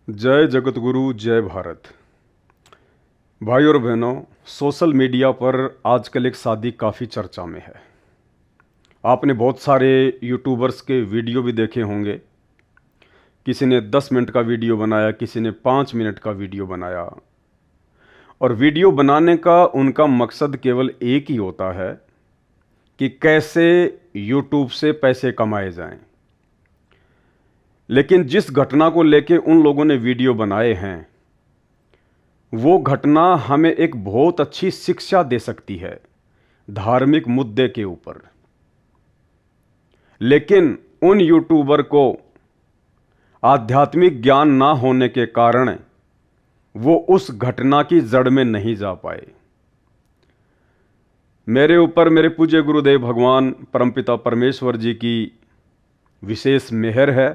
जय जगत गुरु जय भारत। भाई और बहनों, सोशल मीडिया पर आजकल एक शादी काफ़ी चर्चा में है। आपने बहुत सारे यूट्यूबर्स के वीडियो भी देखे होंगे। किसी ने 10 मिनट का वीडियो बनाया, किसी ने 5 मिनट का वीडियो बनाया। और वीडियो बनाने का उनका मकसद केवल एक ही होता है कि कैसे यूट्यूब से पैसे कमाए जाएं। लेकिन जिस घटना को लेके उन लोगों ने वीडियो बनाए हैं, वो घटना हमें एक बहुत अच्छी शिक्षा दे सकती है धार्मिक मुद्दे के ऊपर। लेकिन उन यूट्यूबर को आध्यात्मिक ज्ञान ना होने के कारण वो उस घटना की जड़ में नहीं जा पाए। मेरे ऊपर मेरे पूज्य गुरुदेव भगवान परमपिता परमेश्वर जी की विशेष मेहर है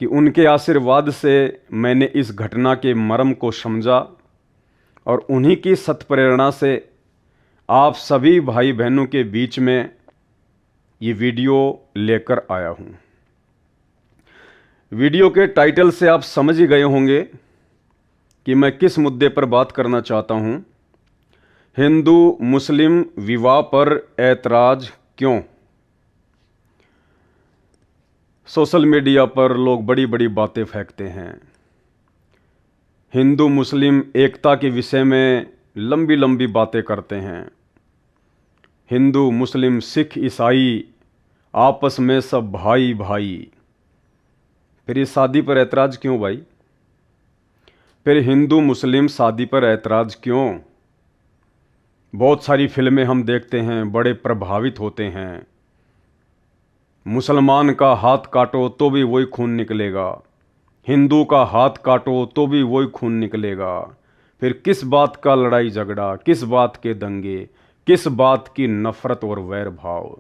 कि उनके आशीर्वाद से मैंने इस घटना के मर्म को समझा और उन्हीं की सत्प्रेरणा से आप सभी भाई बहनों के बीच में ये वीडियो लेकर आया हूँ। वीडियो के टाइटल से आप समझ ही गए होंगे कि मैं किस मुद्दे पर बात करना चाहता हूँ। हिंदू मुस्लिम विवाह पर ऐतराज क्यों? सोशल मीडिया पर लोग बड़ी बड़ी बातें फेंकते हैं। हिंदू मुस्लिम एकता के विषय में लंबी लंबी बातें करते हैं। हिंदू मुस्लिम सिख ईसाई आपस में सब भाई भाई। फिर ये शादी पर ऐतराज क्यों भाई? फिर हिंदू मुस्लिम शादी पर ऐतराज क्यों? बहुत सारी फिल्में हम देखते हैं, बड़े प्रभावित होते हैं। मुसलमान का हाथ काटो तो भी वही खून निकलेगा, हिंदू का हाथ काटो तो भी वही खून निकलेगा। फिर किस बात का लड़ाई झगड़ा, किस बात के दंगे, किस बात की नफरत और वैर भाव।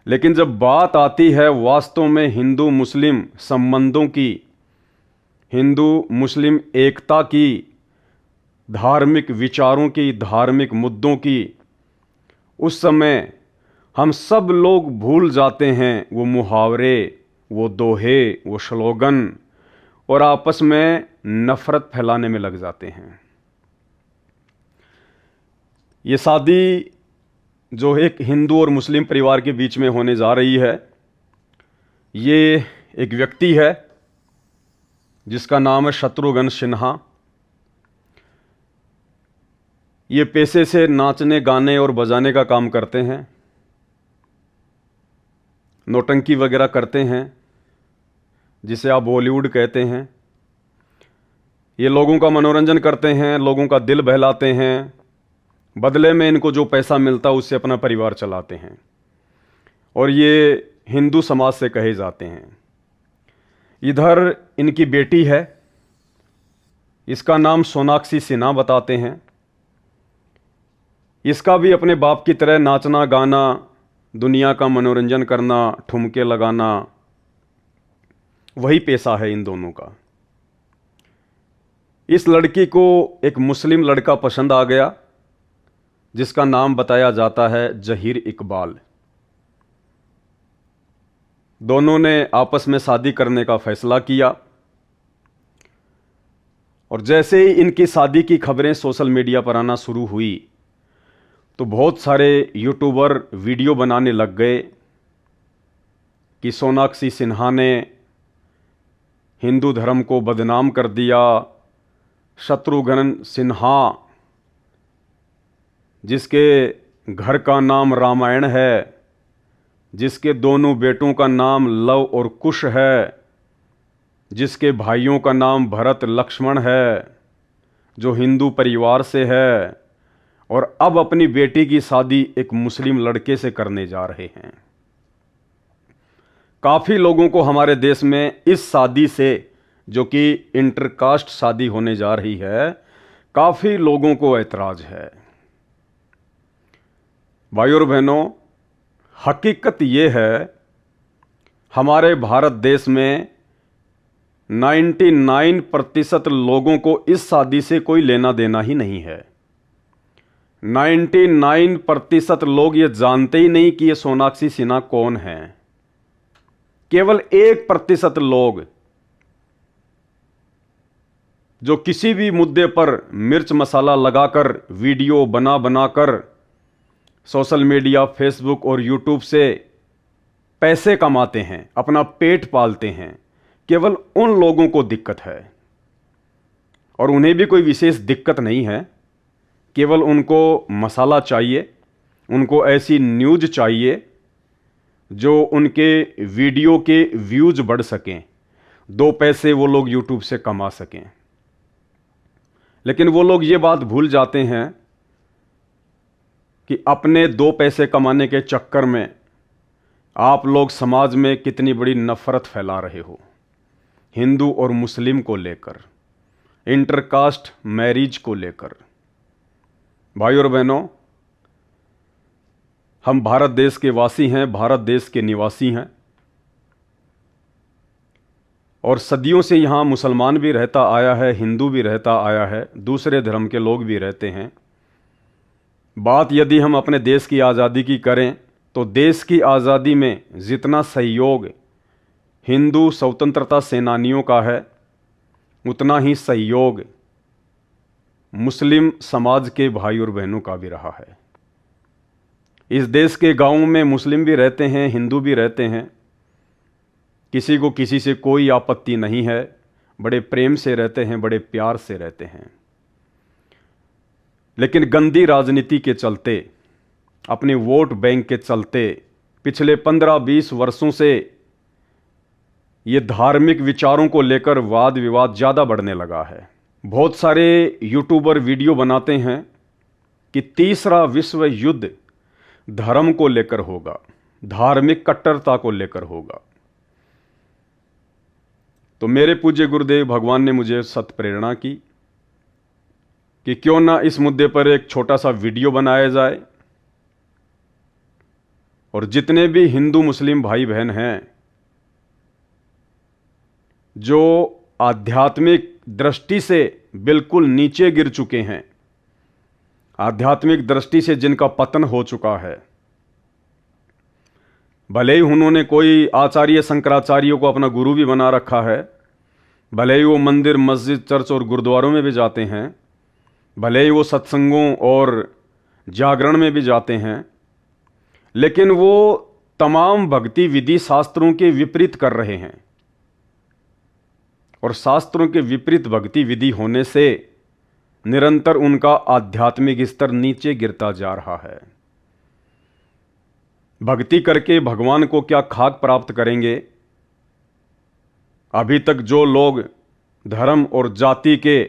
लेकिन जब बात आती है वास्तव में हिंदू मुस्लिम संबंधों की, हिंदू मुस्लिम एकता की, धार्मिक विचारों की, धार्मिक मुद्दों की, उस समय हम सब लोग भूल जाते हैं वो मुहावरे, वो दोहे, वो स्लोगन और आपस में नफरत फैलाने में लग जाते हैं। ये शादी जो एक हिंदू और मुस्लिम परिवार के बीच में होने जा रही है, ये एक व्यक्ति है जिसका नाम है शत्रुघ्न सिन्हा। ये पेशे से नाचने गाने और बजाने का काम करते हैं, नौटंकी वगैरह करते हैं जिसे आप बॉलीवुड कहते हैं। ये लोगों का मनोरंजन करते हैं, लोगों का दिल बहलाते हैं। बदले में इनको जो पैसा मिलता है उससे अपना परिवार चलाते हैं और ये हिंदू समाज से कहे जाते हैं। इधर इनकी बेटी है, इसका नाम सोनाक्षी सिन्हा बताते हैं। इसका भी अपने बाप की तरह नाचना गाना, दुनिया का मनोरंजन करना, ठुमके लगाना, वही पेशा है इन दोनों का। इस लड़की को एक मुस्लिम लड़का पसंद आ गया जिसका नाम बताया जाता है जहीर इकबाल। दोनों ने आपस में शादी करने का फैसला किया और जैसे ही इनकी शादी की खबरें सोशल मीडिया पर आना शुरू हुई तो बहुत सारे यूट्यूबर वीडियो बनाने लग गए कि सोनाक्षी सिन्हा ने हिंदू धर्म को बदनाम कर दिया। शत्रुघ्न सिन्हा जिसके घर का नाम रामायण है, जिसके दोनों बेटों का नाम लव और कुश है, जिसके भाइयों का नाम भरत लक्ष्मण है, जो हिंदू परिवार से है, और अब अपनी बेटी की शादी एक मुस्लिम लड़के से करने जा रहे हैं। काफी लोगों को हमारे देश में इस शादी से, जो कि इंटरकास्ट शादी होने जा रही है, काफी लोगों को ऐतराज है। भाइयों और बहनों, हकीकत यह है हमारे भारत देश में 99% लोगों को इस शादी से कोई लेना देना ही नहीं है। 99% लोग ये जानते ही नहीं कि ये सोनाक्षी सिन्हा कौन है। केवल 1% लोग जो किसी भी मुद्दे पर मिर्च मसाला लगाकर वीडियो बना बनाकर सोशल मीडिया, फेसबुक और यूट्यूब से पैसे कमाते हैं, अपना पेट पालते हैं, केवल उन लोगों को दिक्कत है। और उन्हें भी कोई विशेष दिक्कत नहीं है, केवल उनको मसाला चाहिए, उनको ऐसी न्यूज़ चाहिए जो उनके वीडियो के व्यूज बढ़ सकें, 2 पैसे वो लोग यूट्यूब से कमा सकें। लेकिन वो लोग ये बात भूल जाते हैं कि अपने 2 पैसे कमाने के चक्कर में आप लोग समाज में कितनी बड़ी नफरत फैला रहे हो, हिंदू और मुस्लिम को लेकर, इंटरकास्ट मैरिज को लेकर। भाई और बहनों, हम भारत देश के वासी हैं, भारत देश के निवासी हैं, और सदियों से यहाँ मुसलमान भी रहता आया है, हिंदू भी रहता आया है, दूसरे धर्म के लोग भी रहते हैं। बात यदि हम अपने देश की आज़ादी की करें तो देश की आज़ादी में जितना सहयोग हिंदू स्वतंत्रता सेनानियों का है, उतना ही सहयोग मुस्लिम समाज के भाई और बहनों का भी रहा है। इस देश के गांवों में मुस्लिम भी रहते हैं, हिंदू भी रहते हैं, किसी को किसी से कोई आपत्ति नहीं है, बड़े प्रेम से रहते हैं, बड़े प्यार से रहते हैं। लेकिन गंदी राजनीति के चलते, अपने वोट बैंक के चलते पिछले 15-20 वर्षों से ये धार्मिक विचारों को लेकर वाद विवाद ज़्यादा बढ़ने लगा है। बहुत सारे यूट्यूबर वीडियो बनाते हैं कि तीसरा विश्व युद्ध धर्म को लेकर होगा, धार्मिक कट्टरता को लेकर होगा। तो मेरे पूज्य गुरुदेव भगवान ने मुझे सत प्रेरणा की कि क्यों ना इस मुद्दे पर एक छोटा सा वीडियो बनाया जाए, और जितने भी हिंदू मुस्लिम भाई बहन हैं जो आध्यात्मिक दृष्टि से बिल्कुल नीचे गिर चुके हैं, आध्यात्मिक दृष्टि से जिनका पतन हो चुका है, भले ही उन्होंने कोई आचार्य शंकराचार्यों को अपना गुरु भी बना रखा है, भले ही वो मंदिर, मस्जिद, चर्च और गुरुद्वारों में भी जाते हैं, भले ही वो सत्संगों और जागरण में भी जाते हैं, लेकिन वो तमाम भक्ति विधि शास्त्रों के विपरीत कर रहे हैं। और शास्त्रों के विपरीत भक्ति विधि होने से निरंतर उनका आध्यात्मिक स्तर नीचे गिरता जा रहा है। भक्ति करके भगवान को क्या खाक प्राप्त करेंगे? अभी तक जो लोग धर्म और जाति के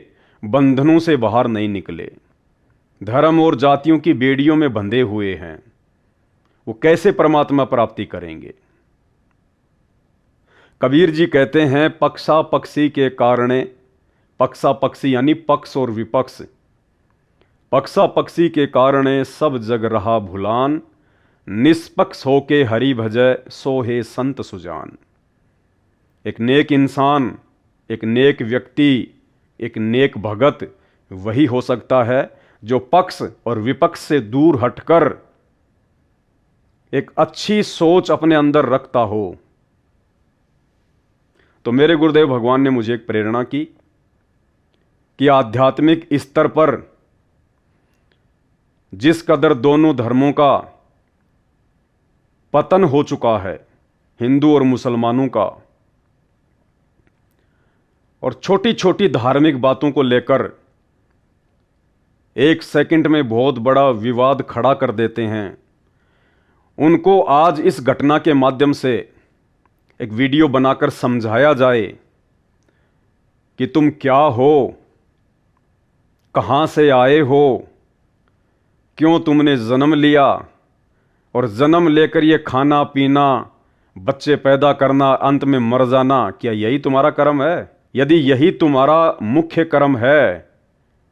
बंधनों से बाहर नहीं निकले, धर्म और जातियों की बेड़ियों में बंधे हुए हैं, वो कैसे परमात्मा प्राप्ति करेंगे? कबीर जी कहते हैं, पक्षा पक्षी के कारणे, पक्षा पक्षी यानी पक्ष और विपक्ष, पक्षा पक्षी के कारणे सब जग रहा भुलान, निष्पक्ष होके हरि भजय सोहे संत सुजान। एक नेक इंसान, एक नेक व्यक्ति, एक नेक भगत वही हो सकता है जो पक्ष और विपक्ष से दूर हटकर एक अच्छी सोच अपने अंदर रखता हो। तो मेरे गुरुदेव भगवान ने मुझे एक प्रेरणा की कि आध्यात्मिक स्तर पर जिस कदर दोनों धर्मों का पतन हो चुका है, हिंदू और मुसलमानों का, और छोटी छोटी धार्मिक बातों को लेकर 1 सेकंड में बहुत बड़ा विवाद खड़ा कर देते हैं, उनको आज इस घटना के माध्यम से एक वीडियो बनाकर समझाया जाए कि तुम क्या हो, कहां से आए हो, क्यों तुमने जन्म लिया, और जन्म लेकर ये खाना पीना, बच्चे पैदा करना, अंत में मर जाना, क्या यही तुम्हारा कर्म है? यदि यही तुम्हारा मुख्य कर्म है,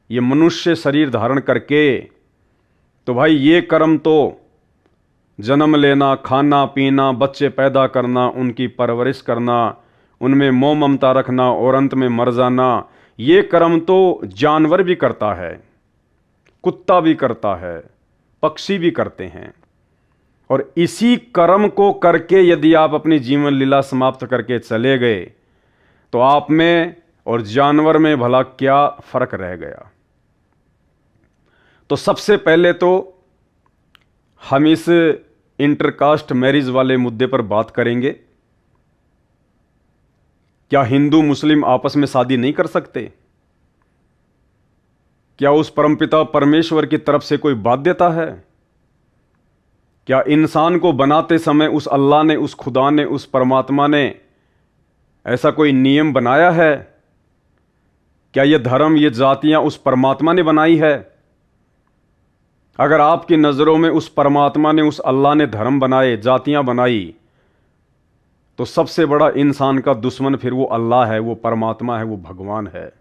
ये मनुष्य शरीर धारण करके, तो भाई ये कर्म तो जन्म लेना, खाना पीना, बच्चे पैदा करना, उनकी परवरिश करना, उनमें मोह ममता रखना और अंत में मर जाना, ये कर्म तो जानवर भी करता है, कुत्ता भी करता है, पक्षी भी करते हैं। और इसी कर्म को करके यदि आप अपनी जीवन लीला समाप्त करके चले गए तो आप में और जानवर में भला क्या फर्क रह गया। तो सबसे पहले तो हम इस इंटरकास्ट मैरिज वाले मुद्दे पर बात करेंगे। क्या हिंदू मुस्लिम आपस में शादी नहीं कर सकते? क्या उस परमपिता परमेश्वर की तरफ से कोई बाध्यता है? क्या इंसान को बनाते समय उस अल्लाह ने, उस खुदा ने, उस परमात्मा ने ऐसा कोई नियम बनाया है? क्या ये धर्म, ये जातियां उस परमात्मा ने बनाई है? अगर आपकी नज़रों में उस परमात्मा ने, उस अल्लाह ने धर्म बनाए, जातियां बनाई, तो सबसे बड़ा इंसान का दुश्मन फिर वो अल्लाह है, वो परमात्मा है, वो भगवान है,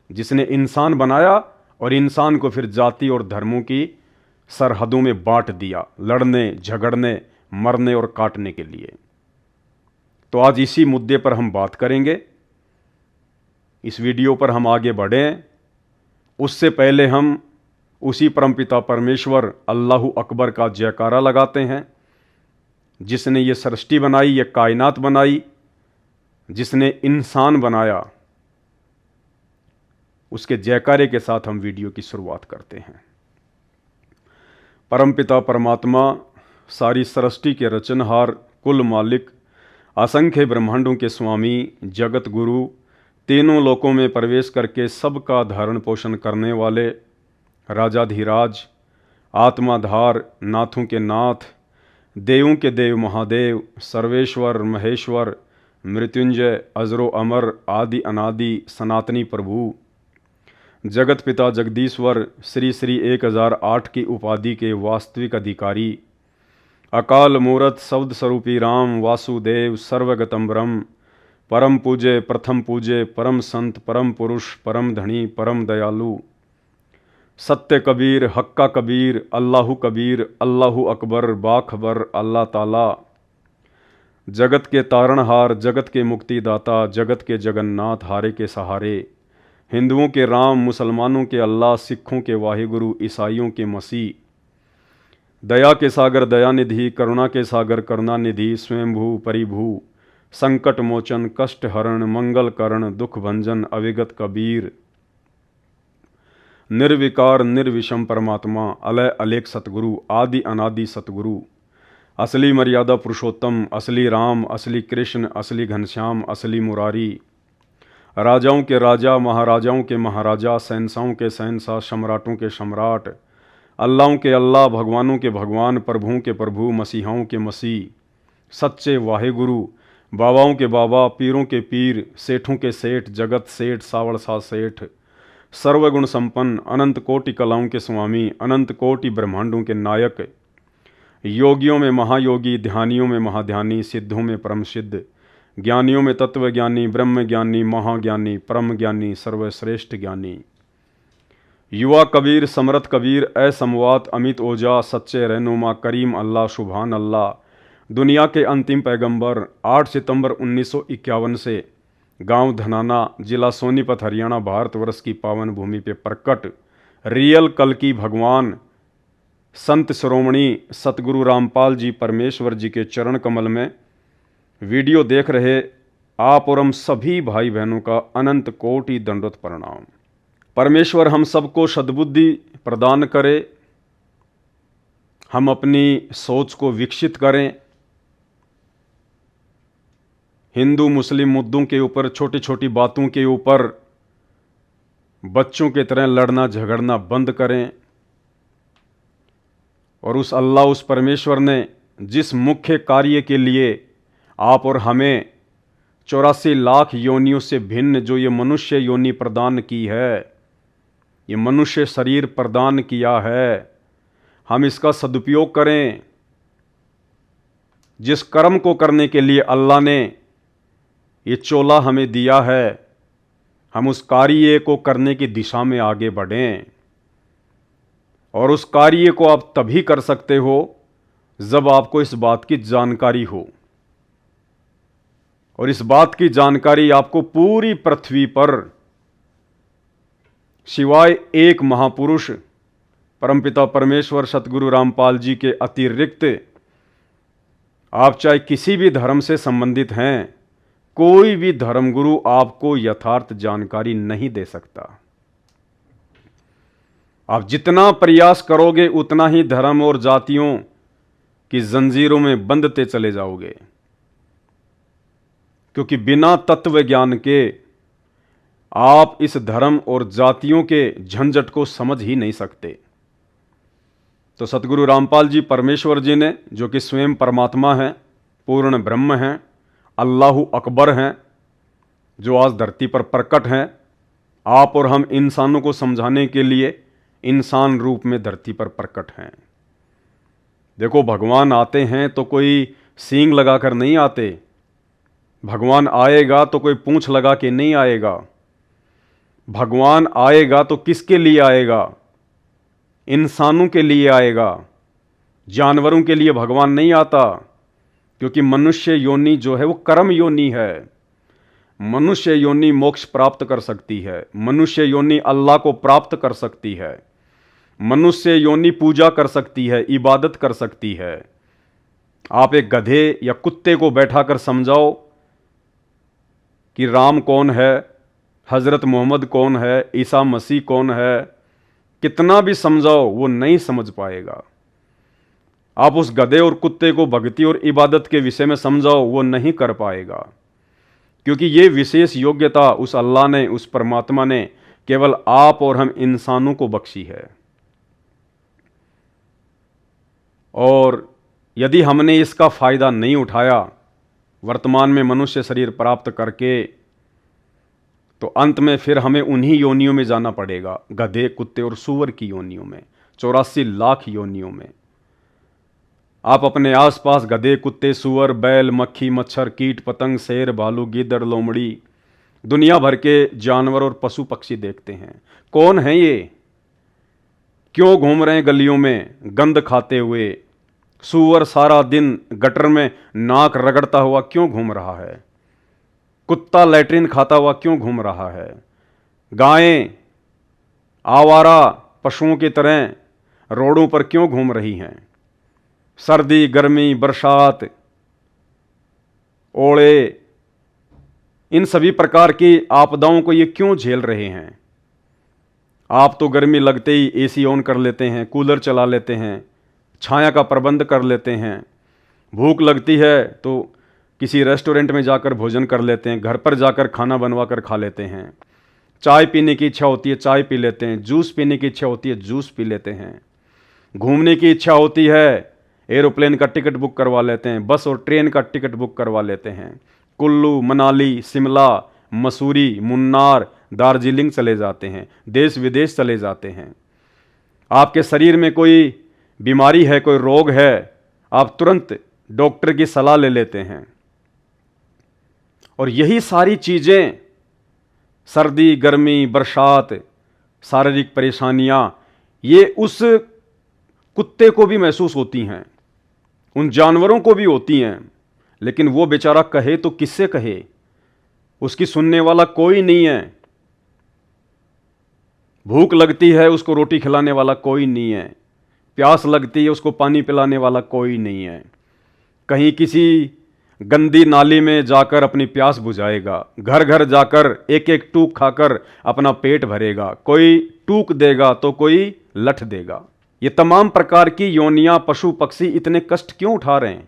जिसने इंसान बनाया और इंसान को फिर जाति और धर्मों की सरहदों में बांट दिया, लड़ने, झगड़ने, मरने और काटने के लिए। तो आज इसी मुद्दे पर हम बात करेंगे। इस वीडियो पर हम आगे बढ़ें उससे पहले हम उसी परमपिता परमेश्वर अल्लाहु अकबर का जयकारा लगाते हैं, जिसने ये सृष्टि बनाई, ये कायनात बनाई, जिसने इंसान बनाया। उसके जयकारे के साथ हम वीडियो की शुरुआत करते हैं। परमपिता परमात्मा, सारी सृष्टि के रचनहार, कुल मालिक, असंख्य ब्रह्मांडों के स्वामी, जगत गुरु, तीनों लोकों में प्रवेश करके सबका धारण पोषण करने वाले, राजाधिराज, आत्माधार, नाथों के नाथ, देवों के देव महादेव, सर्वेश्वर महेश्वर, मृत्युंजय, अजरो अमर, आदि अनादि, सनातनी प्रभु, जगत पिता जगदीश्वर, श्री श्री 1008 की उपाधि के वास्तविक अधिकारी, अकाल मूरत शब्द स्वरूपी राम, वासुदेव, सर्वगतम ब्रह्म, परम पूजे, प्रथम पूजे, परम संत, परम पुरुष, परम धनी, परम दयालु, सत्य कबीर, हक्का कबीर, अल्लाहु कबीर, अल्लाहु अकबर, बाखबर, अल्लाह ताला, जगत के तारणहार, जगत के मुक्तिदाता, जगत के जगन्नाथ, हारे के सहारे, हिंदुओं के राम, मुसलमानों के अल्लाह, सिखों के वाहिगुरु, ईसाइयों के मसीह, दया के सागर दयानिधि, करुणा के सागर करुणानिधि, स्वयंभू परिभू, संकट मोचन, कष्ट हरण, मंगल करण, दुख भंजन, अविगत कबीर, निर्विकार निर्विषम परमात्मा, अलय अलेख सतगुरु, आदि अनादि सतगुरु, असली मर्यादा पुरुषोत्तम, असली राम, असली कृष्ण, असली घनश्याम, असली मुरारी, राजाओं के राजा, महाराजाओं के महाराजा, शहंशाहों के शहंशाह, सम्राटों के सम्राट, अल्लाहों के अल्लाह, भगवानों के भगवान, प्रभुओं के प्रभु, मसीहाओं के मसीह, सच्चे वाहिगुरु, बाबाओं के बाबा, पीरों के पीर, सेठों के सेठ, जगत सेठ, सावड़ सा सेठ, सर्वगुण संपन्न, अनंत कोटि कलाओं के स्वामी, अनंत कोटि ब्रह्मांडों के नायक, योगियों में महायोगी, ध्यानियों में महाध्यानी, सिद्धों में परम सिद्ध, ज्ञानियों में तत्वज्ञानी, ब्रह्म ज्ञानी, महाज्ञानी, परम ज्ञानी, सर्वश्रेष्ठ ज्ञानी, युवा कबीर, समरथ कबीर, असमवात, अमित ओजा, सच्चे रहनुमा, करीम अल्लाह, सुभान अल्लाह, दुनिया के अंतिम पैगंबर, 8 सितंबर 1951 से गांव धनाना, जिला सोनीपत, हरियाणा, भारतवर्ष की पावन भूमि पे प्रकट रियल कल की भगवान संत शिरोमणि सतगुरु रामपाल जी परमेश्वर जी के चरण कमल में वीडियो देख रहे आप और हम सभी भाई बहनों का अनंत कोटि दंडवत प्रणाम। परमेश्वर हम सबको सद्बुद्धि प्रदान करे, हम अपनी सोच को विकसित करें, हिंदू मुस्लिम मुद्दों के ऊपर, छोटी छोटी बातों के ऊपर बच्चों की तरह लड़ना झगड़ना बंद करें, और उस अल्लाह, उस परमेश्वर ने जिस मुख्य कार्य के लिए आप और हमें 84 लाख योनियों से भिन्न जो ये मनुष्य योनि प्रदान की है, ये मनुष्य शरीर प्रदान किया है, हम इसका सदुपयोग करें। जिस कर्म को करने के लिए अल्लाह ने ये चोला हमें दिया है, हम उस कार्य को करने की दिशा में आगे बढ़ें। और उस कार्य को आप तभी कर सकते हो जब आपको इस बात की जानकारी हो, और इस बात की जानकारी आपको पूरी पृथ्वी पर सिवाय एक महापुरुष परमपिता परमेश्वर सतगुरु रामपाल जी के अतिरिक्त, आप चाहे किसी भी धर्म से संबंधित हैं, कोई भी धर्मगुरु आपको यथार्थ जानकारी नहीं दे सकता। आप जितना प्रयास करोगे उतना ही धर्म और जातियों की जंजीरों में बंधते चले जाओगे, क्योंकि बिना तत्व ज्ञान के आप इस धर्म और जातियों के झंझट को समझ ही नहीं सकते। तो सतगुरु रामपाल जी परमेश्वर जी ने, जो कि स्वयं परमात्मा हैं, पूर्ण ब्रह्म हैं, अल्लाहु अकबर हैं, जो आज धरती पर प्रकट हैं, आप और हम इंसानों को समझाने के लिए इंसान रूप में धरती पर प्रकट हैं। देखो, भगवान आते हैं तो कोई सींग लगाकर नहीं आते। भगवान आएगा तो कोई पूंछ लगा के नहीं आएगा। भगवान आएगा तो किसके लिए आएगा? इंसानों के लिए आएगा। जानवरों के लिए भगवान नहीं आता, क्योंकि मनुष्य योनि जो है वो कर्म योनि है। मनुष्य योनि मोक्ष प्राप्त कर सकती है। मनुष्य योनि अल्लाह को प्राप्त कर सकती है। मनुष्य योनि पूजा कर सकती है, इबादत कर सकती है। आप एक गधे या कुत्ते को बैठाकर समझाओ कि राम कौन है, हजरत मोहम्मद कौन है, ईसा मसीह कौन है, कितना भी समझाओ वो नहीं समझ पाएगा। आप उस गधे और कुत्ते को भक्ति और इबादत के विषय में समझाओ, वो नहीं कर पाएगा, क्योंकि ये विशेष योग्यता उस अल्लाह ने, उस परमात्मा ने केवल आप और हम इंसानों को बख्शी है। और यदि हमने इसका फायदा नहीं उठाया वर्तमान में मनुष्य शरीर प्राप्त करके, तो अंत में फिर हमें उन्हीं योनियों में जाना पड़ेगा, गधे, कुत्ते और सूअर की योनियों में, 84 लाख योनियों में। आप अपने आसपास गधे, कुत्ते, सूअर, बैल, मक्खी, मच्छर, कीट, पतंग, शेर, भालू, गीदड़, लोमड़ी, दुनिया भर के जानवर और पशु पक्षी देखते हैं। कौन है ये? क्यों घूम रहे हैं गलियों में गंद खाते हुए? सूअर सारा दिन गटर में नाक रगड़ता हुआ क्यों घूम रहा है? कुत्ता लैट्रिन खाता हुआ क्यों घूम रहा है? गायें आवारा पशुओं की तरह रोडों पर क्यों घूम रही हैं? सर्दी, गर्मी, बरसात, ओले, इन सभी प्रकार की आपदाओं को ये क्यों झेल रहे हैं? आप तो गर्मी लगते ही एसी ऑन कर लेते हैं, कूलर चला लेते हैं, छाया का प्रबंध कर लेते हैं। भूख लगती है तो किसी रेस्टोरेंट में जाकर भोजन कर लेते हैं, घर पर जाकर खाना बनवा कर खा लेते हैं। चाय पीने की इच्छा होती है, चाय पी लेते हैं। जूस पीने की इच्छा होती है, जूस पी लेते हैं। घूमने की इच्छा होती है, एरोप्लेन का टिकट बुक करवा लेते हैं, बस और ट्रेन का टिकट बुक करवा लेते हैं। कुल्लू, मनाली, शिमला, मसूरी, मुन्नार, दार्जिलिंग चले जाते हैं, देश विदेश चले जाते हैं। आपके शरीर में कोई बीमारी है, कोई रोग है, आप तुरंत डॉक्टर की सलाह ले लेते हैं। और यही सारी चीजें, सर्दी, गर्मी, बरसात, शारीरिक परेशानियां, ये उस कुत्ते को भी महसूस होती हैं, उन जानवरों को भी होती हैं, लेकिन वो बेचारा कहे तो किससे कहे? उसकी सुनने वाला कोई नहीं है। भूख लगती है, उसको रोटी खिलाने वाला कोई नहीं है। प्यास लगती है, उसको पानी पिलाने वाला कोई नहीं है। कहीं किसी गंदी नाली में जाकर अपनी प्यास बुझाएगा, घर घर जाकर एक एक टूक खाकर अपना पेट भरेगा। कोई टूक देगा तो कोई लठ देगा। ये तमाम प्रकार की योनियां, पशु पक्षी इतने कष्ट क्यों उठा रहे हैं,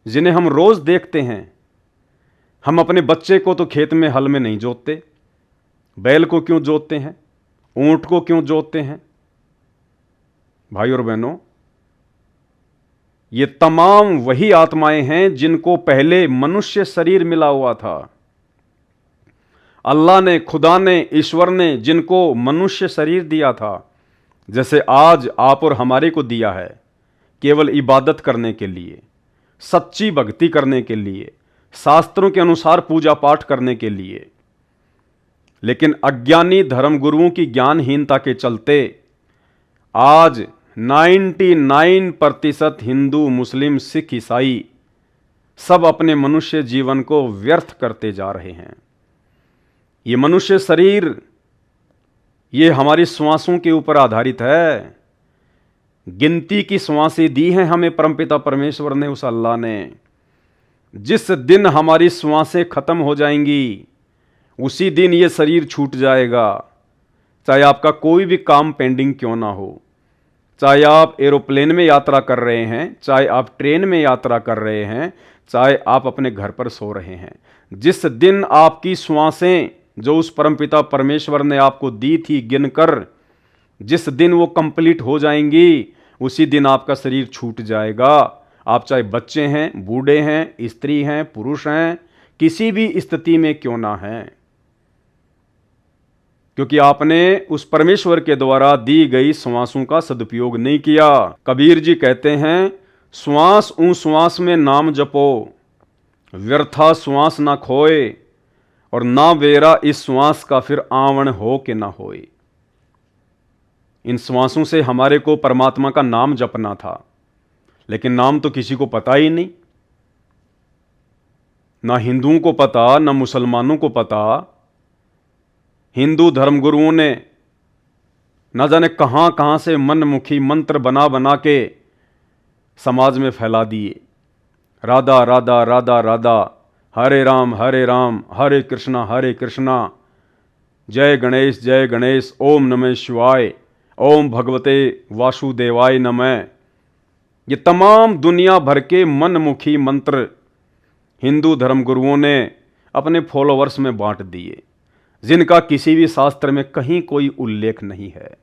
जिन्हें हम रोज देखते हैं? हम अपने बच्चे को तो खेत में हल में नहीं जोतते, बैल को क्यों जोतते हैं? ऊंट को क्यों जोतते हैं? भाई और बहनों, ये तमाम वही आत्माएं हैं जिनको पहले मनुष्य शरीर मिला हुआ था। अल्लाह ने, खुदा ने, ईश्वर ने जिनको मनुष्य शरीर दिया था, जैसे आज आप और हमारे को दिया है, केवल इबादत करने के लिए, सच्ची भक्ति करने के लिए, शास्त्रों के अनुसार पूजा पाठ करने के लिए। लेकिन अज्ञानी धर्मगुरुओं की ज्ञानहीनता के चलते आज 99% हिंदू, मुस्लिम, सिख, ईसाई सब अपने मनुष्य जीवन को व्यर्थ करते जा रहे हैं। ये मनुष्य शरीर, ये हमारी श्वासों के ऊपर आधारित है। गिनती की श्वासें दी हैं हमें परमपिता परमेश्वर ने, उस अल्लाह ने। जिस दिन हमारी श्वासें खत्म हो जाएंगी उसी दिन ये शरीर छूट जाएगा। चाहे आपका कोई भी काम पेंडिंग क्यों ना हो, चाहे आप एरोप्लेन में यात्रा कर रहे हैं, चाहे आप ट्रेन में यात्रा कर रहे हैं, चाहे आप अपने घर पर सो रहे हैं, जिस दिन आपकी श्वासें जो उस परमपिता परमेश्वर ने आपको दी थी गिनकर, जिस दिन वो कंप्लीट हो जाएंगी उसी दिन आपका शरीर छूट जाएगा। आप चाहे बच्चे हैं, बूढ़े हैं, स्त्री हैं, पुरुष हैं, किसी भी स्थिति में क्यों ना हैं, क्योंकि आपने उस परमेश्वर के द्वारा दी गई श्वासों का सदुपयोग नहीं किया। कबीर जी कहते हैं, श्वास ऊं श्वास में नाम जपो, व्यर्था श्वास ना खोए, और ना बेरा इस श्वास का फिर आवण हो कि ना होए। इन श्वासों से हमारे को परमात्मा का नाम जपना था, लेकिन नाम तो किसी को पता ही नहीं, ना हिंदुओं को पता, ना मुसलमानों को पता। हिंदू धर्मगुरुओं ने न जाने कहां कहां से मनमुखी मंत्र बना बना के समाज में फैला दिए। राधा राधा राधा राधा, हरे राम हरे कृष्णा, जय गणेश, ओम नमः शिवाय, ओम भगवते वासुदेवाय नमः। ये तमाम दुनिया भर के मनमुखी मंत्र हिंदू धर्मगुरुओं ने अपने फॉलोअर्स में बांट दिए, जिनका किसी भी शास्त्र में कहीं कोई उल्लेख नहीं है।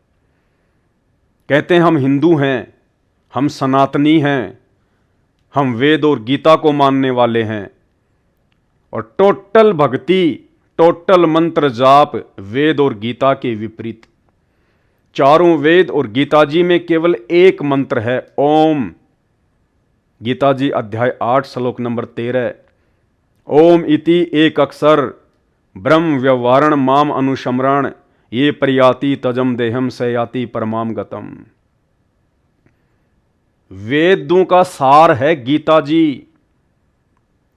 कहते हैं हम हिंदू हैं, हम सनातनी हैं, हम वेद और गीता को मानने वाले हैं, और टोटल भक्ति, टोटल मंत्र जाप वेद और गीता के विपरीत। चारों वेद और गीता जी में केवल एक मंत्र है, ओम। गीता जी अध्याय 8 श्लोक नंबर 13, ओम इति एक अक्षर ब्रह्म व्यवहारण माम अनुशमरण, ये प्रयाति तजम देहम सयाति परमाम गतम। वेदों का सार है गीता जी।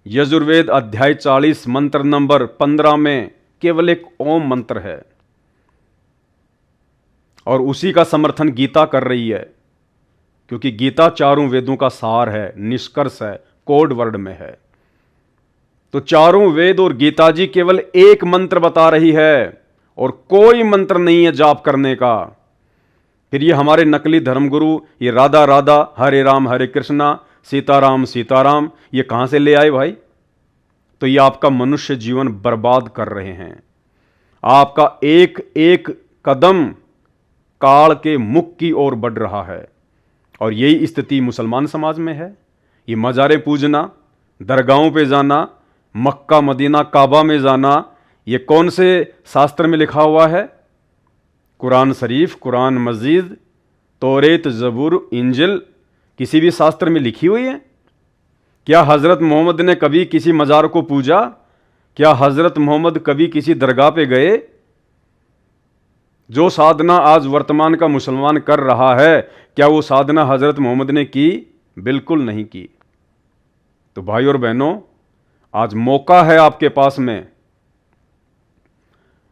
यजुर्वेद अध्याय 40 मंत्र नंबर 15 में केवल एक ओम मंत्र है, और उसी का समर्थन गीता कर रही है, क्योंकि गीता चारों वेदों का सार है, निष्कर्ष है, कोड वर्ड में है। तो चारों वेद और गीता जी केवल एक मंत्र बता रही है, और कोई मंत्र नहीं है जाप करने का। फिर ये हमारे नकली धर्मगुरु ये राधा राधा, हरे राम हरे कृष्णा, सीताराम, ये कहां से ले आए भाई? तो ये आपका मनुष्य जीवन बर्बाद कर रहे हैं। आपका एक एक कदम काल के मुख की ओर बढ़ रहा है, और यही स्थिति मुसलमान समाज में है। ये मज़ारे पूजना, दरगाहों पे जाना, मक्का मदीना काबा में जाना, ये कौन से शास्त्र में लिखा हुआ है? कुरान शरीफ, कुरान मजीद, तौरेत, ज़बूर, इंजिल, किसी भी शास्त्र में लिखी हुई है? क्या हज़रत मोहम्मद ने कभी किसी मज़ार को पूजा? क्या हज़रत मोहम्मद कभी किसी दरगाह पे गए? जो साधना आज वर्तमान का मुसलमान कर रहा है, क्या वो साधना हज़रत मोहम्मद ने की? बिल्कुल नहीं की। तो भाई और बहनों, आज मौका है आपके पास में।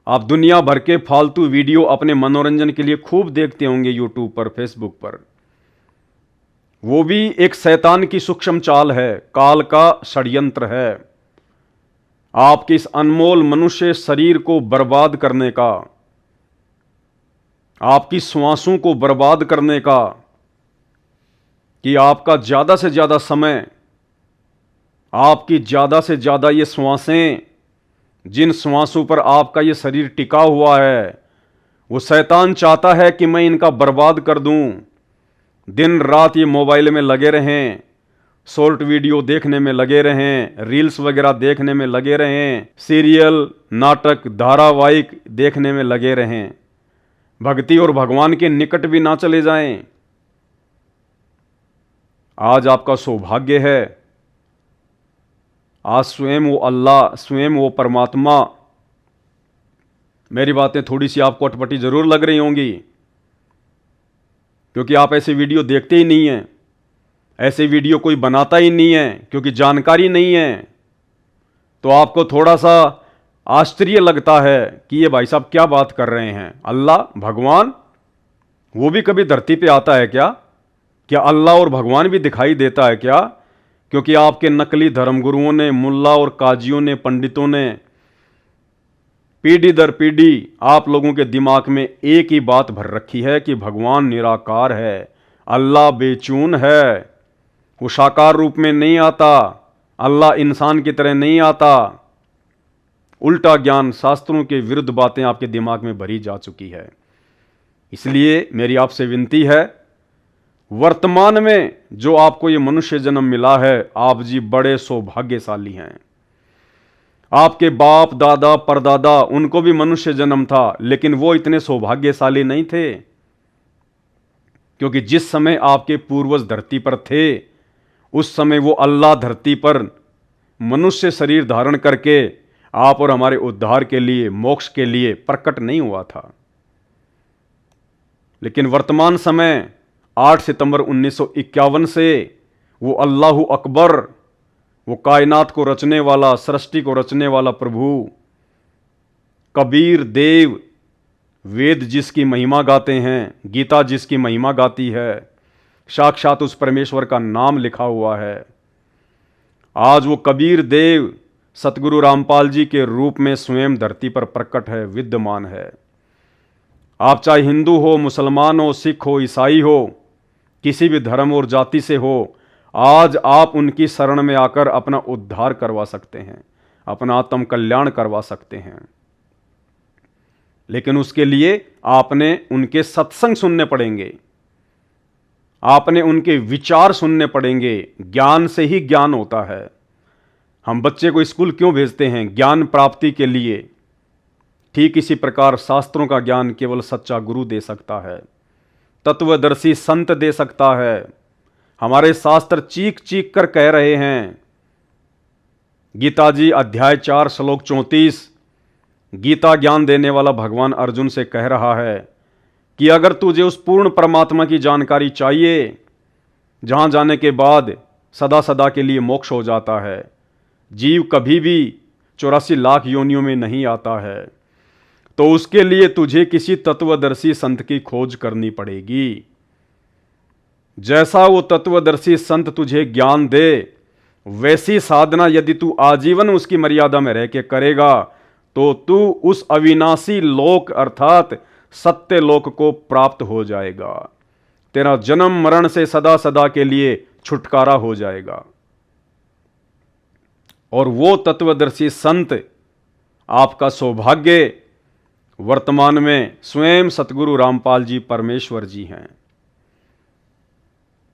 आप दुनिया भर के फालतू वीडियो अपने मनोरंजन के लिए खूब देखते होंगे यूट्यूब पर, फेसबुक पर। वो भी एक शैतान की सूक्ष्म चाल है, काल का षड्यंत्र है, आपके इस अनमोल मनुष्य शरीर को बर्बाद करने का, आपकी श्वासों को बर्बाद करने का, कि आपका ज़्यादा से ज़्यादा समय, आपकी ज़्यादा से ज़्यादा ये श्वासें, जिन श्वासों पर आपका ये शरीर टिका हुआ है, वो शैतान चाहता है कि मैं इनका बर्बाद कर दूं। दिन रात ये मोबाइल में लगे रहें, शॉर्ट वीडियो देखने में लगे रहें, रील्स वगैरह देखने में लगे रहें, सीरियल, नाटक, धारावाहिक देखने में लगे रहें, भक्ति और भगवान के निकट भी ना चले जाएं। आज आपका सौभाग्य है, आज स्वयं वो अल्लाह, स्वयं वो परमात्मा, मेरी बातें थोड़ी सी आपको अटपटी जरूर लग रही होंगी, क्योंकि आप ऐसे वीडियो देखते ही नहीं हैं, ऐसे वीडियो कोई बनाता ही नहीं है, क्योंकि जानकारी नहीं है। तो आपको थोड़ा सा आश्चर्य लगता है कि ये भाई साहब क्या बात कर रहे हैं। अल्लाह, भगवान, वो भी कभी धरती पे आता है क्या? क्या अल्लाह और भगवान भी दिखाई देता है क्या? क्योंकि आपके नकली धर्मगुरुओं ने, मुल्ला और काजियों ने, पंडितों ने पीढ़ी दर पीढ़ी आप लोगों के दिमाग में एक ही बात भर रखी है कि भगवान निराकार है, अल्लाह बेचून है, वो साकार रूप में नहीं आता, अल्लाह इंसान की तरह नहीं आता। उल्टा ज्ञान, शास्त्रों के विरुद्ध बातें आपके दिमाग में भरी जा चुकी है। इसलिए मेरी आपसे विनती है, वर्तमान में जो आपको ये मनुष्य जन्म मिला है, आप जी बड़े सौभाग्यशाली हैं। आपके बाप दादा परदादा उनको भी मनुष्य जन्म था, लेकिन वो इतने सौभाग्यशाली नहीं थे, क्योंकि जिस समय आपके पूर्वज धरती पर थे उस समय वो अल्लाह धरती पर मनुष्य शरीर धारण करके आप और हमारे उद्धार के लिए, मोक्ष के लिए प्रकट नहीं हुआ था। लेकिन वर्तमान समय 8 सितंबर 1951 से वो अल्लाहु अकबर, वो कायनात को रचने वाला, सृष्टि को रचने वाला प्रभु, कबीर देव वेद जिसकी महिमा गाते हैं, गीता जिसकी महिमा गाती है, साक्षात उस परमेश्वर का नाम लिखा हुआ है। आज वो कबीर देव सतगुरु रामपाल जी के रूप में स्वयं धरती पर प्रकट है, विद्यमान है। आप चाहे हिंदू हो, मुसलमान हो, सिख हो, ईसाई हो, किसी भी धर्म और जाति से हो, आज आप उनकी शरण में आकर अपना उद्धार करवा सकते हैं, अपना आत्म कल्याण करवा सकते हैं। लेकिन उसके लिए आपने उनके सत्संग सुनने पड़ेंगे, आपने उनके विचार सुनने पड़ेंगे। ज्ञान से ही ज्ञान होता है। हम बच्चे को स्कूल क्यों भेजते हैं? ज्ञान प्राप्ति के लिए। ठीक इसी प्रकार शास्त्रों का ज्ञान केवल सच्चा गुरु दे सकता है, तत्वदर्शी संत दे सकता है। हमारे शास्त्र चीख चीख कर कह रहे हैं, गीता जी अध्याय 4 श्लोक 34, गीता ज्ञान देने वाला भगवान अर्जुन से कह रहा है कि अगर तुझे उस पूर्ण परमात्मा की जानकारी चाहिए, जहां जाने के बाद सदा सदा के लिए मोक्ष हो जाता है, जीव कभी भी 84 लाख योनियों में नहीं आता है, तो उसके लिए तुझे किसी तत्वदर्शी संत की खोज करनी पड़ेगी। जैसा वो तत्वदर्शी संत तुझे ज्ञान दे, वैसी साधना यदि तू आजीवन उसकी मर्यादा में रह के करेगा, तो तू उस अविनाशी लोक अर्थात सत्य लोक को प्राप्त हो जाएगा। तेरा जन्म मरण से सदा सदा के लिए छुटकारा हो जाएगा। और वो तत्वदर्शी संत आपका सौभाग्य वर्तमान में स्वयं सतगुरु रामपाल जी परमेश्वर जी हैं।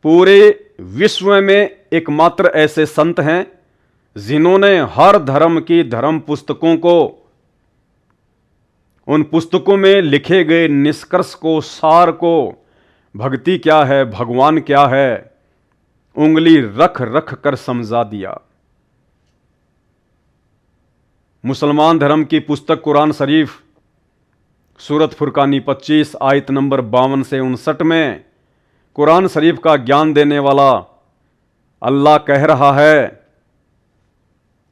पूरे विश्व में एकमात्र ऐसे संत हैं जिन्होंने हर धर्म की धर्म पुस्तकों को, उन पुस्तकों में लिखे गए निष्कर्ष को, सार को, भक्ति क्या है, भगवान क्या है, उंगली रख रख कर समझा दिया। मुसलमान धर्म की पुस्तक कुरान शरीफ सूरत फुरकानी 25 आयत नंबर 52 से 59 में कुरान शरीफ का ज्ञान देने वाला अल्लाह कह रहा है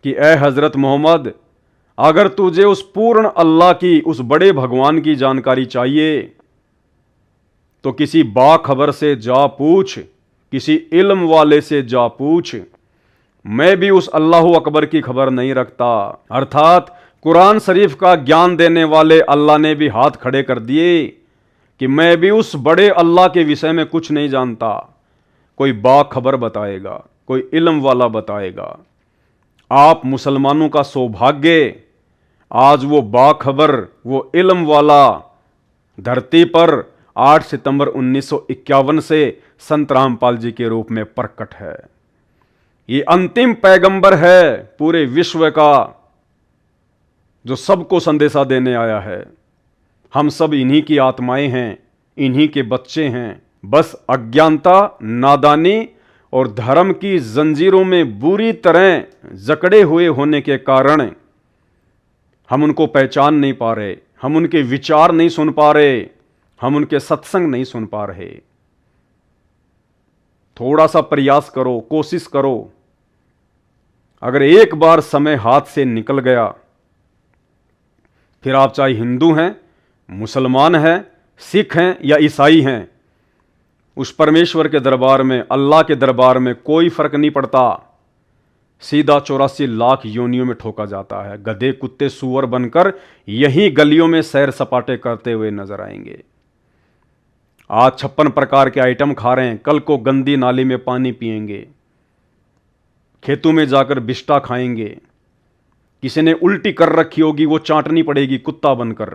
कि ए हजरत मोहम्मद, अगर तुझे उस पूर्ण अल्लाह की, उस बड़े भगवान की जानकारी चाहिए तो किसी बाखबर से जा पूछ, किसी इल्म वाले से जा पूछ। मैं भी उस अल्लाह अकबर की खबर नहीं रखता। अर्थात कुरान शरीफ का ज्ञान देने वाले अल्लाह ने भी हाथ खड़े कर दिए कि मैं भी उस बड़े अल्लाह के विषय में कुछ नहीं जानता। कोई बाखबर बताएगा, कोई इल्म वाला बताएगा। आप मुसलमानों का सौभाग्य, आज वो बाखबर, वो इल्म वाला धरती पर 8 सितंबर 1951 से संत रामपाल जी के रूप में प्रकट है। ये अंतिम पैगंबर है पूरे विश्व का, जो सबको संदेशा देने आया है। हम सब इन्हीं की आत्माएं हैं, इन्हीं के बच्चे हैं। बस अज्ञानता, नादानी और धर्म की जंजीरों में बुरी तरह जकड़े हुए होने के कारण हम उनको पहचान नहीं पा रहे, हम उनके विचार नहीं सुन पा रहे, हम उनके सत्संग नहीं सुन पा रहे। थोड़ा सा प्रयास करो, कोशिश करो। अगर एक बार समय हाथ से निकल गया, फिर आप चाहे हिंदू हैं, मुसलमान हैं, सिख हैं या ईसाई हैं, उस परमेश्वर के दरबार में, अल्लाह के दरबार में कोई फर्क नहीं पड़ता। सीधा 84 लाख योनियों में ठोका जाता है। गधे कुत्ते सूअर बनकर यही गलियों में सैर सपाटे करते हुए नजर आएंगे। आज 56 प्रकार के आइटम खा रहे हैं, कल को गंदी नाली में पानी पिएंगे, खेतों में जाकर बिष्टा खाएंगे। किसी ने उल्टी कर रखी होगी, वो चाटनी पड़ेगी कुत्ता बनकर,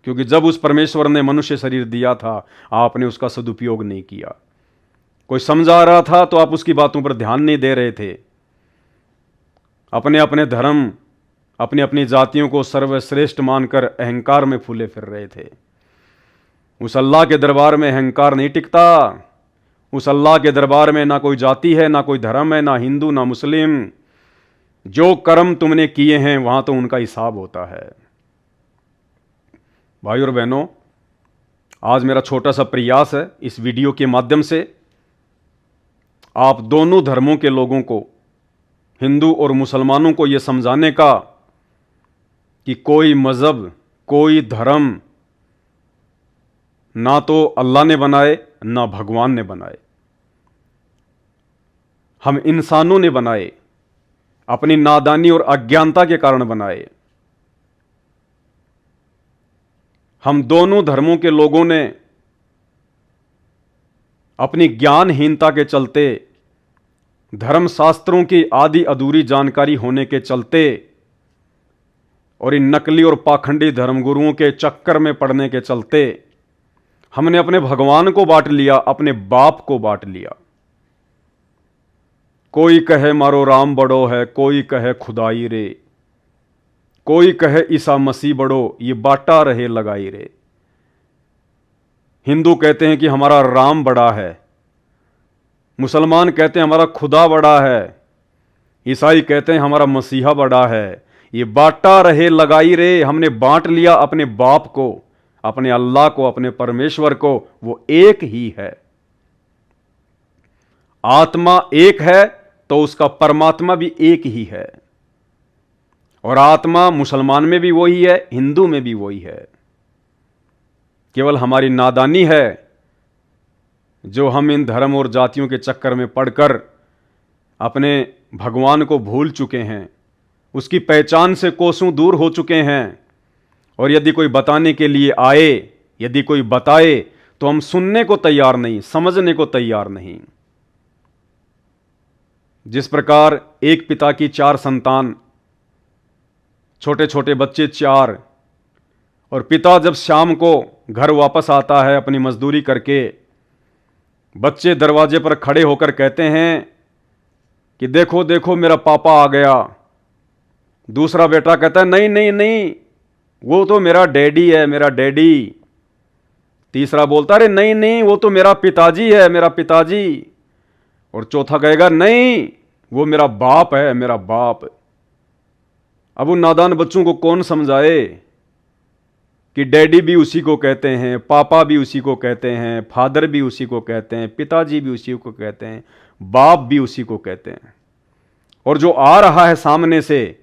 क्योंकि जब उस परमेश्वर ने मनुष्य शरीर दिया था आपने उसका सदुपयोग नहीं किया। कोई समझा रहा था तो आप उसकी बातों पर ध्यान नहीं दे रहे थे। अपने अपने धर्म, अपनी अपनी जातियों को सर्वश्रेष्ठ मानकर अहंकार में फूले फिर रहे थे। उस अल्लाह के दरबार में अहंकार नहीं टिकता। उस अल्लाह के दरबार में ना कोई जाति है, ना कोई धर्म है, ना हिंदू ना मुस्लिम। जो कर्म तुमने किए हैं वहां तो उनका हिसाब होता है। भाई और बहनों, आज मेरा छोटा सा प्रयास है इस वीडियो के माध्यम से आप दोनों धर्मों के लोगों को, हिंदू और मुसलमानों को यह समझाने का कि कोई मजहब, कोई धर्म ना तो अल्लाह ने बनाए ना भगवान ने बनाए, हम इंसानों ने बनाए, अपनी नादानी और अज्ञानता के कारण बनाए। हम दोनों धर्मों के लोगों ने अपनी ज्ञानहीनता के चलते, धर्मशास्त्रों की आधी अधूरी जानकारी होने के चलते और इन नकली और पाखंडी धर्मगुरुओं के चक्कर में पड़ने के चलते हमने अपने भगवान को बांट लिया, अपने बाप को बांट लिया। कोई कहे मारो राम बड़ो है, कोई कहे खुदाई रे, कोई कहे ईसा मसीह बड़ो, ये बाटा रहे लगाई रे। हिंदू कहते हैं कि हमारा राम बड़ा है, मुसलमान कहते हैं हमारा खुदा बड़ा है, ईसाई कहते हैं हमारा मसीहा बड़ा है। ये बाटा रहे लगाई रे, हमने बांट लिया अपने बाप को, अपने अल्लाह को, अपने परमेश्वर को। वो एक ही है। आत्मा एक है तो उसका परमात्मा भी एक ही है, और आत्मा मुसलमान में भी वही है, हिंदू में भी वही है। केवल हमारी नादानी है जो हम इन धर्म और जातियों के चक्कर में पड़कर अपने भगवान को भूल चुके हैं, उसकी पहचान से कोसों दूर हो चुके हैं। और यदि कोई बताने के लिए आए, यदि कोई बताए, तो हम सुनने को तैयार नहीं, समझने को तैयार नहीं। जिस प्रकार एक पिता की 4 संतान, छोटे छोटे बच्चे 4, और पिता जब शाम को घर वापस आता है अपनी मजदूरी करके, बच्चे दरवाजे पर खड़े होकर कहते हैं कि देखो देखो मेरा पापा आ गया। दूसरा बेटा कहता है नहीं नहीं नहीं, वो तो मेरा डैडी है, मेरा डैडी। तीसरा बोलता है अरे नहीं नहीं, वो तो मेरा पिताजी है, मेरा पिताजी। और चौथा कहेगा नहीं, वो मेरा बाप है, मेरा बाप। अब उन नादान बच्चों को कौन समझाए कि डैडी भी उसी को कहते हैं, पापा भी उसी को कहते हैं, फादर भी उसी को कहते हैं, पिताजी भी उसी को कहते हैं, बाप भी उसी को कहते हैं। और जो आ रहा है सामने से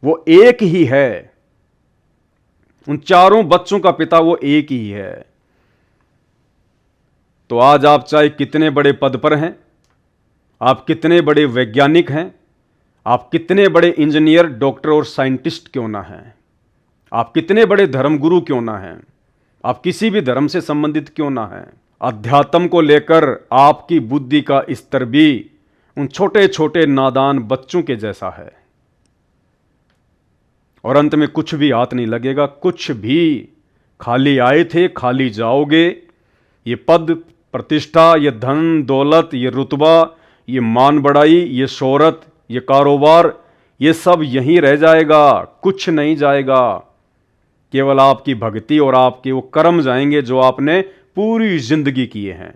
वो एक ही है। उन चारों बच्चों का पिता वो एक ही है। तो आज आप चाहे कितने बड़े पद पर हैं, आप कितने बड़े वैज्ञानिक हैं, आप कितने बड़े इंजीनियर, डॉक्टर और साइंटिस्ट क्यों ना हैं, आप कितने बड़े धर्मगुरु क्यों ना हैं, आप किसी भी धर्म से संबंधित क्यों ना हैं, अध्यात्म को लेकर आपकी बुद्धि का स्तर भी उन छोटे छोटे नादान बच्चों के जैसा है। और अंत में कुछ भी हाथ नहीं लगेगा, कुछ भी। खाली आए थे खाली जाओगे। ये पद प्रतिष्ठा, ये धन दौलत, ये रुतबा, ये मान बढ़ाई, ये शोहरत, ये कारोबार, ये सब यहीं रह जाएगा, कुछ नहीं जाएगा। केवल आपकी भक्ति और आपके वो कर्म जाएंगे जो आपने पूरी जिंदगी किए हैं।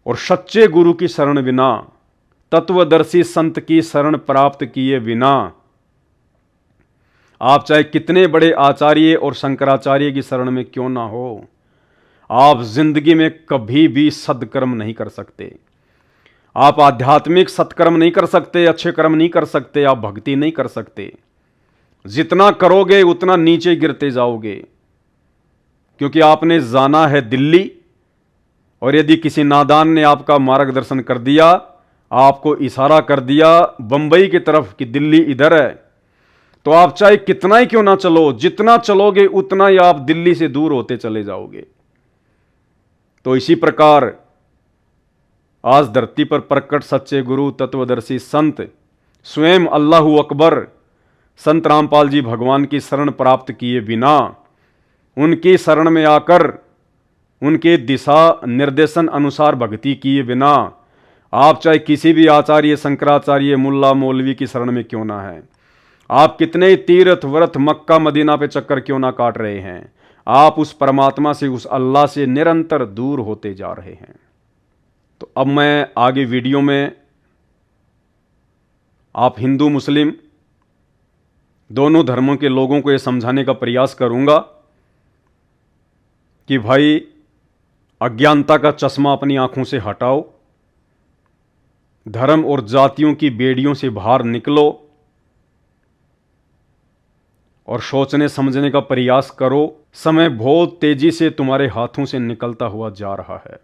और सच्चे गुरु की शरण बिना, तत्वदर्शी संत की शरण प्राप्त किए बिना, आप चाहे कितने बड़े आचार्य और शंकराचार्य की शरण में क्यों ना हो, आप जिंदगी में कभी भी सत्कर्म नहीं कर सकते। आप आध्यात्मिक सत्कर्म नहीं कर सकते, अच्छे कर्म नहीं कर सकते, आप भक्ति नहीं कर सकते। जितना करोगे उतना नीचे गिरते जाओगे, क्योंकि आपने जाना है दिल्ली। और यदि किसी नादान ने आपका मार्गदर्शन कर दिया आपको इशारा कर दिया बंबई की तरफ कि दिल्ली इधर है, तो आप चाहे कितना ही क्यों ना चलो, जितना चलोगे उतना ही आप दिल्ली से दूर होते चले जाओगे। तो इसी प्रकार आज धरती पर प्रकट सच्चे गुरु तत्वदर्शी संत स्वयं अल्लाहू अकबर संत रामपाल जी भगवान की शरण प्राप्त किए बिना, उनकी शरण में आकर उनके दिशा निर्देशन अनुसार भक्ति किए बिना आप चाहे किसी भी आचार्य, शंकराचार्य, मुल्ला मौलवी की शरण में क्यों ना है, आप कितने तीर्थ व्रत मक्का मदीना पे चक्कर क्यों ना काट रहे हैं, आप उस परमात्मा से, उस अल्लाह से निरंतर दूर होते जा रहे हैं। तो अब मैं आगे वीडियो में आप हिंदू मुस्लिम दोनों धर्मों के लोगों को यह समझाने का प्रयास करूंगा कि भाई अज्ञानता का चश्मा अपनी आंखों से हटाओ, धर्म और जातियों की बेड़ियों से बाहर निकलो और सोचने समझने का प्रयास करो। समय बहुत तेजी से तुम्हारे हाथों से निकलता हुआ जा रहा है।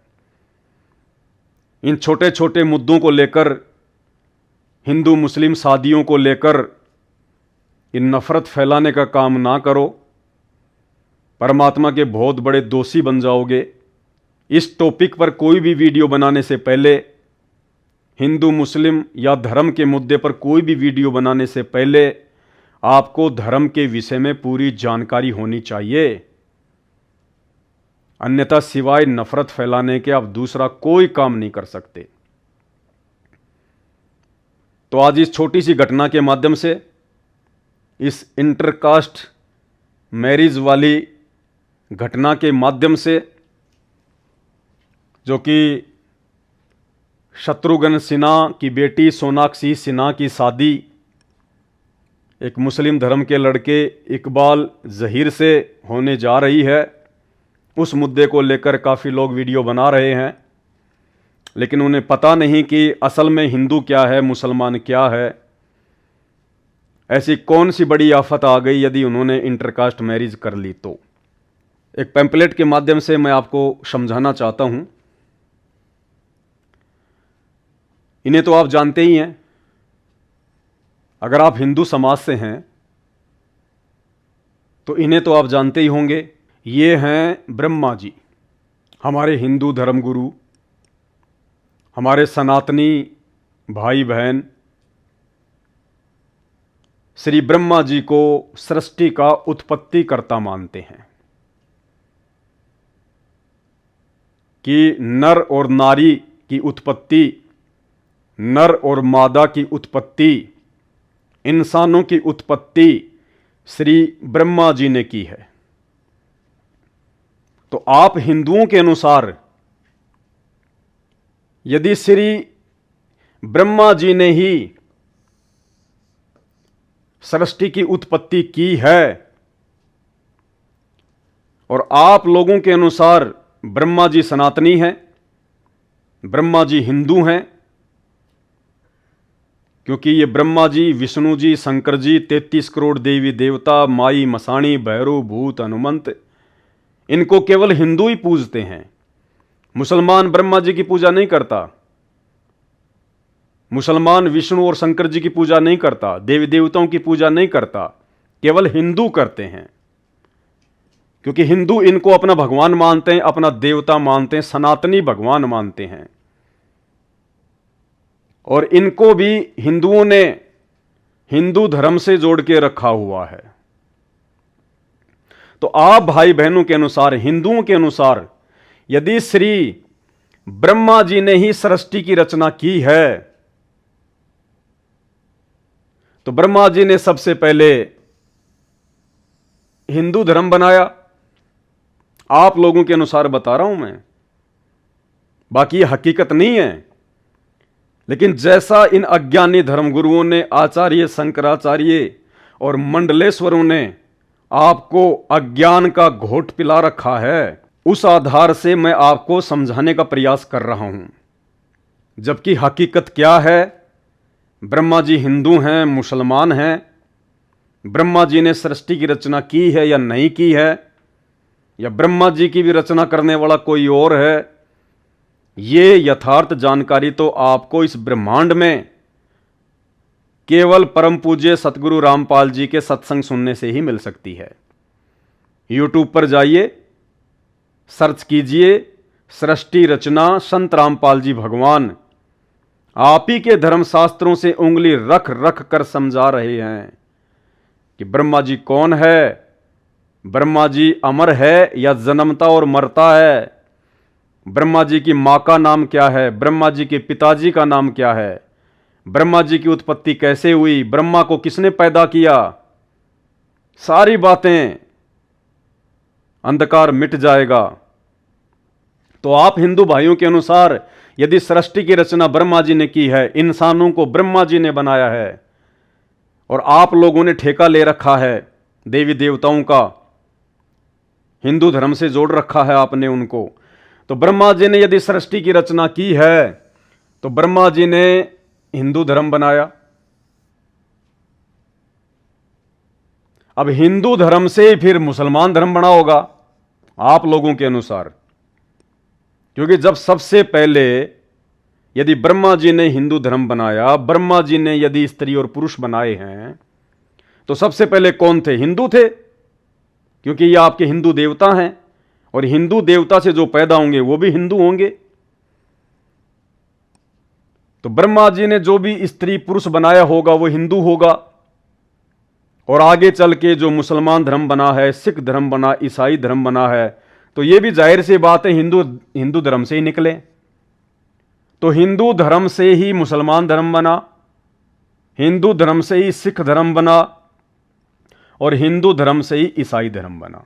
इन छोटे छोटे मुद्दों को लेकर, हिंदू मुस्लिम शादियों को लेकर इन नफरत फैलाने का काम ना करो, परमात्मा के बहुत बड़े दोषी बन जाओगे। इस टॉपिक पर कोई भी वीडियो बनाने से पहले, हिंदू मुस्लिम या धर्म के मुद्दे पर कोई भी वीडियो बनाने से पहले आपको धर्म के विषय में पूरी जानकारी होनी चाहिए, अन्यथा सिवाय नफरत फैलाने के आप दूसरा कोई काम नहीं कर सकते। तो आज इस छोटी सी घटना के माध्यम से, इस इंटरकास्ट मैरिज वाली घटना के माध्यम से, जो कि शत्रुघ्न सिन्हा की बेटी सोनाक्षी सिन्हा की शादी एक मुस्लिम धर्म के लड़के इकबाल जहीर से होने जा रही है, उस मुद्दे को लेकर काफ़ी लोग वीडियो बना रहे हैं, लेकिन उन्हें पता नहीं कि असल में हिंदू क्या है, मुसलमान क्या है। ऐसी कौन सी बड़ी आफत आ गई यदि उन्होंने इंटरकास्ट मैरिज कर ली। तो एक पैम्पलेट के माध्यम से मैं आपको समझाना चाहता हूं। इन्हें तो आप जानते ही हैं, अगर आप हिंदू समाज से हैं तो इन्हें तो आप जानते ही होंगे। ये हैं ब्रह्मा जी, हमारे हिंदू धर्मगुरु, हमारे सनातनी भाई बहन। श्री ब्रह्मा जी को सृष्टि का उत्पत्तिकर्ता मानते हैं कि नर और नारी की उत्पत्ति, नर और मादा की उत्पत्ति, इंसानों की उत्पत्ति श्री ब्रह्मा जी ने की है। तो आप हिंदुओं के अनुसार यदि श्री ब्रह्मा जी ने ही सृष्टि की उत्पत्ति की है और आप लोगों के अनुसार ब्रह्मा जी सनातनी हैं, ब्रह्मा जी हिंदू हैं, क्योंकि ये ब्रह्मा जी, विष्णु जी, शंकर जी, 33 करोड़ देवी देवता, माई मसाणी, भैरव, भूत, हनुमंत, इनको केवल हिंदू ही पूजते हैं। मुसलमान ब्रह्मा जी की पूजा नहीं करता, मुसलमान विष्णु और शंकर जी की पूजा नहीं करता, देवी देवताओं की पूजा नहीं करता, केवल हिंदू करते हैं। क्योंकि हिंदू इनको अपना भगवान मानते हैं, अपना देवता मानते हैं, सनातनी भगवान मानते हैं। और इनको भी हिंदुओं ने हिंदू धर्म से जोड़ के रखा हुआ है। तो आप भाई बहनों के अनुसार, हिंदुओं के अनुसार, यदि श्री ब्रह्मा जी ने ही सृष्टि की रचना की है तो ब्रह्मा जी ने सबसे पहले हिंदू धर्म बनाया। आप लोगों के अनुसार बता रहा हूं मैं, बाकी यह हकीकत नहीं है। लेकिन जैसा इन अज्ञानी धर्मगुरुओं ने, आचार्य, शंकराचार्य और मंडलेश्वरों ने आपको अज्ञान का घोट पिला रखा है, उस आधार से मैं आपको समझाने का प्रयास कर रहा हूं। जबकि हकीकत क्या है, ब्रह्मा जी हिंदू हैं, मुसलमान हैं, ब्रह्मा जी ने सृष्टि की रचना की है या नहीं की है, या ब्रह्मा जी की भी रचना करने वाला कोई और है, ये यथार्थ जानकारी तो आपको इस ब्रह्मांड में केवल परम पूज्य सतगुरु रामपाल जी के सत्संग सुनने से ही मिल सकती है। यूट्यूब पर जाइए, सर्च कीजिए सृष्टि रचना संत रामपाल जी भगवान। आप ही के धर्मशास्त्रों से उंगली रख रख कर समझा रहे हैं कि ब्रह्मा जी कौन है, ब्रह्मा जी अमर है या जन्मता और मरता है, ब्रह्मा जी की मां का नाम क्या है, ब्रह्मा जी के पिताजी का नाम क्या है, ब्रह्मा जी की उत्पत्ति कैसे हुई, ब्रह्मा को किसने पैदा किया। सारी बातें, अंधकार मिट जाएगा। तो आप हिंदू भाइयों के अनुसार यदि सृष्टि की रचना ब्रह्मा जी ने की है, इंसानों को ब्रह्मा जी ने बनाया है, और आप लोगों ने ठेका ले रखा है देवी देवताओं का, हिंदू धर्म से जोड़ रखा है आपने उनको, तो ब्रह्मा जी ने यदि सृष्टि की रचना की है तो ब्रह्मा जी ने हिंदू धर्म बनाया। अब हिंदू धर्म से फिर मुसलमान धर्म बना होगा आप लोगों के अनुसार, क्योंकि जब सबसे पहले यदि ब्रह्मा जी ने हिंदू धर्म बनाया, ब्रह्मा जी ने यदि स्त्री और पुरुष बनाए हैं, तो सबसे पहले कौन थे? हिंदू थे, क्योंकि ये आपके हिंदू देवता हैं, और हिंदू देवता से जो पैदा होंगे वो भी हिंदू होंगे। तो ब्रह्मा जी ने जो भी स्त्री पुरुष बनाया होगा वो हिंदू होगा, और आगे चल के जो मुसलमान धर्म बना है, सिख धर्म बना, ईसाई धर्म बना है, तो ये भी जाहिर सी बात है हिंदू धर्म से ही निकले। तो हिंदू धर्म से ही मुसलमान धर्म बना, हिंदू धर्म से ही सिख धर्म बना, और हिंदू धर्म से ही ईसाई धर्म बना।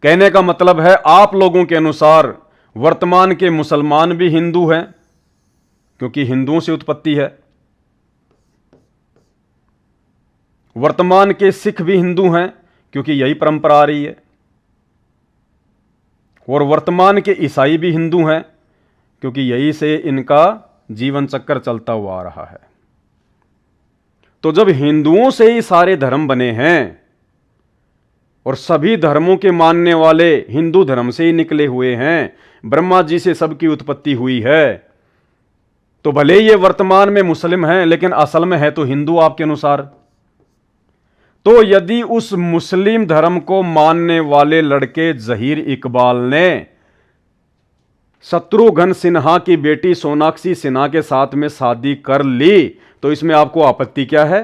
कहने का मतलब है आप लोगों के अनुसार वर्तमान के मुसलमान भी हिंदू हैं, क्योंकि हिंदुओं से उत्पत्ति है, वर्तमान के सिख भी हिंदू हैं क्योंकि यही परंपरा आ रही है, और वर्तमान के ईसाई भी हिंदू हैं क्योंकि यही से इनका जीवन चक्कर चलता हुआ आ रहा है। तो जब हिंदुओं से ही सारे धर्म बने हैं और सभी धर्मों के मानने वाले हिंदू धर्म से ही निकले हुए हैं, ब्रह्मा जी से सबकी उत्पत्ति हुई है, तो भले ये वर्तमान में मुस्लिम हैं लेकिन असल में है तो हिंदू आपके अनुसार। तो यदि उस मुस्लिम धर्म को मानने वाले लड़के जहीर इकबाल ने शत्रुघ्न सिन्हा की बेटी सोनाक्षी सिन्हा के साथ में शादी कर ली, तो इसमें आपको आपत्ति क्या है?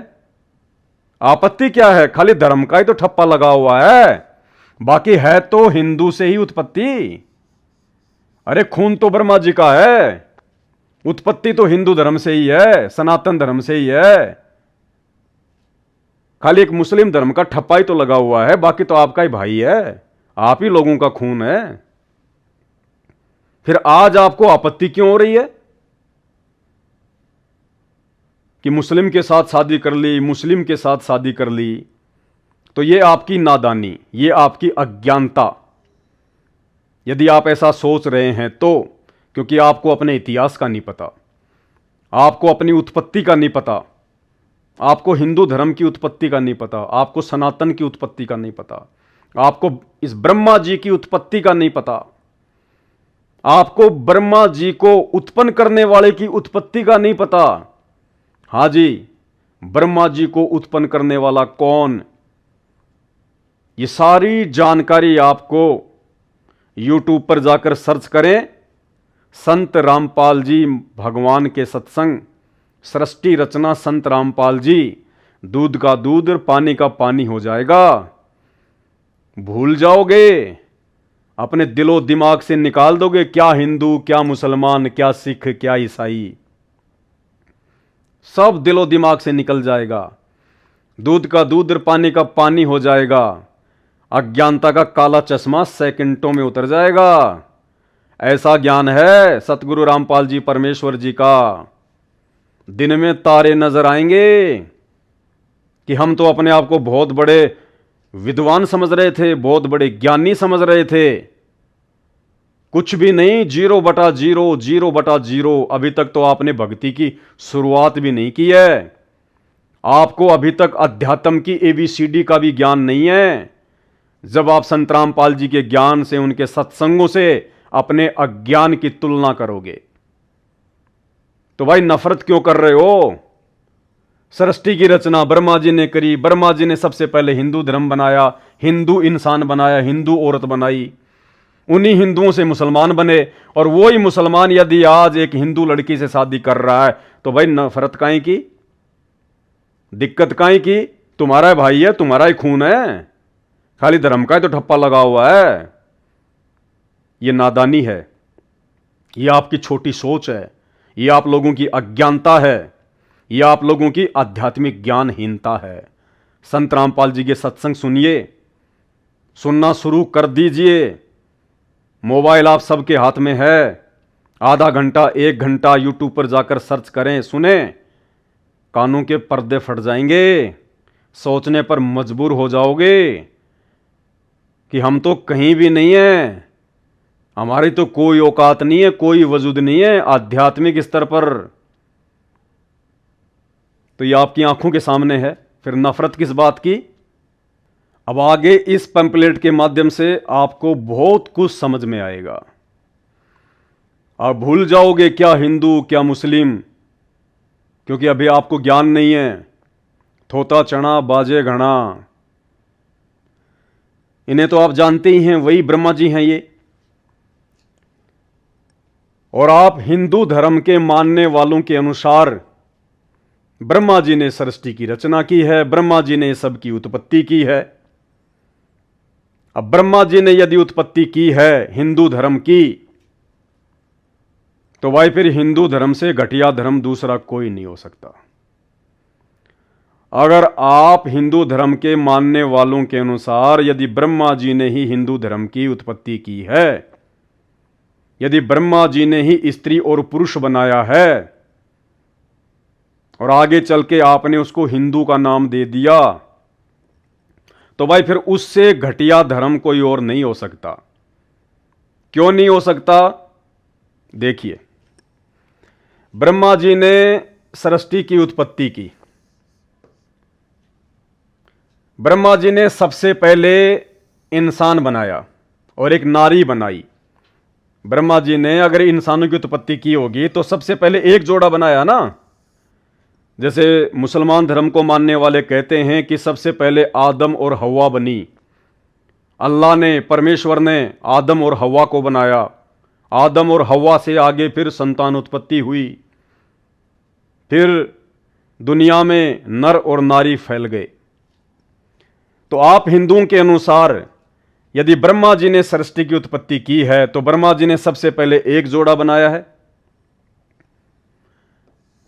आपत्ति क्या है? खाली धर्म का ही तो ठप्पा लगा हुआ है, बाकी है तो हिंदू से ही उत्पत्ति। अरे खून तो ब्रह्मा जी का है, उत्पत्ति तो हिंदू धर्म से ही है, सनातन धर्म से ही है, खाली एक मुस्लिम धर्म का ठप्पा ही तो लगा हुआ है, बाकी तो आपका ही भाई है, आप ही लोगों का खून है। फिर आज आपको आपत्ति क्यों हो रही है कि मुस्लिम के साथ शादी कर ली, मुस्लिम के साथ शादी कर ली? तो ये आपकी नादानी, ये आपकी अज्ञानता, यदि आप ऐसा सोच रहे हैं तो, क्योंकि आपको अपने इतिहास का नहीं पता, आपको अपनी उत्पत्ति का नहीं पता, आपको हिंदू धर्म की उत्पत्ति का नहीं पता, आपको सनातन की उत्पत्ति का नहीं पता, आपको इस ब्रह्मा जी की उत्पत्ति का नहीं पता, आपको ब्रह्मा जी को उत्पन्न करने वाले की उत्पत्ति का नहीं पता। हां जी, ब्रह्मा जी को उत्पन्न करने वाला कौन, ये सारी जानकारी आपको यूट्यूब पर जाकर सर्च करें, संत रामपाल जी भगवान के सत्संग, सृष्टि रचना संत रामपाल जी, दूध का दूध और पानी का पानी हो जाएगा। भूल जाओगे, अपने दिलो दिमाग से निकाल दोगे क्या हिंदू, क्या मुसलमान, क्या सिख, क्या ईसाई, सब दिलो दिमाग से निकल जाएगा। दूध का दूध और पानी का पानी हो जाएगा। अज्ञानता का काला चश्मा सेकंडों में उतर जाएगा। ऐसा ज्ञान है सतगुरु रामपाल जी परमेश्वर जी का। दिन में तारे नजर आएंगे कि हम तो अपने आप को बहुत बड़े विद्वान समझ रहे थे, बहुत बड़े ज्ञानी समझ रहे थे, कुछ भी नहीं, 0/0, 0/0। अभी तक तो आपने भक्ति की शुरुआत भी नहीं की है, आपको अभी तक अध्यात्म की ABCD का भी ज्ञान नहीं है। जब आप संत रामपाल जी के ज्ञान से, उनके सत्संगों से अपने अज्ञान की तुलना करोगे। तो भाई नफरत क्यों कर रहे हो? सृष्टि की रचना ब्रह्मा जी ने करी। ब्रह्मा जी ने सबसे पहले हिंदू धर्म बनाया, हिंदू इंसान बनाया, हिंदू औरत बनाई, उन्हीं हिंदुओं से मुसलमान बने। और वही मुसलमान यदि आज एक हिंदू लड़की से शादी कर रहा है तो भाई नफरत काहे की, दिक्कत काहे की? तुम्हारा भाई है, तुम्हारा ही खून है, खाली धर्म का ही तो ठप्पा लगा हुआ है। यह नादानी है, यह आपकी छोटी सोच है, यह आप लोगों की अज्ञानता है, यह आप लोगों की आध्यात्मिक ज्ञानहीनता है। संत रामपाल जी के सत्संग सुनिए, सुनना शुरू कर दीजिए। मोबाइल आप सबके हाथ में है, आधा घंटा 1 घंटा यूट्यूब पर जाकर सर्च करें, सुने, कानों के पर्दे फट जाएंगे, सोचने पर मजबूर हो जाओगे कि हम तो कहीं भी नहीं है, हमारी तो कोई औकात नहीं है, कोई वजूद नहीं है आध्यात्मिक स्तर पर। तो ये आपकी आंखों के सामने है, फिर नफरत किस बात की? अब आगे इस पैम्पलेट के माध्यम से आपको बहुत कुछ समझ में आएगा। आप भूल जाओगे क्या हिंदू क्या मुस्लिम, क्योंकि अभी आपको ज्ञान नहीं है। थोता चना बाजे घना, इन्हें तो आप जानते ही हैं, वही ब्रह्मा जी हैं ये। और आप हिंदू धर्म के मानने वालों के अनुसार ब्रह्मा जी ने सृष्टि की रचना की है, ब्रह्मा जी ने सबकी उत्पत्ति की है। अब ब्रह्मा जी ने यदि उत्पत्ति की है हिंदू धर्म की, तो भाई फिर हिंदू धर्म से घटिया धर्म दूसरा कोई नहीं हो सकता। अगर आप हिंदू धर्म के मानने वालों के अनुसार यदि ब्रह्मा जी ने ही हिंदू धर्म की उत्पत्ति की है, यदि ब्रह्मा जी ने ही स्त्री और पुरुष बनाया है, और आगे चल के आपने उसको हिंदू का नाम दे दिया, तो भाई फिर उससे घटिया धर्म कोई और नहीं हो सकता। क्यों नहीं हो सकता? देखिए, ब्रह्मा जी ने सृष्टि की उत्पत्ति की, ब्रह्मा जी ने सबसे पहले इंसान बनाया और एक नारी बनाई। ब्रह्मा जी ने अगर इंसानों की उत्पत्ति की होगी तो सबसे पहले एक जोड़ा बनाया ना। जैसे मुसलमान धर्म को मानने वाले कहते हैं कि सबसे पहले आदम और हव्वा बनी, अल्लाह ने, परमेश्वर ने आदम और हव्वा को बनाया, आदम और हव्वा से आगे फिर संतान उत्पत्ति हुई, फिर दुनिया में नर और नारी फैल गए। तो आप हिंदुओं के अनुसार यदि ब्रह्मा जी ने सृष्टि की उत्पत्ति की है तो ब्रह्मा जी ने सबसे पहले एक जोड़ा बनाया है।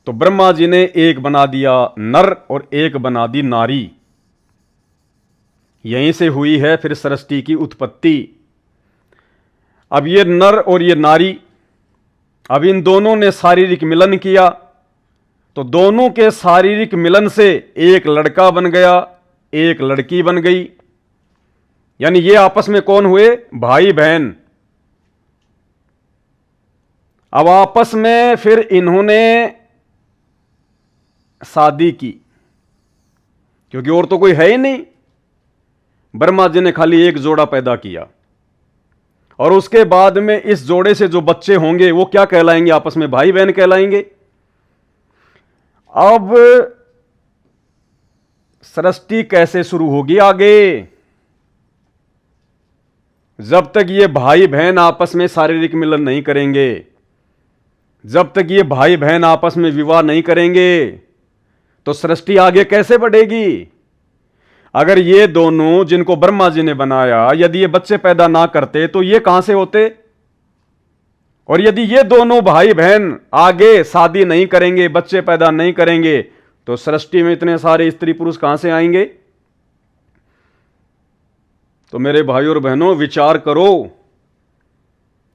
तो ब्रह्मा जी ने एक बना दिया नर और एक बना दी नारी, यहीं से हुई है फिर सृष्टि की उत्पत्ति। अब ये नर और ये नारी, अब इन दोनों ने शारीरिक मिलन किया, तो दोनों के शारीरिक मिलन से एक लड़का बन गया, एक लड़की बन गई। यानी ये आपस में कौन हुए? भाई बहन। अब आपस में फिर इन्होंने शादी की, क्योंकि और तो कोई है ही नहीं। ब्रह्मा जी ने खाली एक जोड़ा पैदा किया, और उसके बाद में इस जोड़े से जो बच्चे होंगे वो क्या कहलाएंगे? आपस में भाई बहन कहलाएंगे। अब सृष्टि कैसे शुरू होगी आगे? जब तक ये भाई बहन आपस में शारीरिक मिलन नहीं करेंगे, जब तक ये भाई बहन आपस में विवाह नहीं करेंगे, तो सृष्टि आगे कैसे बढ़ेगी? अगर ये दोनों जिनको ब्रह्मा जी ने बनाया यदि ये बच्चे पैदा ना करते तो ये कहां से होते? और यदि ये दोनों भाई बहन आगे शादी नहीं करेंगे, बच्चे पैदा नहीं करेंगे, तो सृष्टि में इतने सारे स्त्री पुरुष कहां से आएंगे? तो मेरे भाइयों और बहनों विचार करो,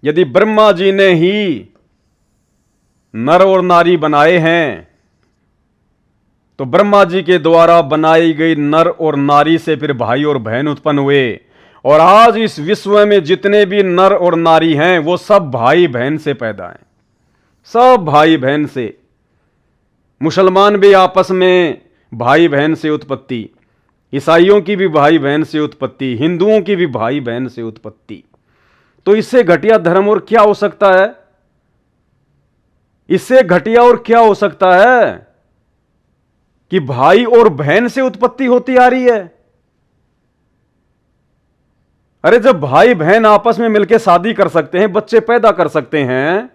यदि ब्रह्मा जी ने ही नर और नारी बनाए हैं, तो ब्रह्मा जी के द्वारा बनाई गई नर और नारी से फिर भाई और बहन उत्पन्न हुए। और आज इस विश्व में जितने भी नर और नारी हैं वो सब भाई बहन से पैदा हैं, सब भाई बहन से। मुसलमान भी आपस में भाई बहन से उत्पत्ति, ईसाइयों की भी भाई बहन से उत्पत्ति, हिंदुओं की भी भाई बहन से उत्पत्ति। तो इससे घटिया धर्म और क्या हो सकता है? इससे घटिया और क्या हो सकता है कि भाई और बहन से उत्पत्ति होती आ रही है। अरे जब भाई बहन आपस में मिलकर शादी कर सकते हैं, बच्चे पैदा कर सकते हैं,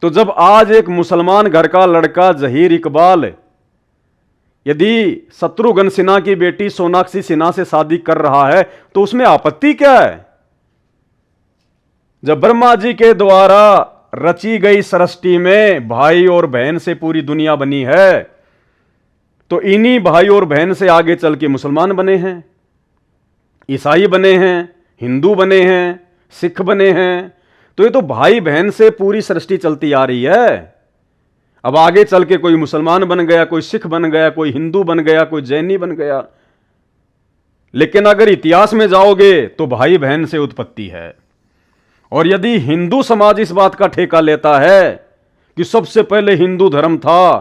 तो जब आज एक मुसलमान घर का लड़का जहीर इकबाल यदि शत्रुघ्न सिन्हा की बेटी सोनाक्षी सिन्हा से शादी कर रहा है तो उसमें आपत्ति क्या है? जब ब्रह्मा जी के द्वारा रची गई सृष्टि में भाई और बहन से पूरी दुनिया बनी है, तो इन्हीं भाई और बहन से आगे चल के मुसलमान बने हैं, ईसाई बने हैं, हिंदू बने हैं, सिख बने हैं। तो ये तो भाई बहन से पूरी सृष्टि चलती आ रही है। अब आगे चल के कोई मुसलमान बन गया, कोई सिख बन गया, कोई हिंदू बन गया, कोई जैनी बन गया, लेकिन अगर इतिहास में जाओगे तो भाई बहन से उत्पत्ति है। और यदि हिंदू समाज इस बात का ठेका लेता है कि सबसे पहले हिंदू धर्म था,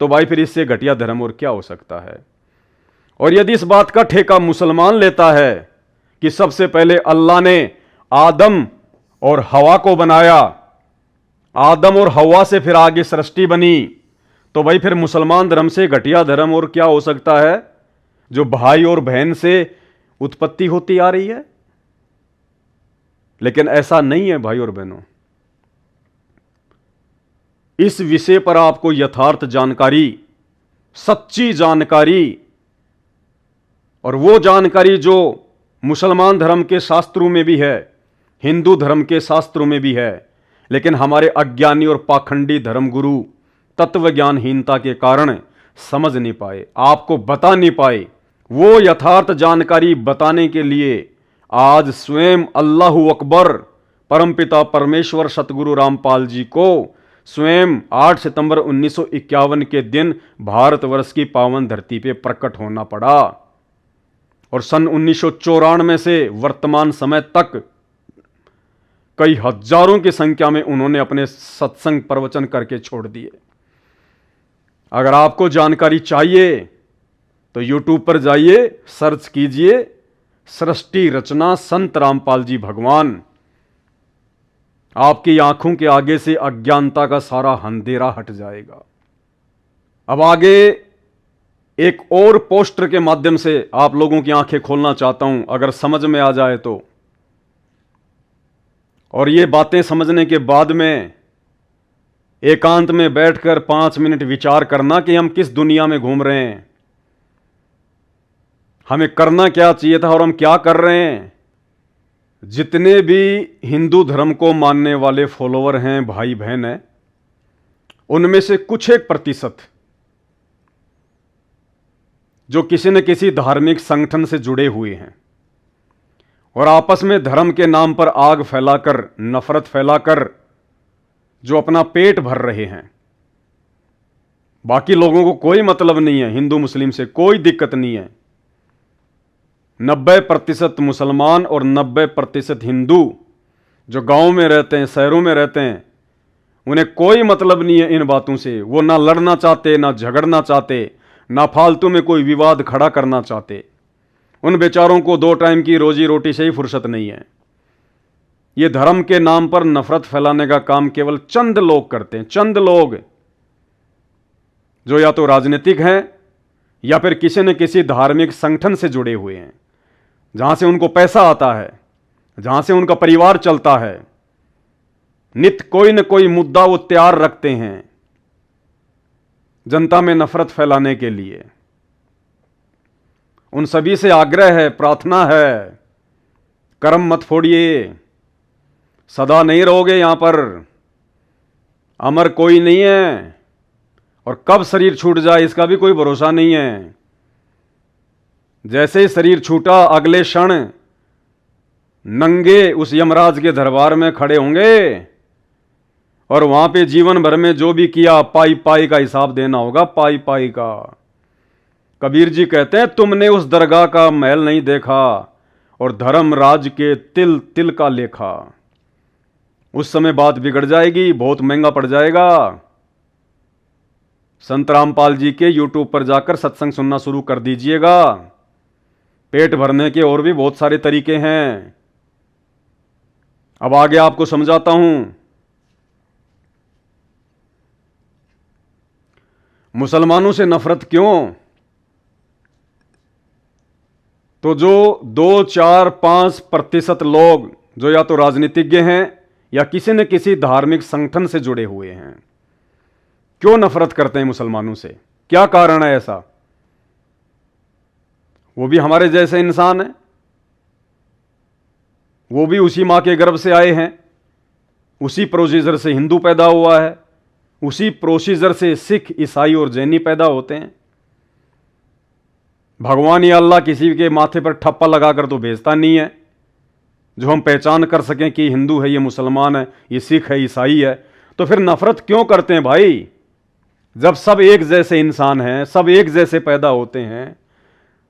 तो भाई फिर इससे घटिया धर्म और क्या हो सकता है? और यदि इस बात का ठेका मुसलमान लेता है कि सबसे पहले अल्लाह ने आदम और हवा को बनाया, आदम और हवा से फिर आगे सृष्टि बनी, तो भाई फिर मुसलमान धर्म से घटिया धर्म और क्या हो सकता है जो भाई और बहन से उत्पत्ति होती आ रही है? लेकिन ऐसा नहीं है भाई और बहनों। इस विषय पर आपको यथार्थ जानकारी, सच्ची जानकारी, और वो जानकारी जो मुसलमान धर्म के शास्त्रों में भी है, हिंदू धर्म के शास्त्रों में भी है, लेकिन हमारे अज्ञानी और पाखंडी धर्मगुरु तत्व ज्ञानहीनता के कारण समझ नहीं पाए, आपको बता नहीं पाए। वो यथार्थ जानकारी बताने के लिए आज स्वयं अल्लाहु अकबर परमपिता परमेश्वर सतगुरु रामपाल जी को स्वयं 8 सितंबर 1951 के दिन भारतवर्ष की पावन धरती पे प्रकट होना पड़ा। और सन 1994 से वर्तमान समय तक कई हजारों की संख्या में उन्होंने अपने सत्संग प्रवचन करके छोड़ दिए। अगर आपको जानकारी चाहिए तो YouTube पर जाइए, सर्च कीजिए सृष्टि रचना संत रामपाल जी भगवान। आपकी आंखों के आगे से अज्ञानता का सारा अंधेरा हट जाएगा। अब आगे एक और पोस्टर के माध्यम से आप लोगों की आंखें खोलना चाहता हूं, अगर समझ में आ जाए तो। और ये बातें समझने के बाद में एकांत में बैठकर 5 मिनट विचार करना कि हम किस दुनिया में घूम रहे हैं, हमें करना क्या चाहिए था और हम क्या कर रहे हैं। जितने भी हिंदू धर्म को मानने वाले फॉलोवर हैं, भाई बहन हैं, उनमें से कुछ एक प्रतिशत जो किसी न किसी धार्मिक संगठन से जुड़े हुए हैं और आपस में धर्म के नाम पर आग फैलाकर, नफरत फैलाकर जो अपना पेट भर रहे हैं। बाकी लोगों को कोई मतलब नहीं है, हिंदू मुस्लिम से कोई दिक्कत नहीं है। 90% मुसलमान और 90% हिंदू जो गांव में रहते हैं, शहरों में रहते हैं, उन्हें कोई मतलब नहीं है इन बातों से। वो ना लड़ना चाहते, ना झगड़ना चाहते, ना फालतू में कोई विवाद खड़ा करना चाहते। उन बेचारों को 2 टाइम की रोजी रोटी से ही फुर्सत नहीं है। ये धर्म के नाम पर नफरत फैलाने का काम केवल चंद लोग करते हैं, चंद लोग जो या तो राजनीतिक हैं या फिर किसी न किसी धार्मिक संगठन से जुड़े हुए हैं, जहां से उनको पैसा आता है, जहां से उनका परिवार चलता है। नित्य कोई न कोई मुद्दा वो तैयार रखते हैं जनता में नफरत फैलाने के लिए। उन सभी से आग्रह है, प्रार्थना है, कर्म मत फोड़िए, सदा नहीं रहोगे यहां पर, अमर कोई नहीं है, और कब शरीर छूट जाए इसका भी कोई भरोसा नहीं है। जैसे ही शरीर छूटा अगले क्षण नंगे उस यमराज के दरबार में खड़े होंगे और वहां पे जीवन भर में जो भी किया पाई पाई का हिसाब देना होगा, पाई पाई का। कबीर जी कहते हैं, तुमने उस दरगाह का महल नहीं देखा और धर्मराज के तिल तिल का लेखा। उस समय बात बिगड़ जाएगी, बहुत महंगा पड़ जाएगा। संत रामपाल जी के YouTube पर जाकर सत्संग सुनना शुरू कर दीजिएगा। पेट भरने के और भी बहुत सारे तरीके हैं। अब आगे आपको समझाता हूं। मुसलमानों से नफरत क्यों? तो जो 2, 4, 5% लोग जो या तो राजनीतिज्ञ हैं या किसी न किसी धार्मिक संगठन से जुड़े हुए हैं, क्यों नफरत करते हैं मुसलमानों से? क्या कारण है ऐसा? वो भी हमारे जैसे इंसान हैं, वो भी उसी मां के गर्भ से आए हैं, उसी प्रोसीजर से हिंदू पैदा हुआ है, उसी प्रोसीजर से सिख, ईसाई और जैनी पैदा होते हैं। भगवान या अल्लाह किसी के माथे पर ठप्पा लगाकर तो भेजता नहीं है जो हम पहचान कर सकें कि हिंदू है, ये मुसलमान है, ये सिख है, ईसाई है। तो फिर नफरत क्यों करते हैं भाई? जब सब एक जैसे इंसान हैं, सब एक जैसे पैदा होते हैं,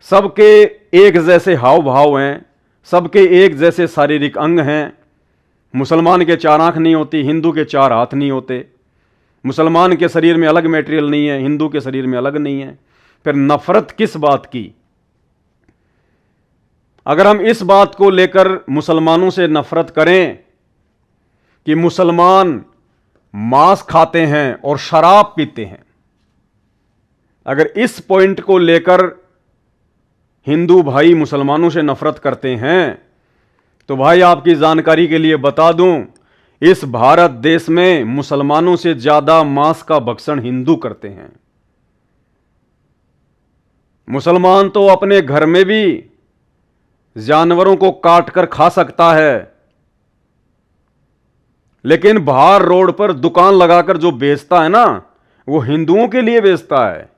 सबके एक जैसे हाव भाव हैं, सबके एक जैसे शारीरिक अंग हैं। मुसलमान के 4 आंख नहीं होती, हिंदू के 4 हाथ नहीं होते। मुसलमान के शरीर में अलग मटेरियल नहीं है, हिंदू के शरीर में अलग नहीं है। फिर नफरत किस बात की? अगर हम इस बात को लेकर मुसलमानों से नफरत करें कि मुसलमान मांस खाते हैं और शराब पीते हैं, अगर इस पॉइंट को लेकर हिंदू भाई मुसलमानों से नफरत करते हैं, तो भाई आपकी जानकारी के लिए बता दूं, इस भारत देश में मुसलमानों से ज्यादा मांस का भक्षण हिंदू करते हैं। मुसलमान तो अपने घर में भी जानवरों को काट कर खा सकता है, लेकिन बाहर रोड पर दुकान लगाकर जो बेचता है ना, वो हिंदुओं के लिए बेचता है।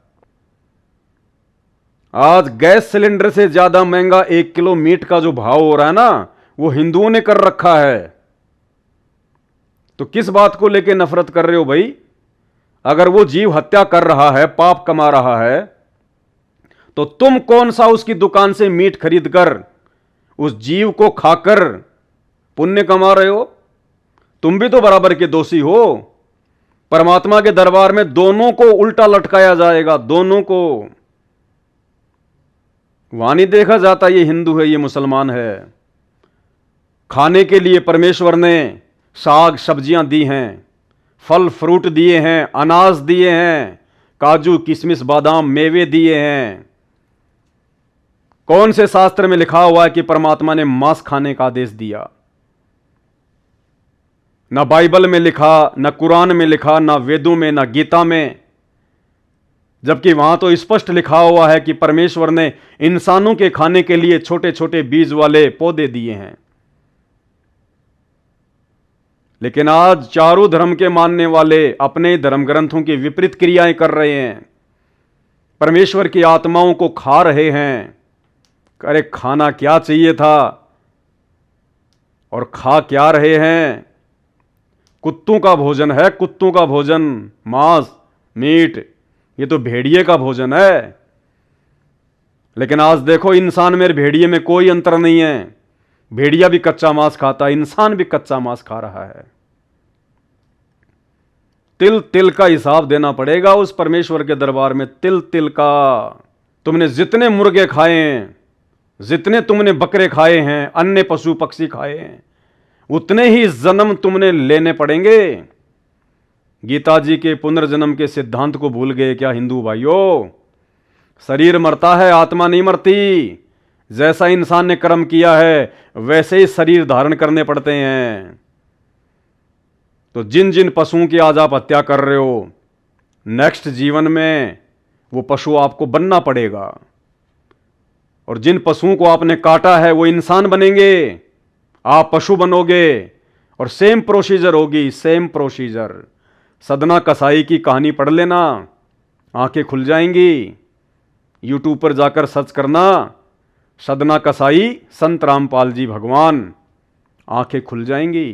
आज गैस सिलेंडर से ज्यादा महंगा 1 किलो मीट का जो भाव हो रहा है ना, वो हिंदुओं ने कर रखा है। तो किस बात को लेकर नफरत कर रहे हो भाई? अगर वो जीव हत्या कर रहा है, पाप कमा रहा है, तो तुम कौन सा उसकी दुकान से मीट खरीद कर उस जीव को खाकर पुण्य कमा रहे हो? तुम भी तो बराबर के दोषी हो। परमात्मा के दरबार में दोनों को उल्टा लटकाया जाएगा, दोनों को। वहां नहीं देखा जाता ये हिंदू है, ये मुसलमान है। खाने के लिए परमेश्वर ने साग सब्जियां दी हैं, फल फ्रूट दिए हैं, अनाज दिए हैं, काजू किशमिश बादाम मेवे दिए हैं। कौन से शास्त्र में लिखा हुआ है कि परमात्मा ने मांस खाने का आदेश दिया? ना बाइबल में लिखा, ना कुरान में लिखा, ना वेदों में, ना गीता में। जबकि वहां तो स्पष्ट लिखा हुआ है कि परमेश्वर ने इंसानों के खाने के लिए छोटे छोटे बीज वाले पौधे दिए हैं। लेकिन आज चारों धर्म के मानने वाले अपने धर्म ग्रंथों की विपरीत क्रियाएं कर रहे हैं, परमेश्वर की आत्माओं को खा रहे हैं। अरे खाना क्या चाहिए था और खा क्या रहे हैं? कुत्तों का भोजन है, कुत्तों का भोजन, मांस मीट, ये तो भेड़िए का भोजन है। लेकिन आज देखो, इंसान में भेड़िए में कोई अंतर नहीं है। भेड़िया भी कच्चा मांस खाता है, इंसान भी कच्चा मांस खा रहा है। तिल तिल का हिसाब देना पड़ेगा उस परमेश्वर के दरबार में, तिल तिल का। तुमने जितने मुर्गे खाए हैं, जितने तुमने बकरे खाए हैं, अन्य पशु पक्षी खाए हैं, उतने ही जन्म तुमने लेने पड़ेंगे। गीता जी के पुनर्जन्म के सिद्धांत को भूल गए क्या हिंदू भाइयों? शरीर मरता है, आत्मा नहीं मरती। जैसा इंसान ने कर्म किया है वैसे ही शरीर धारण करने पड़ते हैं। तो जिन जिन पशुओं की आज आप हत्या कर रहे हो, नेक्स्ट जीवन में वो पशु आपको बनना पड़ेगा। और जिन पशुओं को आपने काटा है वो इंसान बनेंगे, आप पशु बनोगे। और सेम प्रोसीजर होगी, सेम प्रोसीजर। सदना कसाई की कहानी पढ़ लेना, आंखें खुल जाएंगी। यूट्यूब पर जाकर सर्च करना, सदना कसाई संत रामपाल जी भगवान, आंखें खुल जाएंगी।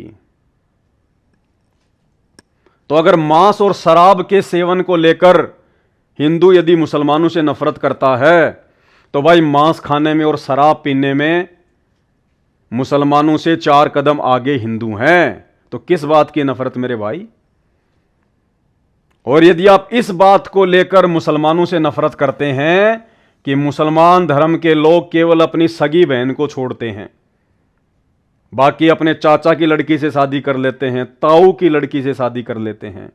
तो अगर मांस और शराब के सेवन को लेकर हिंदू यदि मुसलमानों से नफरत करता है, तो भाई मांस खाने में और शराब पीने में मुसलमानों से 4 कदम आगे हिंदू हैं। तो किस बात की नफरत मेरे भाई? और यदि आप इस बात को लेकर मुसलमानों से नफरत करते हैं कि मुसलमान धर्म के लोग केवल अपनी सगी बहन को छोड़ते हैं, बाकी अपने चाचा की लड़की से शादी कर लेते हैं, ताऊ की लड़की से शादी कर लेते हैं,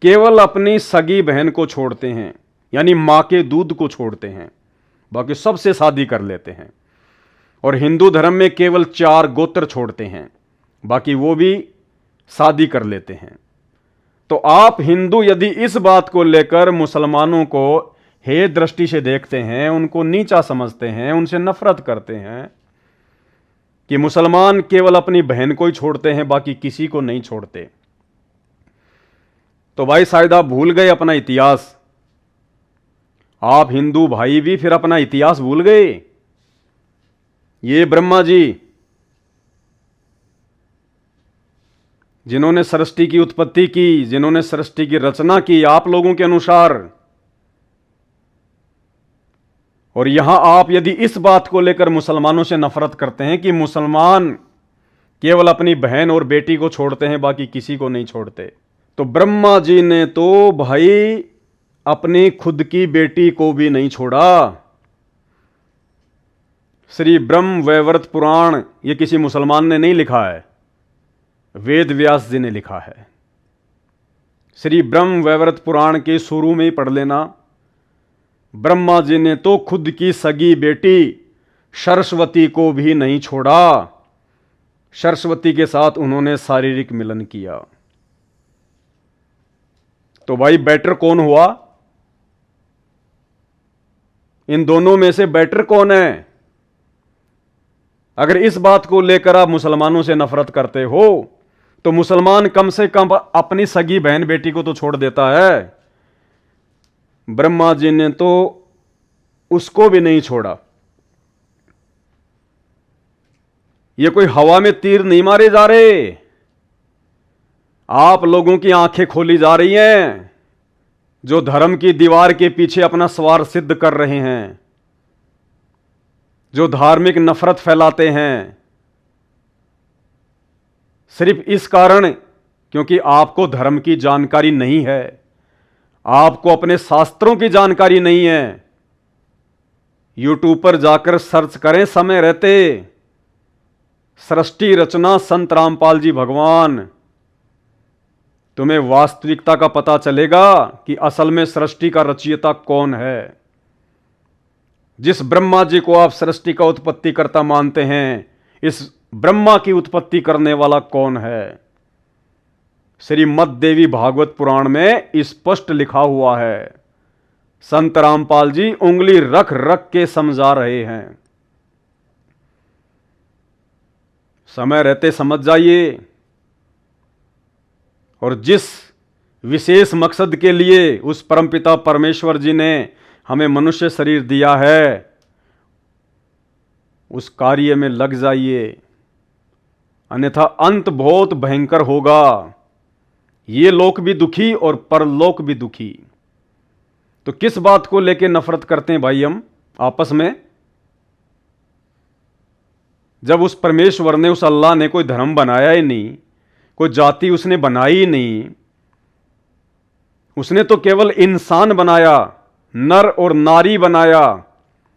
केवल अपनी सगी बहन को छोड़ते हैं, यानी मां के दूध को छोड़ते हैं, बाकी सबसे शादी कर लेते हैं। और हिंदू धर्म में केवल 4 गोत्र छोड़ते हैं, बाकी वो भी शादी कर लेते हैं। तो आप हिंदू यदि इस बात को लेकर मुसलमानों को हे दृष्टि से देखते हैं, उनको नीचा समझते हैं, उनसे नफरत करते हैं कि मुसलमान केवल अपनी बहन को ही छोड़ते हैं, बाकी किसी को नहीं छोड़ते, तो भाई शायद आप भूल गए अपना इतिहास। आप हिंदू भाई भी फिर अपना इतिहास भूल गए। ये ब्रह्मा जी जिन्होंने सृष्टि की उत्पत्ति की, जिन्होंने सृष्टि की रचना की आप लोगों के अनुसार, और यहां आप यदि इस बात को लेकर मुसलमानों से नफरत करते हैं कि मुसलमान केवल अपनी बहन और बेटी को छोड़ते हैं, बाकी किसी को नहीं छोड़ते, तो ब्रह्मा जी ने तो भाई अपनी खुद की बेटी को भी नहीं छोड़ा। श्री ब्रह्म वैवर्त पुराण ये किसी मुसलमान ने नहीं लिखा है, वेद व्यास जी ने लिखा है। श्री ब्रह्म वैवर्त पुराण के शुरू में ही पढ़ लेना। ब्रह्मा जी ने तो खुद की सगी बेटी सरस्वती को भी नहीं छोड़ा, सरस्वती के साथ उन्होंने शारीरिक मिलन किया। तो भाई बेटर कौन हुआ? इन दोनों में से बेटर कौन है? अगर इस बात को लेकर आप मुसलमानों से नफरत करते हो तो मुसलमान कम से कम अपनी सगी बहन बेटी को तो छोड़ देता है। ब्रह्मा जी ने तो उसको भी नहीं छोड़ा। ये कोई हवा में तीर नहीं मारे जा रहे, आप लोगों की आंखें खोली जा रही हैं जो धर्म की दीवार के पीछे अपना स्वार्थ सिद्ध कर रहे हैं, जो धार्मिक नफरत फैलाते हैं, सिर्फ इस कारण क्योंकि आपको धर्म की जानकारी नहीं है, आपको अपने शास्त्रों की जानकारी नहीं है। यूट्यूब पर जाकर सर्च करें समय रहते, सृष्टि रचना संत रामपाल जी भगवान, तुम्हें वास्तविकता का पता चलेगा कि असल में सृष्टि का रचयिता कौन है। जिस ब्रह्मा जी को आप सृष्टि का उत्पत्ति करता मानते हैं, इस ब्रह्मा की उत्पत्ति करने वाला कौन है? श्रीमद् देवी भागवत पुराण में स्पष्ट लिखा हुआ है। संत रामपाल जी उंगली रख रख के समझा रहे हैं। समय रहते समझ जाइए। और जिस विशेष मकसद के लिए उस परमपिता परमेश्वर जी ने हमें मनुष्य शरीर दिया है, उस कार्य में लग जाइए, अन्यथा अंत बहुत भयंकर होगा। ये लोक भी दुखी और परलोक भी दुखी। तो किस बात को लेकर नफरत करते हैं भाई हम आपस में? जब उस परमेश्वर ने, उस अल्लाह ने कोई धर्म बनाया ही नहीं, कोई जाति उसने बनाई ही नहीं, उसने तो केवल इंसान बनाया, नर और नारी बनाया,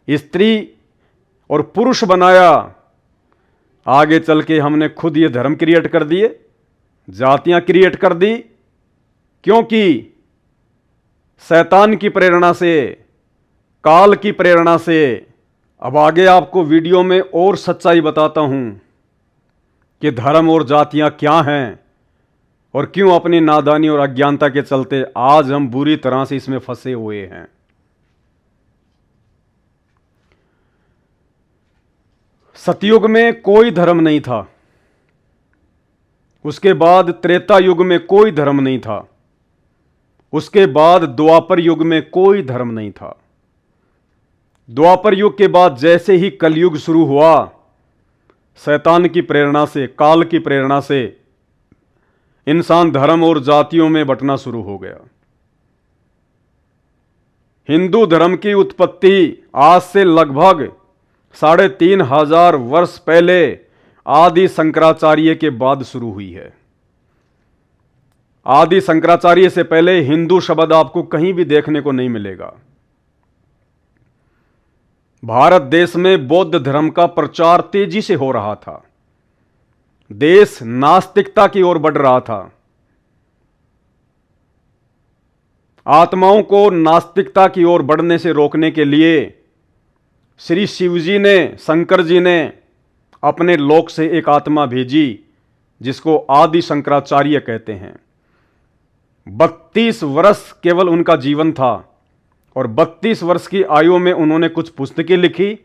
स्त्री और पुरुष बनाया। आगे चल के हमने खुद ये धर्म क्रिएट कर दिए, जातियां क्रिएट कर दी, क्योंकि शैतान की प्रेरणा से, काल की प्रेरणा से। अब आगे आपको वीडियो में और सच्चाई बताता हूं कि धर्म और जातियां क्या हैं और क्यों अपनी नादानी और अज्ञानता के चलते आज हम बुरी तरह से इसमें फंसे हुए हैं। सतयुग में कोई धर्म नहीं था, उसके बाद त्रेता युग में कोई धर्म नहीं था, उसके बाद द्वापर युग में कोई धर्म नहीं था। द्वापर युग के बाद जैसे ही कलयुग शुरू हुआ, शैतान की प्रेरणा से, काल की प्रेरणा से इंसान धर्म और जातियों में बंटना शुरू हो गया। हिंदू धर्म की उत्पत्ति आज से लगभग 3500 वर्ष पहले आदि शंकराचार्य के बाद शुरू हुई है। आदि शंकराचार्य से पहले हिंदू शब्द आपको कहीं भी देखने को नहीं मिलेगा। भारत देश में बौद्ध धर्म का प्रचार तेजी से हो रहा था। देश नास्तिकता की ओर बढ़ रहा था। आत्माओं को नास्तिकता की ओर बढ़ने से रोकने के लिए श्री शिवजी ने, शंकर जी ने अपने लोक से एक आत्मा भेजी जिसको आदि शंकराचार्य कहते हैं। 32 वर्ष केवल उनका जीवन था और 32 वर्ष की आयु में उन्होंने कुछ पुस्तकें लिखी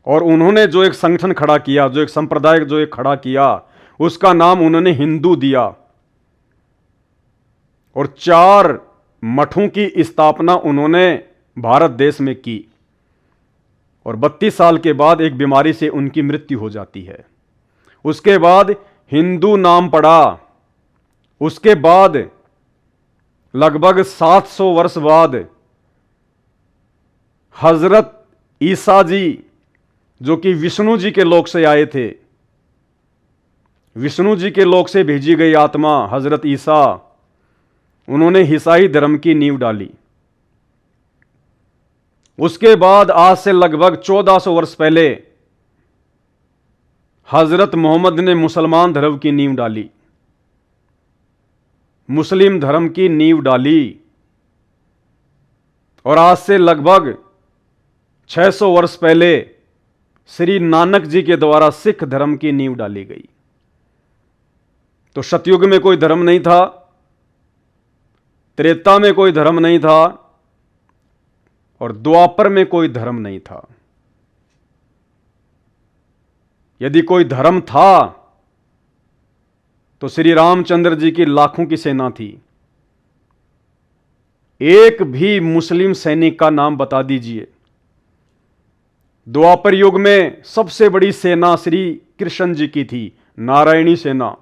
और उन्होंने जो एक संगठन खड़ा किया, जो एक संप्रदाय जो एक खड़ा किया, उसका नाम उन्होंने हिंदू दिया और 4 मठों की स्थापना उन्होंने भारत देश में की। और 32 साल के बाद एक बीमारी से उनकी मृत्यु हो जाती है। उसके बाद हिंदू नाम पड़ा। उसके बाद लगभग 700 वर्ष बाद हजरत ईसा जी, जो कि विष्णु जी के लोक से आए थे, विष्णु जी के लोक से भेजी गई आत्मा हजरत ईसा, उन्होंने ईसाई धर्म की नींव डाली। उसके बाद आज से लगभग 1400 वर्ष पहले हजरत मोहम्मद ने मुसलमान धर्म की नींव डाली, मुस्लिम धर्म की नींव डाली। और आज से लगभग 600 वर्ष पहले श्री नानक जी के द्वारा सिख धर्म की नींव डाली गई। तो सतयुग में कोई धर्म नहीं था, त्रेता में कोई धर्म नहीं था और द्वापर में कोई धर्म नहीं था। यदि कोई धर्म था तो श्री रामचंद्र जी की लाखों की सेना थी। एक भी मुस्लिम सैनिक का नाम बता दीजिए। द्वापर युग में सबसे बड़ी सेना श्री कृष्ण जी की थी, नारायणी सेना।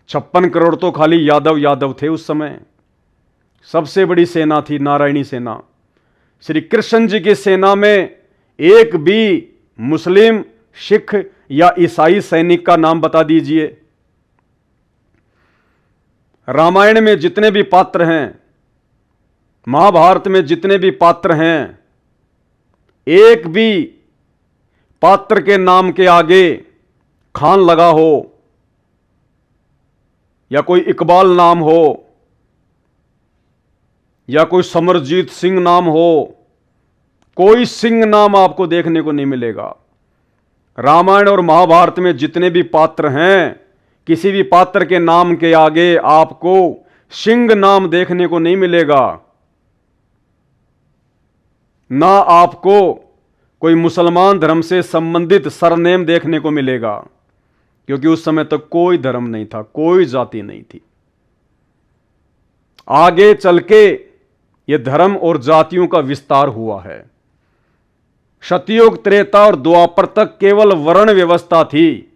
56 करोड़ तो खाली यादव थे उस समय। सबसे बड़ी सेना थी नारायणी सेना। श्री कृष्ण जी की सेना में एक भी मुस्लिम, सिख या ईसाई सैनिक का नाम बता दीजिए। रामायण में जितने भी पात्र हैं, महाभारत में जितने भी पात्र हैं, एक भी पात्र के नाम के आगे खान लगा हो या कोई इकबाल नाम हो या कोई समरजीत सिंह नाम हो, कोई सिंह नाम आपको देखने को नहीं मिलेगा। रामायण और महाभारत में जितने भी पात्र हैं, किसी भी पात्र के नाम के आगे आपको सिंह नाम देखने को नहीं मिलेगा। ना आपको कोई मुसलमान धर्म से संबंधित सरनेम देखने को मिलेगा, क्योंकि उस समय तक कोई धर्म नहीं था, कोई जाति नहीं थी। आगे चल के यह धर्म और जातियों का विस्तार हुआ है। सतयुग, त्रेता और द्वापर तक केवल वर्ण व्यवस्था थी।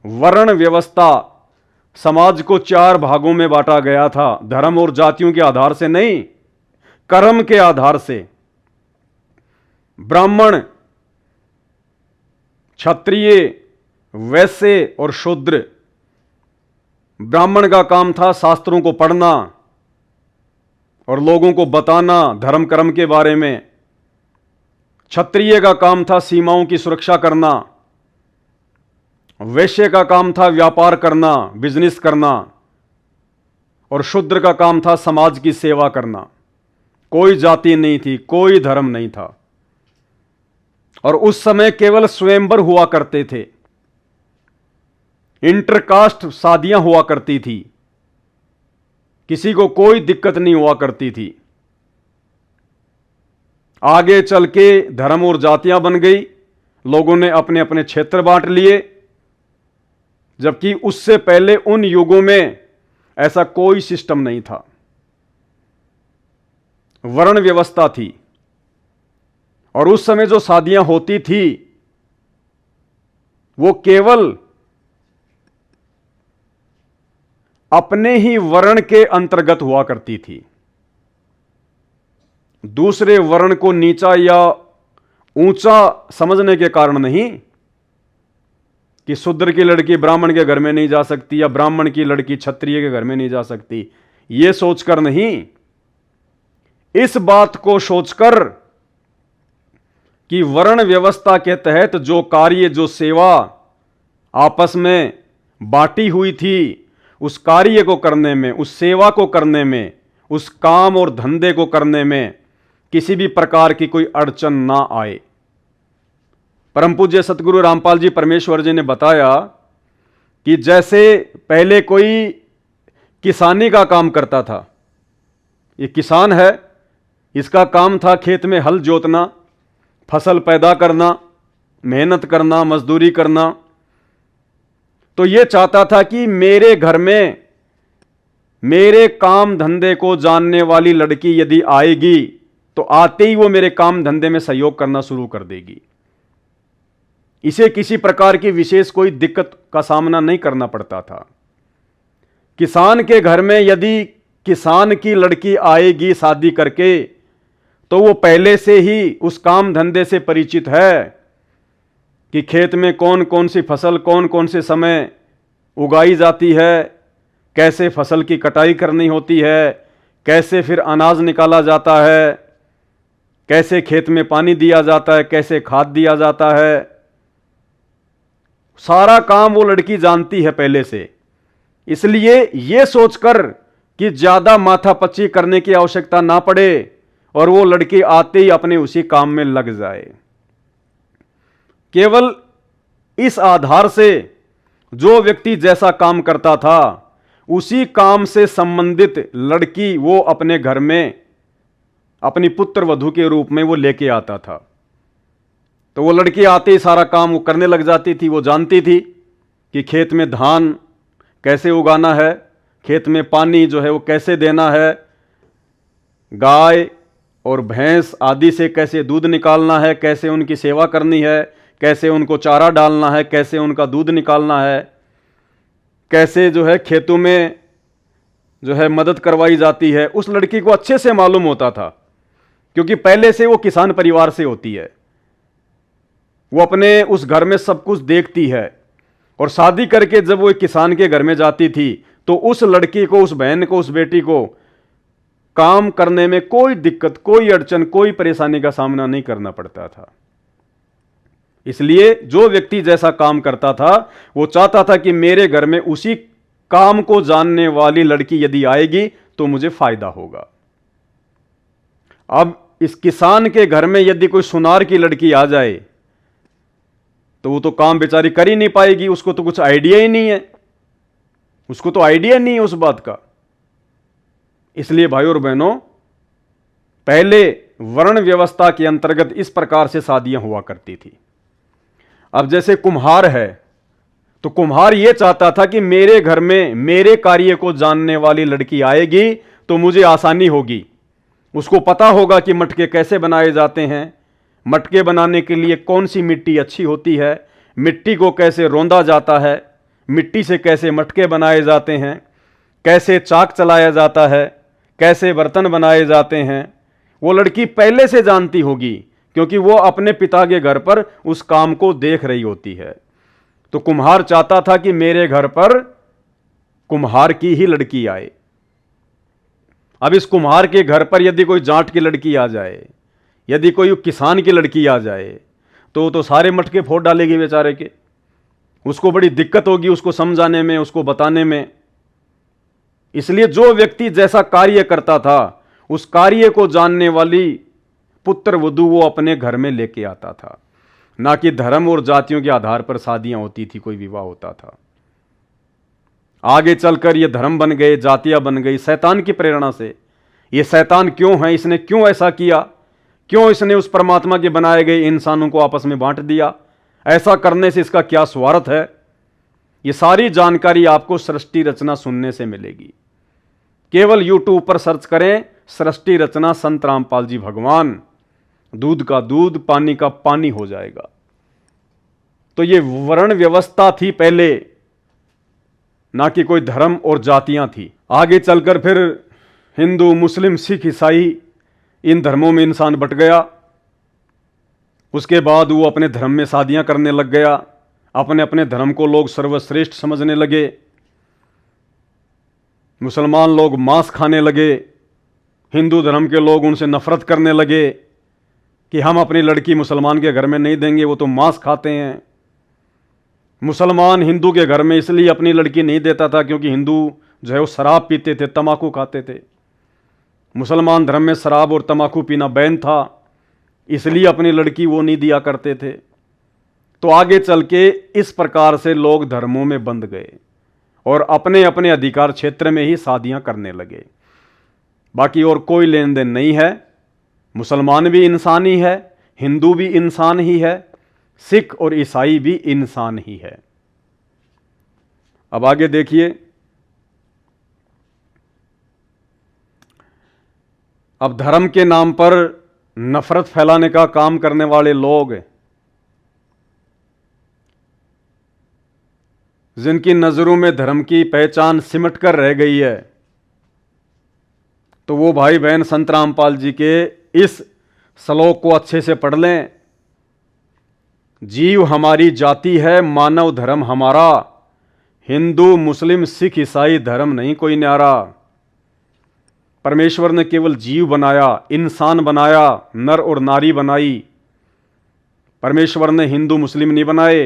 वर्ण व्यवस्था, समाज को 4 भागों में बांटा गया था, धर्म और जातियों के आधार से नहीं, कर्म के आधार से। ब्राह्मण, क्षत्रिय, वैश्य और शूद्र। ब्राह्मण का काम था शास्त्रों को पढ़ना और लोगों को बताना धर्म कर्म के बारे में। क्षत्रिय का काम था सीमाओं की सुरक्षा करना। वैश्य का काम था व्यापार करना, बिजनेस करना। और शूद्र का काम था समाज की सेवा करना। कोई जाति नहीं थी, कोई धर्म नहीं था। और उस समय केवल स्वयंवर हुआ करते थे। इंटरकास्ट शादियां हुआ करती थी, किसी को कोई दिक्कत नहीं हुआ करती थी। आगे चल के धर्म और जातियां बन गई, लोगों ने अपने अपने क्षेत्र बांट लिए, जबकि उससे पहले उन युगों में ऐसा कोई सिस्टम नहीं था। वर्ण व्यवस्था थी और उस समय जो शादियां होती थी वो केवल अपने ही वर्ण के अंतर्गत हुआ करती थी। दूसरे वर्ण को नीचा या ऊंचा समझने के कारण नहीं कि शूद्र की लड़की ब्राह्मण के घर में नहीं जा सकती या ब्राह्मण की लड़की क्षत्रिय के घर में नहीं जा सकती, यह सोचकर नहीं। इस बात को सोचकर कि वर्ण व्यवस्था के तहत जो कार्य, जो सेवा आपस में बांटी हुई थी, उस कार्य को करने में, उस सेवा को करने में, उस काम और धंधे को करने में किसी भी प्रकार की कोई अड़चन ना आए। परम पूज्य सतगुरु रामपाल जी परमेश्वर जी ने बताया कि जैसे पहले कोई किसानी का काम करता था, ये किसान है, इसका काम था खेत में हल जोतना, फसल पैदा करना, मेहनत करना, मजदूरी करना। तो ये चाहता था कि मेरे घर में मेरे काम धंधे को जानने वाली लड़की यदि आएगी तो आते ही वो मेरे काम धंधे में सहयोग करना शुरू कर देगी। इसे किसी प्रकार की विशेष कोई दिक्कत का सामना नहीं करना पड़ता था। किसान के घर में यदि किसान की लड़की आएगी शादी करके, तो वो पहले से ही उस काम धंधे से परिचित है कि खेत में कौन कौन सी फसल कौन कौन से समय उगाई जाती है, कैसे फसल की कटाई करनी होती है, कैसे फिर अनाज निकाला जाता है, कैसे खेत में पानी दिया जाता है, कैसे खाद दिया जाता है। सारा काम वो लड़की जानती है पहले से। इसलिए ये सोचकर कि ज्यादा माथापच्ची करने की आवश्यकता ना पड़े और वो लड़की आते ही अपने उसी काम में लग जाए। केवल इस आधार से जो व्यक्ति जैसा काम करता था उसी काम से संबंधित लड़की वो अपने घर में अपनी पुत्र वधू के रूप में वो लेके आता था। तो वो लड़की आते ही सारा काम वो करने लग जाती थी। वो जानती थी कि खेत में धान कैसे उगाना है, खेत में पानी जो है वो कैसे देना है, गाय और भैंस आदि से कैसे दूध निकालना है, कैसे उनकी सेवा करनी है, कैसे उनको चारा डालना है, कैसे उनका दूध निकालना है, कैसे जो है खेतों में जो है मदद करवाई जाती है। उस लड़की को अच्छे से मालूम होता था क्योंकि पहले से वो किसान परिवार से होती है। वो अपने उस घर में सब कुछ देखती है और शादी करके जब वो एक किसान के घर में जाती थी तो उस लड़की को, उस बहन को, उस बेटी को काम करने में कोई दिक्कत, कोई अड़चन, कोई परेशानी का सामना नहीं करना पड़ता था। इसलिए जो व्यक्ति जैसा काम करता था वो चाहता था कि मेरे घर में उसी काम को जानने वाली लड़की यदि आएगी तो मुझे फायदा होगा। अब इस किसान के घर में यदि कोई सुनार की लड़की आ जाए तो वो तो काम बेचारी कर ही नहीं पाएगी, उसको तो कुछ आइडिया ही नहीं है, उसको तो आइडिया नहीं है उस बात का। इसलिए भाइयों और बहनों, पहले वर्ण व्यवस्था के अंतर्गत इस प्रकार से शादियां हुआ करती थी। अब जैसे कुम्हार है तो कुम्हार यह चाहता था कि मेरे घर में मेरे कार्य को जानने वाली लड़की आएगी तो मुझे आसानी होगी। उसको पता होगा कि मटके कैसे बनाए जाते हैं, मटके बनाने के लिए कौन सी मिट्टी अच्छी होती है, मिट्टी को कैसे रौंदा जाता है, मिट्टी से कैसे मटके बनाए जाते हैं, कैसे चाक चलाया जाता है, कैसे बर्तन बनाए जाते हैं। वो लड़की पहले से जानती होगी क्योंकि वो अपने पिता के घर पर उस काम को देख रही होती है। तो कुम्हार चाहता था कि मेरे घर पर कुम्हार की ही लड़की आए। अब इस कुम्हार के घर पर यदि कोई जाट की लड़की आ जाए, यदि कोई किसान की लड़की आ जाए तो सारे मटके फोड़ डालेगी बेचारे के। उसको बड़ी दिक्कत होगी उसको समझाने में, उसको बताने में। इसलिए जो व्यक्ति जैसा कार्य करता था उस कार्य को जानने वाली पुत्र वधू वो अपने घर में लेके आता था, ना कि धर्म और जातियों के आधार पर शादियां होती थी, कोई विवाह होता था। आगे चलकर ये धर्म बन गए, जातियां बन गई शैतान की प्रेरणा से। ये शैतान क्यों है, इसने क्यों ऐसा किया, क्यों इसने उस परमात्मा के बनाए गए इंसानों को आपस में बांट दिया, ऐसा करने से इसका क्या स्वार्थ है, ये सारी जानकारी आपको सृष्टि रचना सुनने से मिलेगी। केवल यूट्यूब पर सर्च करें सृष्टि रचना संत रामपाल जी भगवान, दूध का दूध पानी का पानी हो जाएगा। तो ये वर्ण व्यवस्था थी पहले, ना कि कोई धर्म और जातियां थी। आगे चलकर फिर हिंदू, मुस्लिम, सिख, ईसाई इन धर्मों में इंसान बट गया। उसके बाद वो अपने धर्म में शादियां करने लग गया, अपने अपने धर्म को लोग सर्वश्रेष्ठ समझने लगे। मुसलमान लोग मांस खाने लगे, हिंदू धर्म के लोग उनसे नफरत करने लगे। कि हम अपनी लड़की मुसलमान के घर में नहीं देंगे, वो तो मांस खाते हैं। मुसलमान हिंदू के घर में इसलिए अपनी लड़की नहीं देता था क्योंकि हिंदू जो है वो शराब पीते थे, तंबाकू खाते थे। मुसलमान धर्म में शराब और तंबाकू पीना बैन था, इसलिए अपनी लड़की वो नहीं दिया करते थे। तो आगे चल के इस प्रकार से लोग धर्मों में बंध गए और अपने अपने अधिकार क्षेत्र में ही शादियां करने लगे। बाकी और कोई लेन देन नहीं है। मुसलमान भी इंसान ही है, हिंदू भी इंसान ही है, सिख और ईसाई भी इंसान ही है। अब आगे देखिए, अब धर्म के नाम पर नफरत फैलाने का काम करने वाले लोग, जिनकी नजरों में धर्म की पहचान सिमट कर रह गई है, तो वो भाई बहन संत रामपाल जी के इस श्लोक को अच्छे से पढ़ लें। जीव हमारी जाति है, मानव धर्म हमारा, हिंदू मुस्लिम सिख ईसाई धर्म नहीं कोई न्यारा। परमेश्वर ने केवल जीव बनाया, इंसान बनाया, नर और नारी बनाई। परमेश्वर ने हिंदू मुस्लिम नहीं बनाए,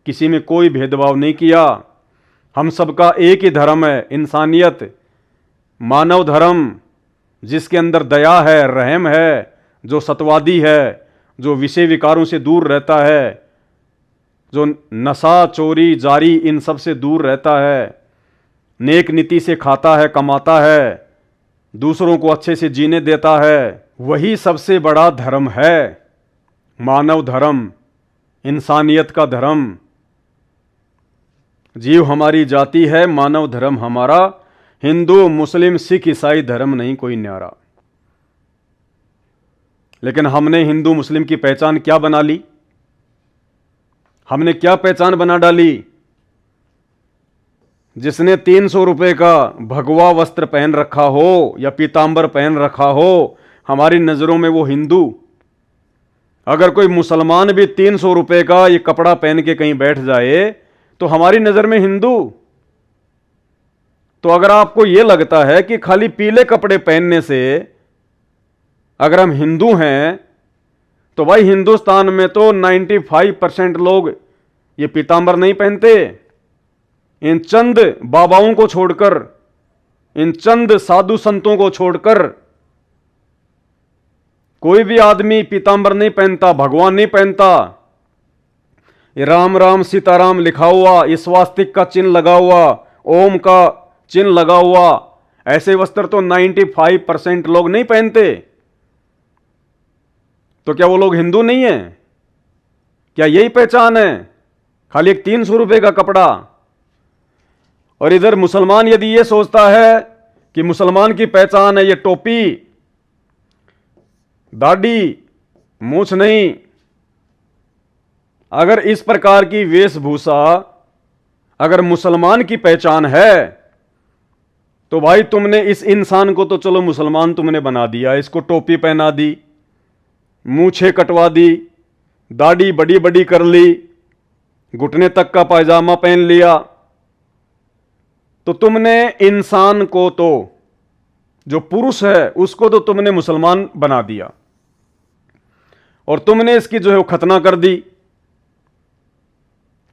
किसी में कोई भेदभाव नहीं किया। हम सबका एक ही धर्म है, इंसानियत, मानव धर्म, जिसके अंदर दया है, रहम है, जो सत्यवादी है, जो विषय विकारों से दूर रहता है, जो नशा चोरी जारी इन सब से दूर रहता है, नेक नीति से खाता है, कमाता है, दूसरों को अच्छे से जीने देता है, वही सबसे बड़ा धर्म है। मानव धर्म, इंसानियत का धर्म। जीव हमारी जाति है, मानव धर्म हमारा, हिंदू मुस्लिम सिख ईसाई धर्म नहीं कोई न्यारा। लेकिन हमने हिंदू मुस्लिम की पहचान क्या बना ली? हमने क्या पहचान बना डाली? जिसने 300 रुपए का भगवा वस्त्र पहन रखा हो या पीतांबर पहन रखा हो, हमारी नजरों में वो हिंदू। अगर कोई मुसलमान भी 300 रुपए का ये कपड़ा पहन के कहीं बैठ जाए तो हमारी नजर में हिंदू। तो अगर आपको यह लगता है कि खाली पीले कपड़े पहनने से अगर हम हिंदू हैं, तो भाई हिंदुस्तान में तो 95% लोग ये पीतांबर नहीं पहनते। इन चंद बाबाओं को छोड़कर, इन चंद साधु संतों को छोड़कर कोई भी आदमी पीतांबर नहीं पहनता, भगवान नहीं पहनता। ये राम राम सीताराम लिखा हुआ, ये स्वास्तिक का चिन्ह लगा हुआ, ओम का चिन्ह लगा हुआ, ऐसे वस्त्र तो 95% लोग नहीं पहनते। तो क्या वो लोग हिंदू नहीं है? क्या यही पहचान है? खाली एक 300 रुपए का कपड़ा। और इधर मुसलमान यदि ये सोचता है कि मुसलमान की पहचान है ये टोपी, दाढ़ी, मूछ नहीं, अगर इस प्रकार की वेशभूषा अगर मुसलमान की पहचान है, तो भाई तुमने इस इंसान को तो चलो मुसलमान तुमने बना दिया, इसको टोपी पहना दी, मूछें कटवा दी, दाढ़ी बड़ी बड़ी कर ली, घुटने तक का पायजामा पहन लिया, तो तुमने इंसान को तो, जो पुरुष है उसको तो तुमने मुसलमान बना दिया और तुमने इसकी जो है वो खतना कर दी,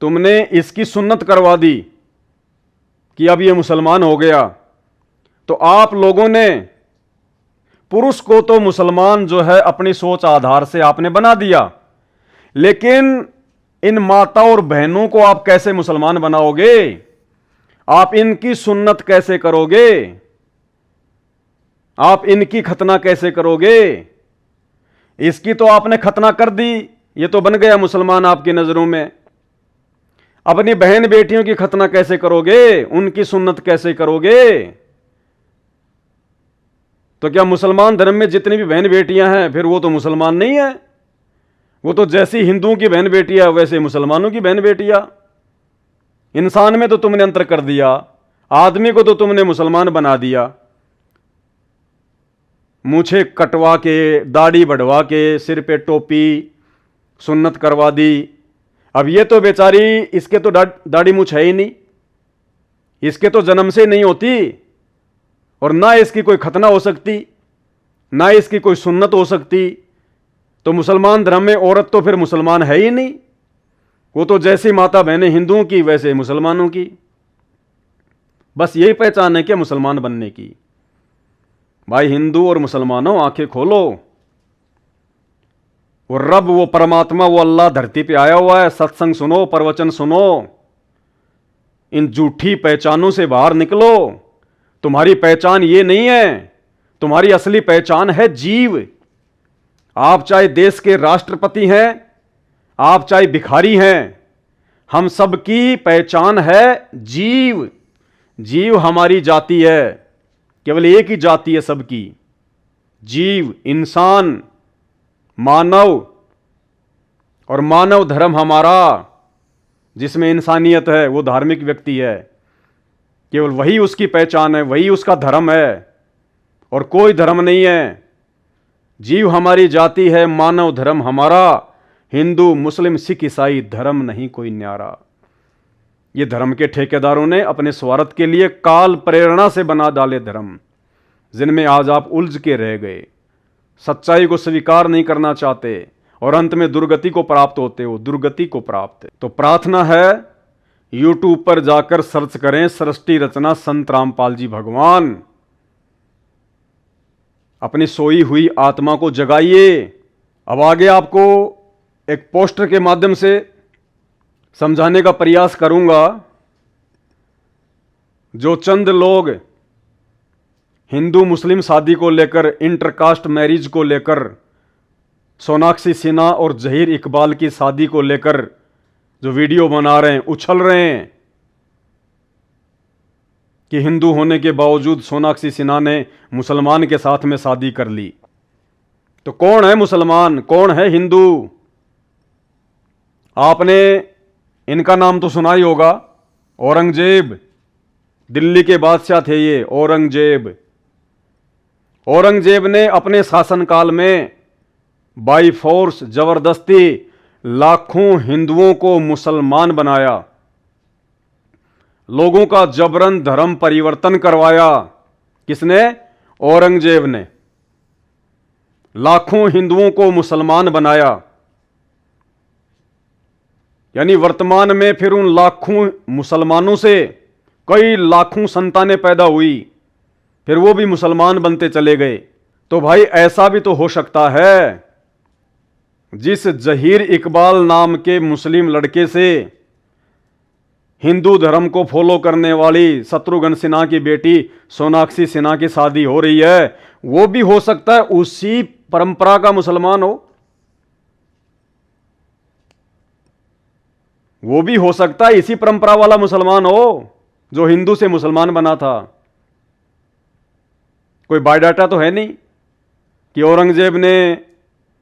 तुमने इसकी सुन्नत करवा दी कि अब ये मुसलमान हो गया। तो आप लोगों ने पुरुष को तो मुसलमान जो है अपनी सोच आधार से आपने बना दिया, लेकिन इन माता और बहनों को आप कैसे मुसलमान बनाओगे? आप इनकी सुन्नत कैसे करोगे? आप इनकी खतना कैसे करोगे? इसकी तो आपने खतना कर दी, ये तो बन गया मुसलमान आपकी नजरों में। अपनी बहन बेटियों की खतना कैसे करोगे? उनकी सुन्नत कैसे करोगे? तो क्या मुसलमान धर्म में जितनी भी बहन बेटियां हैं फिर वो तो मुसलमान नहीं है? वो तो जैसी हिंदुओं की बहन बेटियां वैसे मुसलमानों की बहन बेटियां। इंसान में तो तुमने अंतर कर दिया, आदमी को तो तुमने मुसलमान बना दिया। मूछें कटवा के, दाढ़ी बढ़वा के, सिर पे टोपी, सुन्नत करवा दी। अब ये तो बेचारी, इसके तो दाढ़ी मूछ है ही नहीं, इसके तो जन्म से नहीं होती और ना इसकी कोई खतना हो सकती, ना इसकी कोई सुन्नत हो सकती। तो मुसलमान धर्म में औरत तो फिर मुसलमान है ही नहीं, वो तो जैसी माता बहनें हिंदुओं की वैसे मुसलमानों की। बस यही पहचान है क्या मुसलमान बनने की? भाई हिंदू और मुसलमानों आंखें खोलो, वो रब, वो परमात्मा, वो अल्लाह धरती पे आया हुआ है। सत्संग सुनो, प्रवचन सुनो, इन झूठी पहचानों से बाहर निकलो। तुम्हारी पहचान ये नहीं है, तुम्हारी असली पहचान है जीव। आप चाहे देश के राष्ट्रपति हैं, आप चाहे भिखारी हैं, हम सबकी पहचान है जीव। जीव हमारी जाति है, केवल एक ही जाति है सबकी, जीव, इंसान, मानव। और मानव धर्म हमारा, जिसमें इंसानियत है, वो धार्मिक व्यक्ति है। केवल वही उसकी पहचान है, वही उसका धर्म है, और कोई धर्म नहीं है। जीव हमारी जाति है, मानव धर्म हमारा। हिंदू, मुस्लिम, सिख, ईसाई धर्म नहीं कोई न्यारा। ये धर्म के ठेकेदारों ने अपने स्वार्थ के लिए काल प्रेरणा से बना डाले धर्म, जिनमें आज आप उलझ के रह गए, सच्चाई को स्वीकार नहीं करना चाहते और अंत में दुर्गति को प्राप्त होते हो, दुर्गति को प्राप्त। तो प्रार्थना है, यूट्यूब पर जाकर सर्च करें सृष्टि रचना संत रामपाल जी भगवान। अपनी सोई हुई आत्मा को जगाइए। अब आगे आपको एक पोस्टर के माध्यम से समझाने का प्रयास करूंगा। जो चंद लोग हिंदू मुस्लिम शादी को लेकर, इंटरकास्ट मैरिज को लेकर, सोनाक्षी सिन्हा और जहीर इकबाल की शादी को लेकर जो वीडियो बना रहे हैं, उछल रहे हैं कि हिंदू होने के बावजूद सोनाक्षी सिन्हा ने मुसलमान के साथ में शादी कर ली। तो कौन है मुसलमान, कौन है हिंदू? आपने इनका नाम तो सुना ही होगा, औरंगजेब। दिल्ली के बादशाह थे ये औरंगजेब। औरंगजेब ने अपने शासनकाल में बाई फोर्स, जबरदस्ती लाखों हिंदुओं को मुसलमान बनाया, लोगों का जबरन धर्म परिवर्तन करवाया। किसने? औरंगजेब ने लाखों हिंदुओं को मुसलमान बनाया। यानी वर्तमान में फिर उन लाखों मुसलमानों से कई लाखों संतानें पैदा हुई, फिर वो भी मुसलमान बनते चले गए। तो भाई ऐसा भी तो हो सकता है, जिस जहीर इकबाल नाम के मुस्लिम लड़के से हिंदू धर्म को फॉलो करने वाली शत्रुघ्न सिन्हा की बेटी सोनाक्षी सिन्हा की शादी हो रही है, वो भी हो सकता है उसी परंपरा का मुसलमान हो। वो भी हो सकता है इसी परंपरा वाला मुसलमान हो जो हिंदू से मुसलमान बना था। कोई बायोडाटा तो है नहीं कि औरंगजेब ने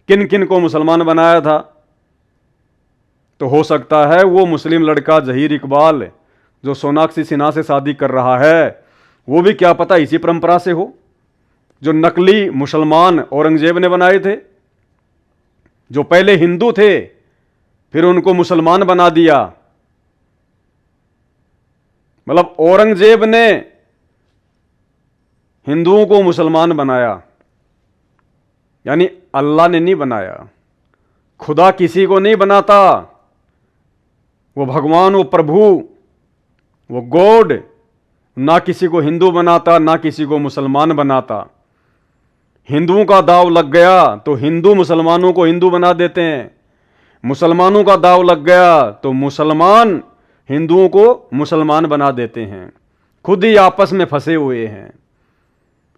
किन किन को मुसलमान बनाया था। तो हो सकता है वो मुस्लिम लड़का जहीर इकबाल जो सोनाक्षी सिन्हा से शादी कर रहा है, वो भी क्या पता इसी परंपरा से हो, जो नकली मुसलमान औरंगजेब ने बनाए थे, जो पहले हिंदू थे फिर उनको मुसलमान बना दिया। मतलब औरंगजेब ने हिंदुओं को मुसलमान बनाया, यानी अल्लाह ने नहीं बनाया। खुदा किसी को नहीं बनाता, वो भगवान, वो प्रभु, वो गॉड ना किसी को हिंदू बनाता, ना किसी को मुसलमान बनाता। हिंदुओं का दाव लग गया तो हिंदू मुसलमानों को हिंदू बना देते हैं, मुसलमानों का दाव लग गया तो मुसलमान हिंदुओं को मुसलमान बना देते हैं। खुद ही आपस में फंसे हुए हैं।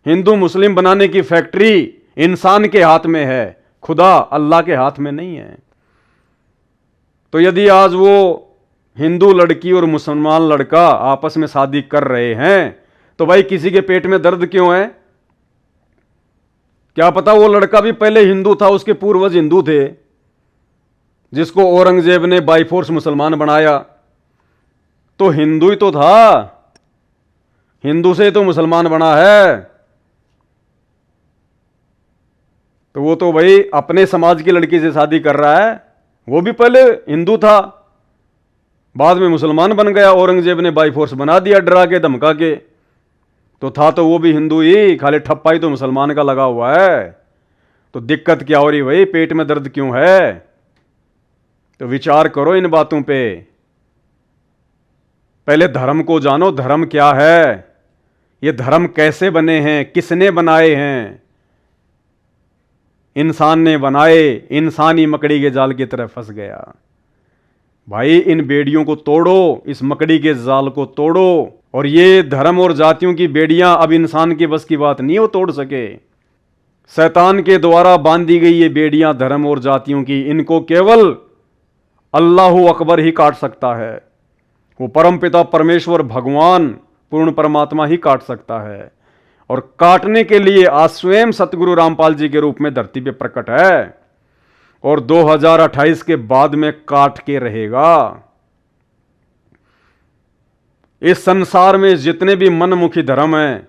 हिंदू मुस्लिम बनाने की फैक्ट्री इंसान के हाथ में है, खुदा अल्लाह के हाथ में नहीं है। तो यदि आज वो हिंदू लड़की और मुसलमान लड़का आपस में शादी कर रहे हैं तो भाई किसी के पेट में दर्द क्यों है? क्या पता वो लड़का भी पहले हिंदू था, उसके पूर्वज हिंदू थे, जिसको औरंगजेब ने बाई फोर्स मुसलमान बनाया। तो हिंदू ही तो था, हिंदू से तो मुसलमान बना है। तो वो तो भाई अपने समाज की लड़की से शादी कर रहा है, वो भी पहले हिंदू था, बाद में मुसलमान बन गया। औरंगजेब ने बाई फोर्स बना दिया, डरा के धमका के। तो था तो वो भी हिंदू ही, खाली ठप्पा ही तो मुसलमान का लगा हुआ है। तो दिक्कत क्या हो रही भाई, पेट में दर्द क्यों है? तो विचार करो इन बातों पे। पहले धर्म को जानो, धर्म क्या है, ये धर्म कैसे बने हैं, किसने बनाए हैं? इंसान ने बनाए, इंसान ही मकड़ी के जाल की तरह फंस गया। भाई इन बेड़ियों को तोड़ो, इस मकड़ी के जाल को तोड़ो। और ये धर्म और जातियों की बेड़ियां अब इंसान के बस की बात नहीं वो तोड़ सके। शैतान के द्वारा बांधी गई ये बेड़ियां धर्म और जातियों की, इनको केवल अल्लाह अकबर ही काट सकता है। वो परमपिता परमेश्वर भगवान पूर्ण परमात्मा ही काट सकता है। और काटने के लिए आज स्वयं सतगुरु रामपाल जी के रूप में धरती पे प्रकट है और 2028 के बाद में काट के रहेगा। इस संसार में जितने भी मनमुखी धर्म हैं,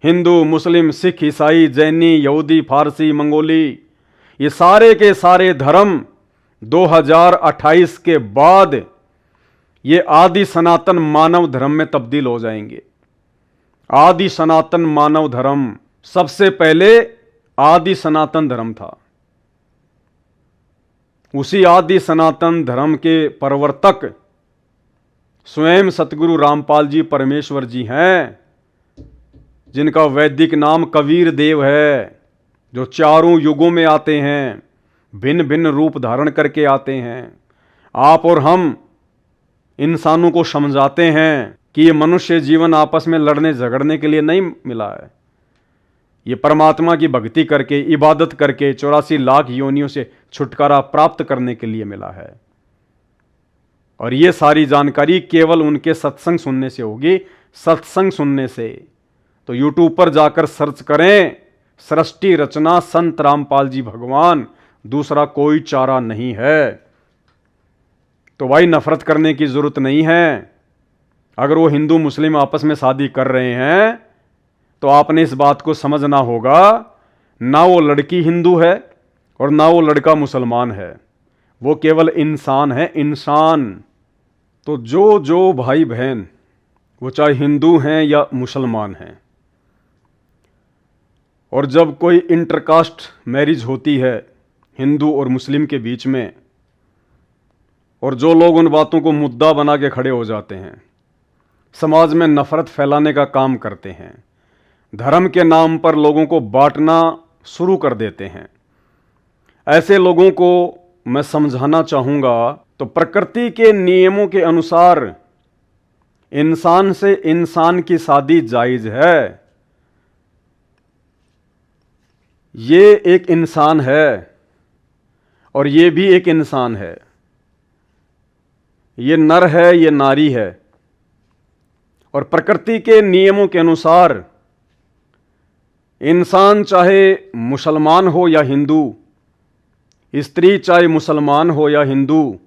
हिंदू, मुस्लिम, सिख, ईसाई, जैनी, यहूदी, फारसी, मंगोली, ये सारे के सारे धर्म 2028 के बाद ये आदि सनातन मानव धर्म में तब्दील हो जाएंगे। आदि सनातन मानव धर्म सबसे पहले आदि सनातन धर्म था। उसी आदि सनातन धर्म के प्रवर्तक स्वयं सतगुरु रामपाल जी परमेश्वर जी हैं, जिनका वैदिक नाम कबीर देव है, जो चारों युगों में आते हैं, भिन्न भिन्न रूप धारण करके आते हैं। आप और हम इंसानों को समझाते हैं कि ये मनुष्य जीवन आपस में लड़ने झगड़ने के लिए नहीं मिला है, ये परमात्मा की भक्ति करके, इबादत करके 84 लाख योनियों से छुटकारा प्राप्त करने के लिए मिला है। और ये सारी जानकारी केवल उनके सत्संग सुनने से होगी। सत्संग सुनने से तो यूट्यूब पर जाकर सर्च करें, सृष्टि रचना संत रामपाल जी भगवान, दूसरा कोई चारा नहीं है। तो भाई नफरत करने की जरूरत नहीं है। अगर वो हिंदू मुस्लिम आपस में शादी कर रहे हैं तो आपने इस बात को समझना होगा, ना वो लड़की हिंदू है और ना वो लड़का मुसलमान है, वो केवल इंसान है, इंसान। तो जो जो भाई बहन वो चाहे हिंदू हैं या मुसलमान हैं, और जब कोई इंटरकास्ट मैरिज होती है हिंदू और मुस्लिम के बीच में, और जो लोग उन बातों को मुद्दा बना के खड़े हो जाते हैं, समाज में नफरत फैलाने का काम करते हैं, धर्म के नाम पर लोगों को बांटना शुरू कर देते हैं, ऐसे लोगों को मैं समझाना चाहूँगा, तो प्रकृति के नियमों के अनुसार इंसान से इंसान की शादी जायज़ है। ये एक इंसान है और ये भी एक इंसान है, ये नर है, ये नारी है। और प्रकृति के नियमों के अनुसार इंसान चाहे मुसलमान हो या हिंदू, स्त्री चाहे मुसलमान हो या हिंदू,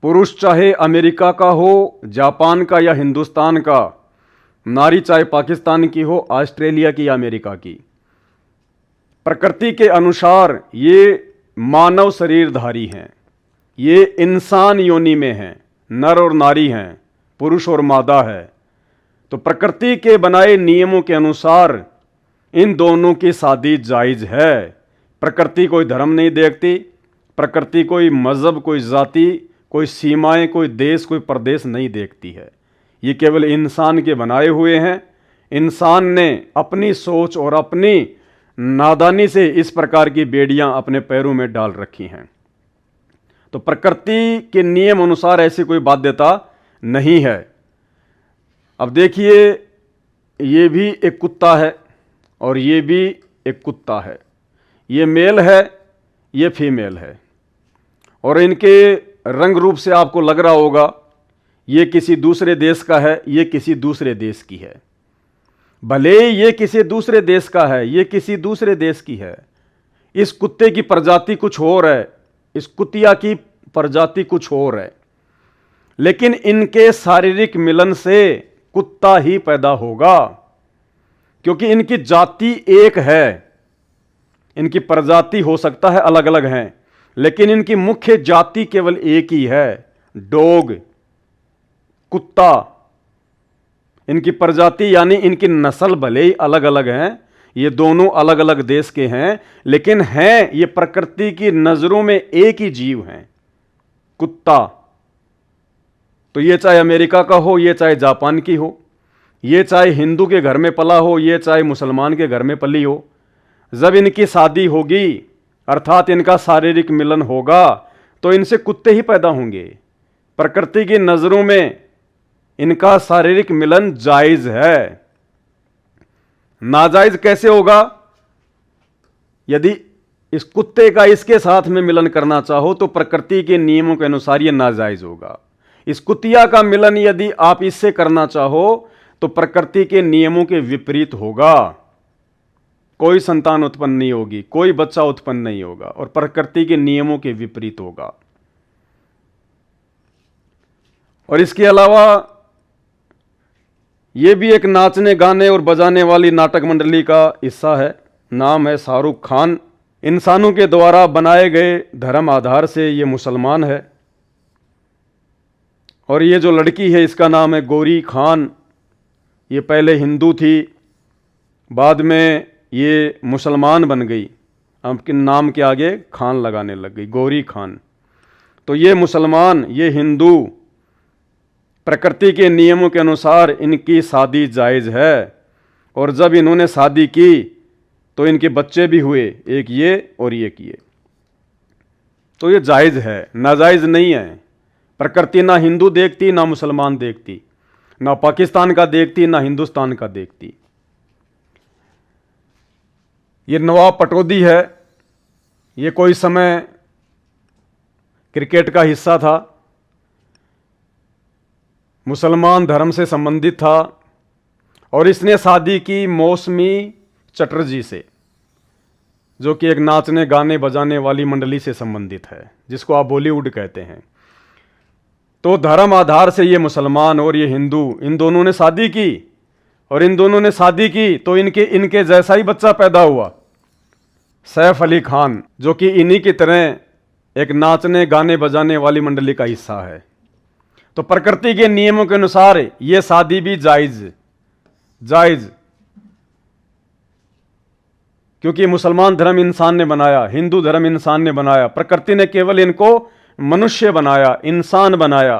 पुरुष चाहे अमेरिका का हो, जापान का या हिंदुस्तान का, नारी चाहे पाकिस्तान की हो, ऑस्ट्रेलिया की या अमेरिका की, प्रकृति के अनुसार ये मानव शरीरधारी हैं, ये इंसान योनि में हैं, नर और नारी हैं, पुरुष और मादा है। तो प्रकृति के बनाए नियमों के अनुसार इन दोनों की शादी जायज़ है। प्रकृति कोई धर्म नहीं देखती, प्रकृति कोई मज़हब, कोई जाति, कोई सीमाएं, कोई देश, कोई प्रदेश नहीं देखती है। ये केवल इंसान के बनाए हुए हैं। इंसान ने अपनी सोच और अपनी नादानी से इस प्रकार की बेड़ियां अपने पैरों में डाल रखी हैं। तो प्रकृति के नियम अनुसार ऐसी कोई बाध्यता नहीं है। अब देखिए, ये भी एक कुत्ता है और ये भी एक कुत्ता है, ये मेल है, ये फीमेल है, और इनके रंग रूप से आपको लग रहा होगा ये किसी दूसरे देश का है, ये किसी दूसरे देश की है। भले ये किसी दूसरे देश का है, ये किसी दूसरे देश की है, इस कुत्ते की प्रजाति कुछ और है, इस कुतिया की प्रजाति कुछ और है, लेकिन इनके शारीरिक मिलन से कुत्ता ही पैदा होगा, क्योंकि इनकी जाति एक है। इनकी प्रजाति हो सकता है अलग अलग हैं, लेकिन इनकी मुख्य जाति केवल एक ही है, डॉग, कुत्ता। इनकी प्रजाति यानी इनकी नस्ल भले ही अलग अलग हैं, ये दोनों अलग अलग देश के हैं, लेकिन हैं ये प्रकृति की नजरों में एक ही जीव हैं, कुत्ता। तो ये चाहे अमेरिका का हो, ये चाहे जापान की हो, ये चाहे हिंदू के घर में पला हो, ये चाहे मुसलमान के घर में पली हो, जब इनकी शादी होगी अर्थात इनका शारीरिक मिलन होगा तो इनसे कुत्ते ही पैदा होंगे। प्रकृति की नजरों में इनका शारीरिक मिलन जायज है। नाजायज कैसे होगा? यदि इस कुत्ते का इसके साथ में मिलन करना चाहो तो प्रकृति के नियमों के अनुसार यह नाजायज होगा। इस कुतिया का मिलन यदि आप इससे करना चाहो तो प्रकृति के नियमों के विपरीत होगा। कोई संतान उत्पन्न नहीं होगी, कोई बच्चा उत्पन्न नहीं होगा और प्रकृति के नियमों के विपरीत होगा। और इसके अलावा यह भी एक नाचने गाने और बजाने वाली नाटक मंडली का हिस्सा है। नाम है शाहरुख खान। इंसानों के द्वारा बनाए गए धर्म आधार से ये मुसलमान है। और ये जो लड़की है इसका नाम है गौरी खान। ये पहले हिंदू थी, बाद में ये मुसलमान बन गई, आपके नाम के आगे खान लगाने लग गई, गौरी खान। तो ये मुसलमान, ये हिंदू, प्रकृति के नियमों के अनुसार इनकी शादी जायज़ है। और जब इन्होंने शादी की तो इनके बच्चे भी हुए, एक ये और एक ये। तो ये जायज़ है, नाजायज़ नहीं है। प्रकृति ना हिंदू देखती, ना मुसलमान देखती, ना पाकिस्तान का देखती, ना हिंदुस्तान का देखती। ये नवाब पटौदी है, ये कोई समय क्रिकेट का हिस्सा था, मुसलमान धर्म से संबंधित था और इसने शादी की मौसमी चटर्जी से, जो कि एक नाचने गाने बजाने वाली मंडली से संबंधित है, जिसको आप बॉलीवुड कहते हैं। तो धर्म आधार से ये मुसलमान और ये हिंदू, इन दोनों ने शादी की और इन दोनों ने शादी की तो इनके जैसा ही बच्चा पैदा हुआ, सैफ अली खान, जो कि इन्हीं की तरह एक नाचने गाने बजाने वाली मंडली का हिस्सा है। तो प्रकृति के नियमों के अनुसार यह शादी भी जायज, क्योंकि मुसलमान धर्म इंसान ने बनाया, हिंदू धर्म इंसान ने बनाया, प्रकृति ने केवल इनको मनुष्य बनाया, इंसान बनाया।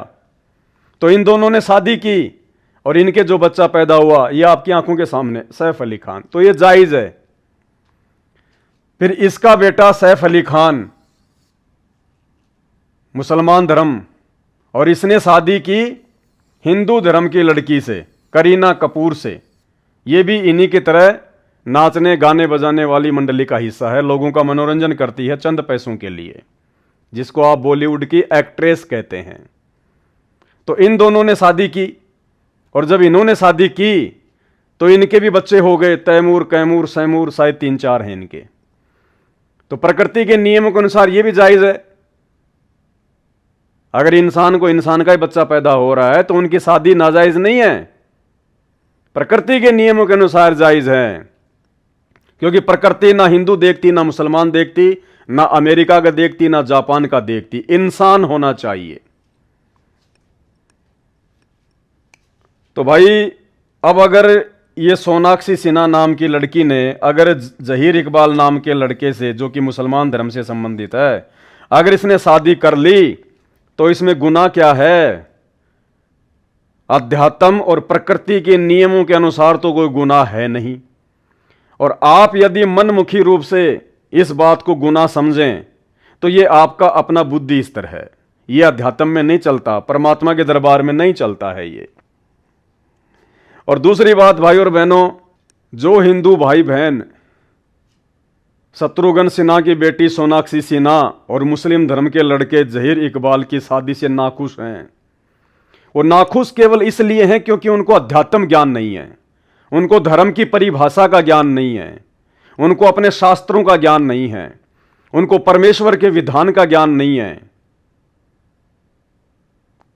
तो इन दोनों ने शादी की और इनके जो बच्चा पैदा हुआ यह आपकी आंखों के सामने, सैफ अली खान। तो यह जायज है। फिर इसका बेटा सैफ अली खान मुसलमान धर्म, और इसने शादी की हिंदू धर्म की लड़की से, करीना कपूर से। यह भी इन्हीं की तरह नाचने गाने बजाने वाली मंडली का हिस्सा है, लोगों का मनोरंजन करती है चंद पैसों के लिए, जिसको आप बॉलीवुड की एक्ट्रेस कहते हैं। तो इन दोनों ने शादी की और जब इन्होंने शादी की तो इनके भी बच्चे हो गए, तैमूर, कैमूर, सैमूर, शायद 3-4 हैं इनके। तो प्रकृति के नियमों के अनुसार यह भी जायज है। अगर इंसान को इंसान का ही बच्चा पैदा हो रहा है तो उनकी शादी नाजायज नहीं है, प्रकृति के नियमों के अनुसार जायज है। क्योंकि प्रकृति ना हिंदू देखती, ना मुसलमान देखती, ना अमेरिका का देखती, ना जापान का देखती, इंसान होना चाहिए। तो भाई अब अगर ये सोनाक्षी सिन्हा नाम की लड़की ने अगर जहीर इकबाल नाम के लड़के से, जो कि मुसलमान धर्म से संबंधित है, अगर इसने शादी कर ली तो इसमें गुनाह क्या है? अध्यात्म और प्रकृति के नियमों के अनुसार तो कोई गुनाह है नहीं। और आप यदि मनमुखी रूप से इस बात को गुनाह समझें तो ये आपका अपना बुद्धि स्तर है, ये अध्यात्म में नहीं चलता, परमात्मा के दरबार में नहीं चलता है ये। और दूसरी बात भाई और बहनों, जो हिंदू भाई बहन शत्रुघ्न सिन्हा की बेटी सोनाक्षी सिन्हा और मुस्लिम धर्म के लड़के जहीर इकबाल की शादी से नाखुश हैं, वो नाखुश केवल इसलिए हैं क्योंकि उनको अध्यात्म ज्ञान नहीं है, उनको धर्म की परिभाषा का ज्ञान नहीं है, उनको अपने शास्त्रों का ज्ञान नहीं है, उनको परमेश्वर के विधान का ज्ञान नहीं है।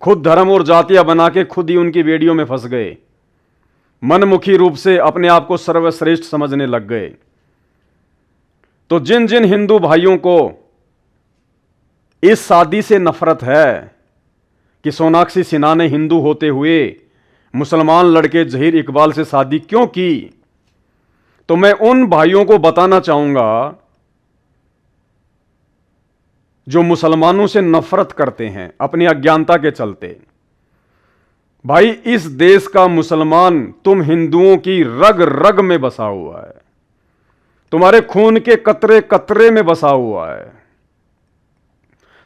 खुद धर्म और जातियां बना के खुद ही उनकी बेड़ियों में फंस गए, मनमुखी रूप से अपने आप को सर्वश्रेष्ठ समझने लग गए। तो जिन जिन हिंदू भाइयों को इस शादी से नफरत है कि सोनाक्षी सिन्हा ने हिंदू होते हुए मुसलमान लड़के जहीर इकबाल से शादी क्यों की, तो मैं उन भाइयों को बताना चाहूंगा जो मुसलमानों से नफरत करते हैं अपनी अज्ञानता के चलते। भाई, इस देश का मुसलमान तुम हिंदुओं की रग रग में बसा हुआ है, तुम्हारे खून के कतरे कतरे में बसा हुआ है,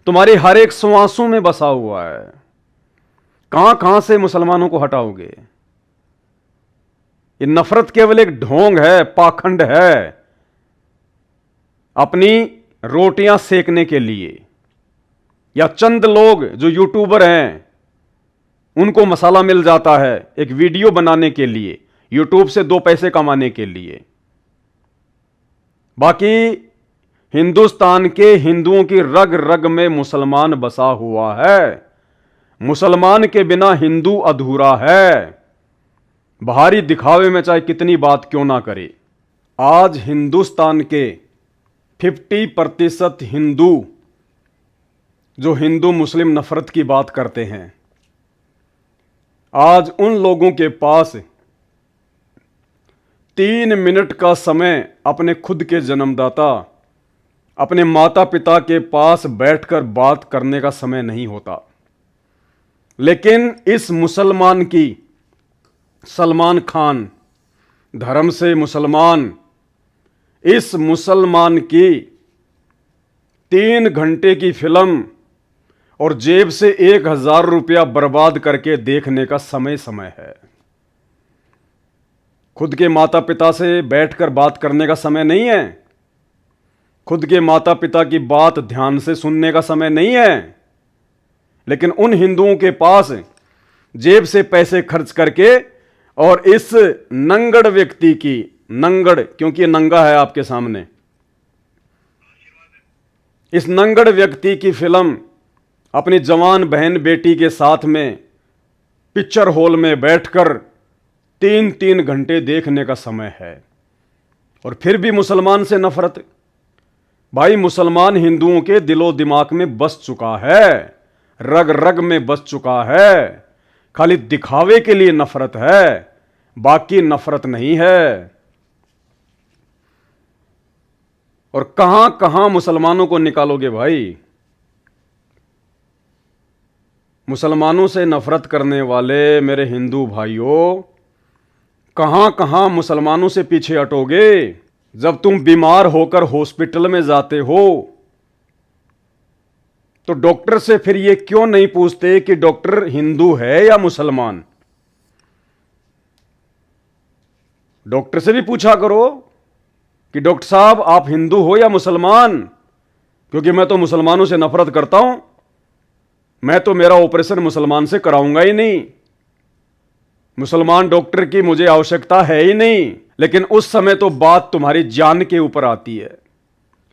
तुम्हारी हर एक श्वासों में बसा हुआ है। कहां कहां से मुसलमानों को हटाओगे? ये नफरत केवल एक ढोंग है, पाखंड है, अपनी रोटियां सेकने के लिए, या चंद लोग जो यूट्यूबर हैं उनको मसाला मिल जाता है एक वीडियो बनाने के लिए, यूट्यूब से 2 पैसे कमाने के लिए। बाकी हिंदुस्तान के हिंदुओं की रग रग में मुसलमान बसा हुआ है। मुसलमान के बिना हिंदू अधूरा है। बाहरी दिखावे में चाहे कितनी बात क्यों ना करे, आज हिंदुस्तान के 50% हिंदू जो हिंदू मुस्लिम नफरत की बात करते हैं, आज उन लोगों के पास 3 मिनट का समय अपने खुद के जन्मदाता, अपने माता पिता के पास बैठकर बात करने का समय नहीं होता। लेकिन इस मुसलमान की, सलमान खान, धर्म से मुसलमान, इस मुसलमान की 3 घंटे की फिल्म और जेब से 1000 रुपया बर्बाद करके देखने का समय समय है। खुद के माता पिता से बैठकर बात करने का समय नहीं है, खुद के माता पिता की बात ध्यान से सुनने का समय नहीं है। लेकिन उन हिंदुओं के पास जेब से पैसे खर्च करके और इस नंगड़ व्यक्ति की, नंगड़ क्योंकि ये नंगा है आपके सामने, इस नंगड़ व्यक्ति की फिल्म अपनी जवान बहन बेटी के साथ में पिक्चर हॉल में बैठकर 3-3 घंटे देखने का समय है। और फिर भी मुसलमान से नफरत। भाई, मुसलमान हिंदुओं के दिलो दिमाग में बस चुका है, रग रग में बस चुका है। खाली दिखावे के लिए नफरत है, बाकी नफरत नहीं है। और कहां कहां मुसलमानों को निकालोगे भाई? मुसलमानों से नफरत करने वाले मेरे हिंदू भाइयों, कहां कहां मुसलमानों से पीछे हटोगे? जब तुम बीमार होकर हॉस्पिटल में जाते हो तो डॉक्टर से फिर ये क्यों नहीं पूछते कि डॉक्टर हिंदू है या मुसलमान? डॉक्टर से भी पूछा करो कि डॉक्टर साहब आप हिंदू हो या मुसलमान, क्योंकि मैं तो मुसलमानों से नफरत करता हूं, मैं तो मेरा ऑपरेशन मुसलमान से कराऊंगा ही नहीं, मुसलमान डॉक्टर की मुझे आवश्यकता है ही नहीं। लेकिन उस समय तो बात तुम्हारी जान के ऊपर आती है,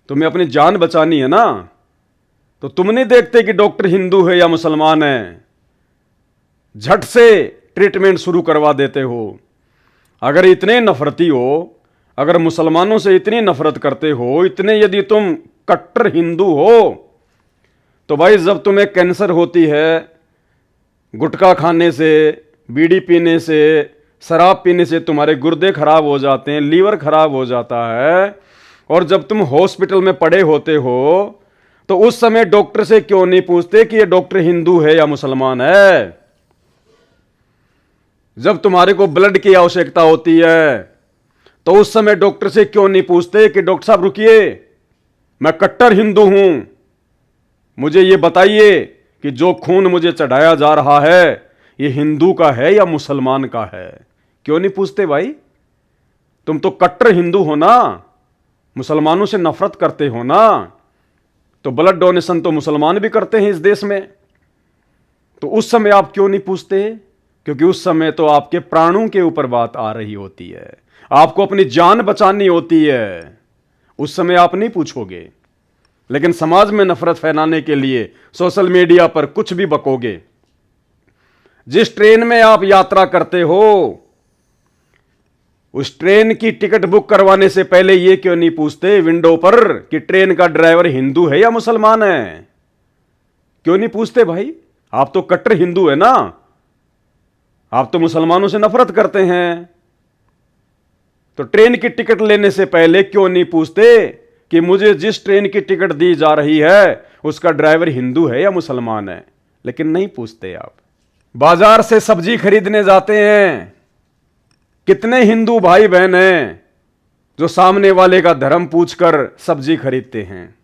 तुम्हें अपनी जान बचानी है ना, तो तुम नहीं देखते कि डॉक्टर हिंदू है या मुसलमान है, झट से ट्रीटमेंट शुरू करवा देते हो। अगर इतने नफरती हो, अगर मुसलमानों से इतनी नफरत करते हो, इतने यदि तुम कट्टर हिंदू हो, तो भाई जब तुम्हें कैंसर होती है गुटखा खाने से, बीड़ी पीने से, शराब पीने से तुम्हारे गुर्दे खराब हो जाते हैं, लीवर खराब हो जाता है, और जब तुम हॉस्पिटल में पड़े होते हो तो उस समय डॉक्टर से क्यों नहीं पूछते कि ये डॉक्टर हिंदू है या मुसलमान है? जब तुम्हारे को ब्लड की आवश्यकता होती है तो उस समय डॉक्टर से क्यों नहीं पूछते कि डॉक्टर साहब रुकिए, मैं कट्टर हिंदू हूं, मुझे ये बताइए कि जो खून मुझे चढ़ाया जा रहा है ये हिंदू का है या मुसलमान का है? क्यों नहीं पूछते भाई? तुम तो कट्टर हिंदू हो ना, मुसलमानों से नफरत करते हो ना, तो ब्लड डोनेशन तो मुसलमान भी करते हैं इस देश में, तो उस समय आप क्यों नहीं पूछते? क्योंकि उस समय तो आपके प्राणों के ऊपर बात आ रही होती है, आपको अपनी जान बचानी होती है, उस समय आप नहीं पूछोगे। लेकिन समाज में नफरत फैलाने के लिए सोशल मीडिया पर कुछ भी बकोगे। जिस ट्रेन में आप यात्रा करते हो उस ट्रेन की टिकट बुक करवाने से पहले यह क्यों नहीं पूछते विंडो पर कि ट्रेन का ड्राइवर हिंदू है या मुसलमान है? क्यों नहीं पूछते भाई? आप तो कट्टर हिंदू है ना, आप तो मुसलमानों से नफरत करते हैं, तो ट्रेन की टिकट लेने से पहले क्यों नहीं पूछते कि मुझे जिस ट्रेन की टिकट दी जा रही है उसका ड्राइवर हिंदू है या मुसलमान है? लेकिन नहीं पूछते आप। बाजार से सब्जी खरीदने जाते हैं, कितने हिंदू भाई बहन हैं जो सामने वाले का धर्म पूछकर सब्जी खरीदते हैं?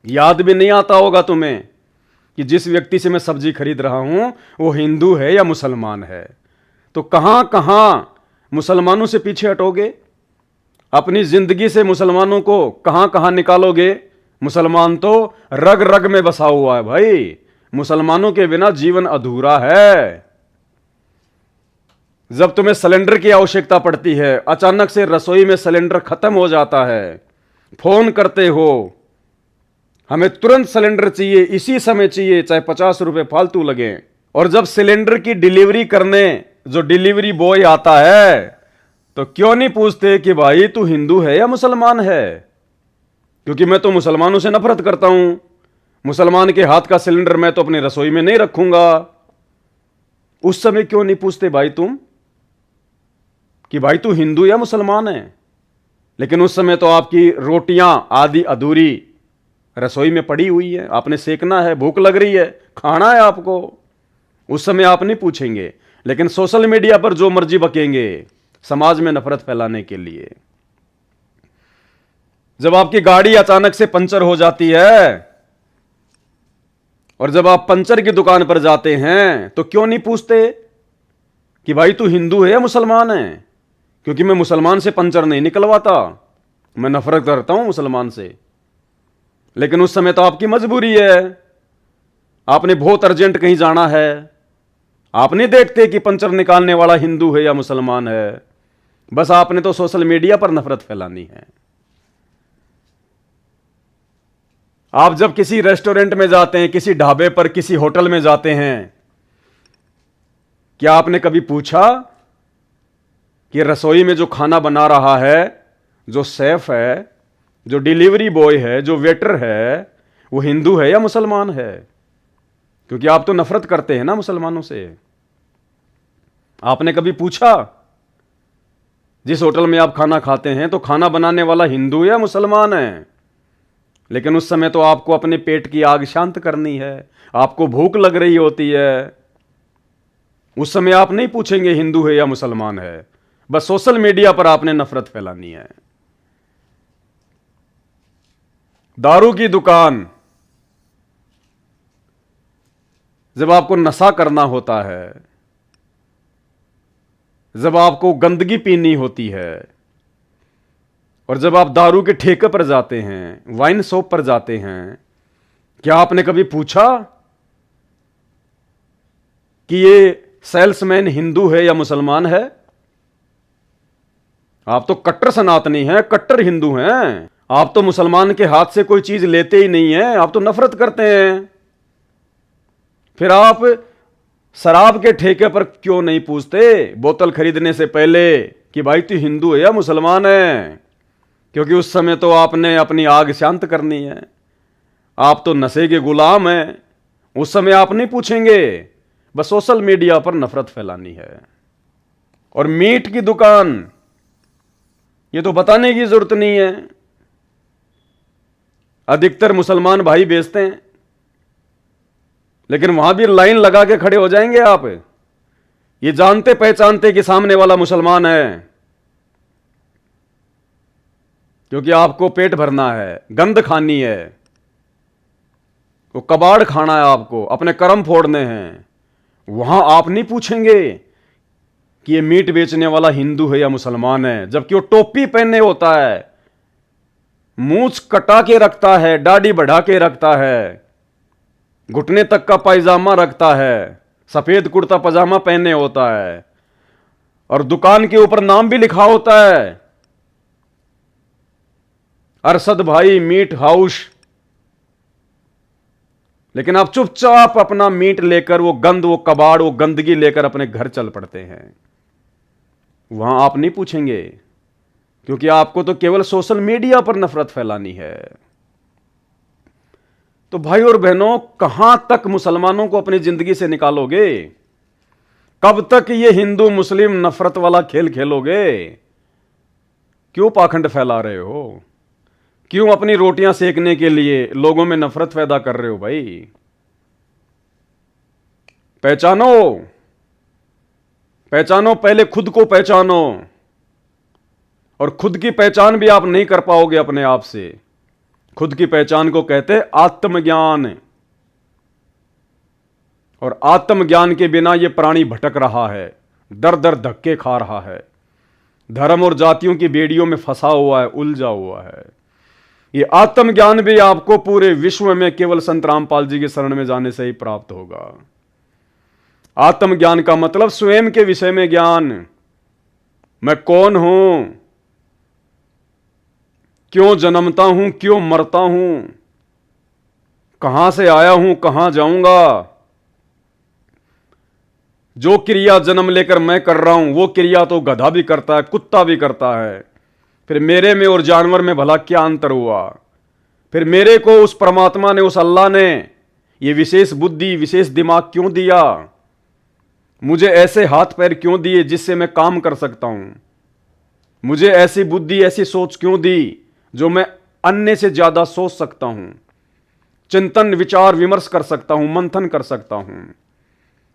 याद भी नहीं आता होगा तुम्हें कि जिस व्यक्ति से मैं सब्जी खरीद रहा हूं वो हिंदू है या मुसलमान है। तो कहां कहां मुसलमानों से पीछे हटोगे? अपनी जिंदगी से मुसलमानों को कहां कहां निकालोगे? मुसलमान तो रग रग में बसा हुआ है भाई। मुसलमानों के बिना जीवन अधूरा है। जब तुम्हें सिलेंडर की आवश्यकता पड़ती है, अचानक से रसोई में सिलेंडर खत्म हो जाता है, फोन करते हो हमें तुरंत सिलेंडर चाहिए, इसी समय चाहिए, चाहे 50 रुपए फालतू लगे। और जब सिलेंडर की डिलीवरी करने जो डिलीवरी बॉय आता है तो क्यों नहीं पूछते कि भाई तू हिंदू है या मुसलमान है? क्योंकि मैं तो मुसलमानों से नफरत करता हूं। मुसलमान के हाथ का सिलेंडर मैं तो अपनी रसोई में नहीं रखूंगा। उस समय क्यों नहीं पूछते भाई तुम कि भाई तू हिंदू या मुसलमान है? लेकिन उस समय तो आपकी रोटियां आदि अधूरी रसोई में पड़ी हुई है, आपने सेकना है, भूख लग रही है, खाना है आपको। उस समय आप नहीं पूछेंगे। लेकिन सोशल मीडिया पर जो मर्जी बकेंगे समाज में नफरत फैलाने के लिए। जब आपकी गाड़ी अचानक से पंचर हो जाती है और जब आप पंचर की दुकान पर जाते हैं तो क्यों नहीं पूछते कि भाई तू हिंदू है या मुसलमान है? क्योंकि मैं मुसलमान से पंचर नहीं निकलवाता, मैं नफरत करता हूं मुसलमान से। लेकिन उस समय तो आपकी मजबूरी है, आपने बहुत अर्जेंट कहीं जाना है, आप नहीं देखते कि पंचर निकालने वाला हिंदू है या मुसलमान है। बस आपने तो सोशल मीडिया पर नफरत फैलानी है। आप जब किसी रेस्टोरेंट में जाते हैं, किसी ढाबे पर, किसी होटल में जाते हैं, क्या आपने कभी पूछा कि रसोई में जो खाना बना रहा है, जो शेफ है, जो डिलीवरी बॉय है, जो वेटर है, वो हिंदू है या मुसलमान है? क्योंकि आप तो नफरत करते हैं ना मुसलमानों से। आपने कभी पूछा जिस होटल में आप खाना खाते हैं तो खाना बनाने वाला हिंदू या मुसलमान है? लेकिन उस समय तो आपको अपने पेट की आग शांत करनी है, आपको भूख लग रही होती है। उस समय आप नहीं पूछेंगे हिंदू है या मुसलमान है। बस सोशल मीडिया पर आपने नफरत फैलानी है। दारू की दुकान, जब आपको नशा करना होता है, जब आपको गंदगी पीनी होती है, और जब आप दारू के ठेके पर जाते हैं, वाइन शॉप पर जाते हैं, क्या आपने कभी पूछा कि ये सेल्समैन हिंदू है या मुसलमान है? आप तो कट्टर सनातनी हैं, कट्टर हिंदू हैं। आप तो मुसलमान के हाथ से कोई चीज लेते ही नहीं है, आप तो नफरत करते हैं। फिर आप शराब के ठेके पर क्यों नहीं पूछते बोतल खरीदने से पहले कि भाई तू हिंदू है या मुसलमान है? क्योंकि उस समय तो आपने अपनी आग शांत करनी है, आप तो नशे के गुलाम हैं। उस समय आप नहीं पूछेंगे, बस सोशल मीडिया पर नफरत फैलानी है। और मीट की दुकान, ये तो बताने की जरूरत नहीं है, अधिकतर मुसलमान भाई बेचते हैं। लेकिन वहां भी लाइन लगा के खड़े हो जाएंगे आप, ये जानते पहचानते कि सामने वाला मुसलमान है, क्योंकि आपको पेट भरना है, गंद खानी है, वो कबाड़ खाना है, आपको अपने कर्म फोड़ने हैं। वहां आप नहीं पूछेंगे कि ये मीट बेचने वाला हिंदू है या मुसलमान है, जबकि वो टोपी पहने होता है, मूंछ कटा के रखता है, दाढ़ी बढ़ा के रखता है, घुटने तक का पायजामा रखता है, सफेद कुर्ता पजामा पहने होता है, और दुकान के ऊपर नाम भी लिखा होता है, अरशद भाई मीट हाउस। लेकिन आप चुपचाप अपना मीट लेकर, वो गंद, वो कबाड़, वो गंदगी लेकर अपने घर चल पड़ते हैं। वहां आप नहीं पूछेंगे, क्योंकि आपको तो केवल सोशल मीडिया पर नफरत फैलानी है। तो भाई और बहनों, कहां तक मुसलमानों को अपनी जिंदगी से निकालोगे? कब तक ये हिंदू मुस्लिम नफरत वाला खेल खेलोगे? क्यों पाखंड फैला रहे हो? क्यों अपनी रोटियां सेकने के लिए लोगों में नफरत पैदा कर रहे हो भाई? पहचानो, पहचानो, पहले खुद को पहचानो। और खुद की पहचान भी आप नहीं कर पाओगे अपने आप से। खुद की पहचान को कहते हैं आत्मज्ञान। और आत्मज्ञान के बिना यह प्राणी भटक रहा है, दर दर धक्के खा रहा है, धर्म और जातियों की बेड़ियों में फंसा हुआ है, उलझा हुआ है। ये आत्मज्ञान भी आपको पूरे विश्व में केवल संत रामपाल जी के शरण में जाने से ही प्राप्त होगा। आत्मज्ञान का मतलब स्वयं के विषय में ज्ञान। मैं कौन हूं, क्यों जन्मता हूं, क्यों मरता हूं, कहां से आया हूं, कहां जाऊंगा। जो क्रिया जन्म लेकर मैं कर रहा हूं वो क्रिया तो गधा भी करता है, कुत्ता भी करता है। फिर मेरे में और जानवर में भला क्या अंतर हुआ? फिर मेरे को उस परमात्मा ने, उस अल्लाह ने ये विशेष बुद्धि, विशेष दिमाग क्यों दिया? मुझे ऐसे हाथ पैर क्यों दिए जिससे मैं काम कर सकता हूं? मुझे ऐसी बुद्धि, ऐसी सोच क्यों दी जो मैं अन्य से ज्यादा सोच सकता हूं, चिंतन विचार विमर्श कर सकता हूं, मंथन कर सकता हूं।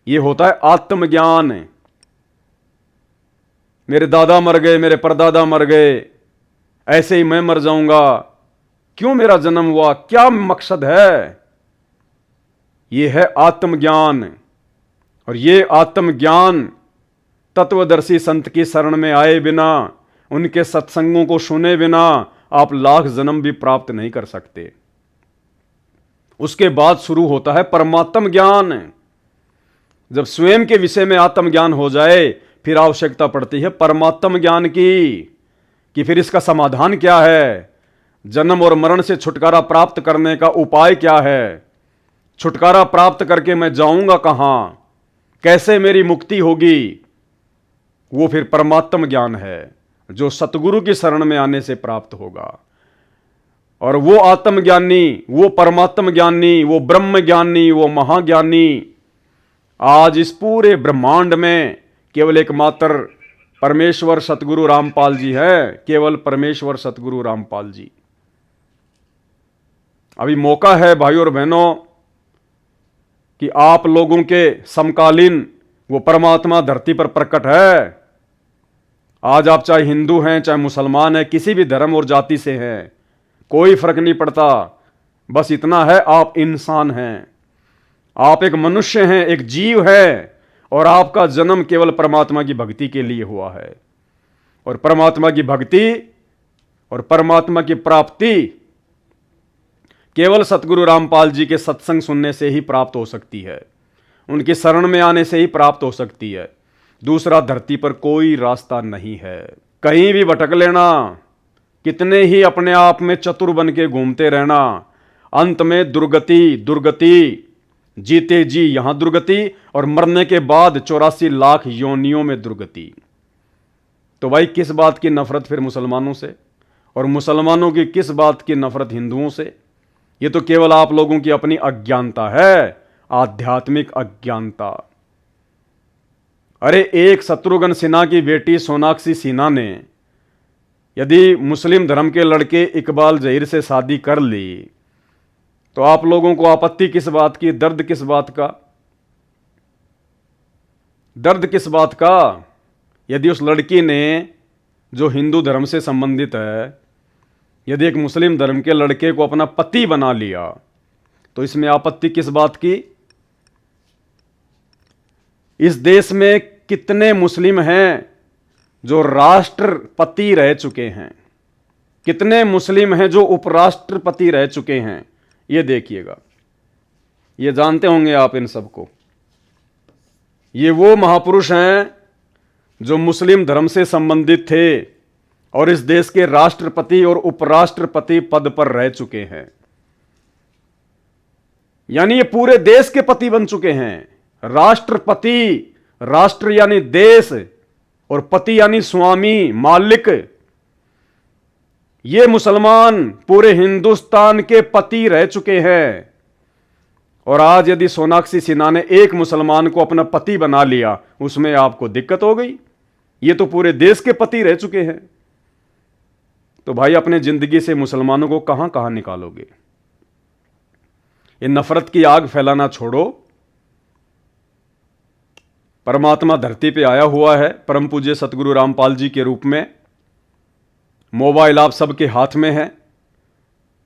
यह होता है आत्मज्ञान। मेरे दादा मर गए, मेरे परदादा मर गए, ऐसे ही मैं मर जाऊंगा, क्यों मेरा जन्म हुआ, क्या मकसद है? यह है आत्मज्ञान। और यह आत्मज्ञान तत्वदर्शी संत की शरण में आए बिना, उनके सत्संगों को सुने बिना आप लाख जन्म भी प्राप्त नहीं कर सकते। उसके बाद शुरू होता है परमात्म ज्ञान। जब स्वयं के विषय में आत्मज्ञान हो जाए फिर आवश्यकता पड़ती है परमात्म ज्ञान की, कि फिर इसका समाधान क्या है, जन्म और मरण से छुटकारा प्राप्त करने का उपाय क्या है, छुटकारा प्राप्त करके मैं जाऊंगा कहां, कैसे मेरी मुक्ति होगी। वो फिर परमात्म ज्ञान है जो सतगुरु की शरण में आने से प्राप्त होगा। और वो आत्मज्ञानी, वो परमात्म ज्ञानी, वो ब्रह्म ज्ञानी, वो महाज्ञानी आज इस पूरे ब्रह्मांड में केवल एकमात्र परमेश्वर सतगुरु रामपाल जी है। केवल परमेश्वर सतगुरु रामपाल जी। अभी मौका है भाइयों और बहनों कि आप लोगों के समकालीन वो परमात्मा धरती पर प्रकट है। आज आप चाहे हिंदू हैं, चाहे मुसलमान हैं, किसी भी धर्म और जाति से हैं, कोई फर्क नहीं पड़ता। बस इतना है, आप इंसान हैं, आप एक मनुष्य हैं, एक जीव है, और आपका जन्म केवल परमात्मा की भक्ति के लिए हुआ है। और परमात्मा की भक्ति और परमात्मा की प्राप्ति केवल सतगुरु रामपाल जी के सत्संग सुनने से ही प्राप्त हो सकती है, उनकी शरण में आने से ही प्राप्त हो सकती है। दूसरा धरती पर कोई रास्ता नहीं है। कहीं भी भटक लेना, कितने ही अपने आप में चतुर बन के घूमते रहना, अंत में दुर्गति, दुर्गति, जीते जी यहां दुर्गति, और मरने के बाद 84 लाख योनियों में दुर्गति। तो भाई किस बात की नफरत फिर मुसलमानों से, और मुसलमानों की किस बात की नफरत हिंदुओं से? ये तो केवल आप लोगों की अपनी अज्ञानता है, आध्यात्मिक अज्ञानता। अरे एक शत्रुघ्न सिन्हा की बेटी सोनाक्षी सिन्हा ने यदि मुस्लिम धर्म के लड़के इकबाल जहीर से शादी कर ली तो आप लोगों को आपत्ति किस बात की, दर्द किस बात का? दर्द किस बात का? यदि उस लड़की ने जो हिंदू धर्म से संबंधित है, यदि एक मुस्लिम धर्म के लड़के को अपना पति बना लिया तो इसमें आपत्ति किस बात की? इस देश में कितने मुस्लिम हैं जो राष्ट्रपति रह चुके हैं, कितने मुस्लिम हैं जो उपराष्ट्रपति रह चुके हैं? ये देखिएगा, ये जानते होंगे आप इन सबको। ये वो महापुरुष हैं जो मुस्लिम धर्म से संबंधित थे और इस देश के राष्ट्रपति और उपराष्ट्रपति पद पर रह चुके हैं। यानी ये पूरे देश के पति बन चुके हैं। राष्ट्रपति, राष्ट्र यानी देश, और पति यानी स्वामी, मालिक। ये मुसलमान पूरे हिंदुस्तान के पति रह चुके हैं। और आज यदि सोनाक्षी सिन्हा ने एक मुसलमान को अपना पति बना लिया, उसमें आपको दिक्कत हो गई। ये तो पूरे देश के पति रह चुके हैं। तो भाई अपने जिंदगी से मुसलमानों को कहां कहां निकालोगे। ये नफरत की आग फैलाना छोड़ो। परमात्मा धरती पे आया हुआ है परम पूज्य सतगुरु रामपाल जी के रूप में। मोबाइल आप सबके हाथ में है।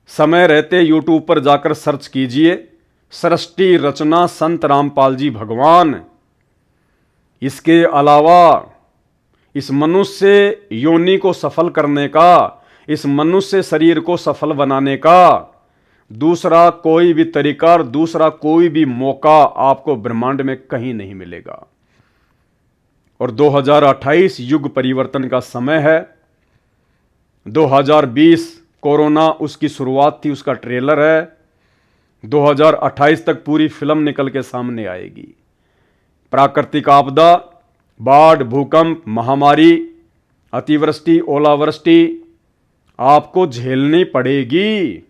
समय रहते यूट्यूब पर जाकर सर्च कीजिए, सृष्टि रचना संत रामपाल जी भगवान। इसके अलावा इस मनुष्य योनि को सफल करने का, इस मनुष्य शरीर को सफल बनाने का दूसरा कोई भी तरीका और दूसरा कोई भी मौका आपको ब्रह्मांड में कहीं नहीं मिलेगा। और 2028 युग परिवर्तन का समय है। 2020 कोरोना उसकी शुरुआत थी, उसका ट्रेलर है। 2028 तक पूरी फिल्म निकल के सामने आएगी। प्राकृतिक आपदा, बाढ़, भूकंप, महामारी, अतिवृष्टि, ओलावृष्टि आपको झेलनी पड़ेगी।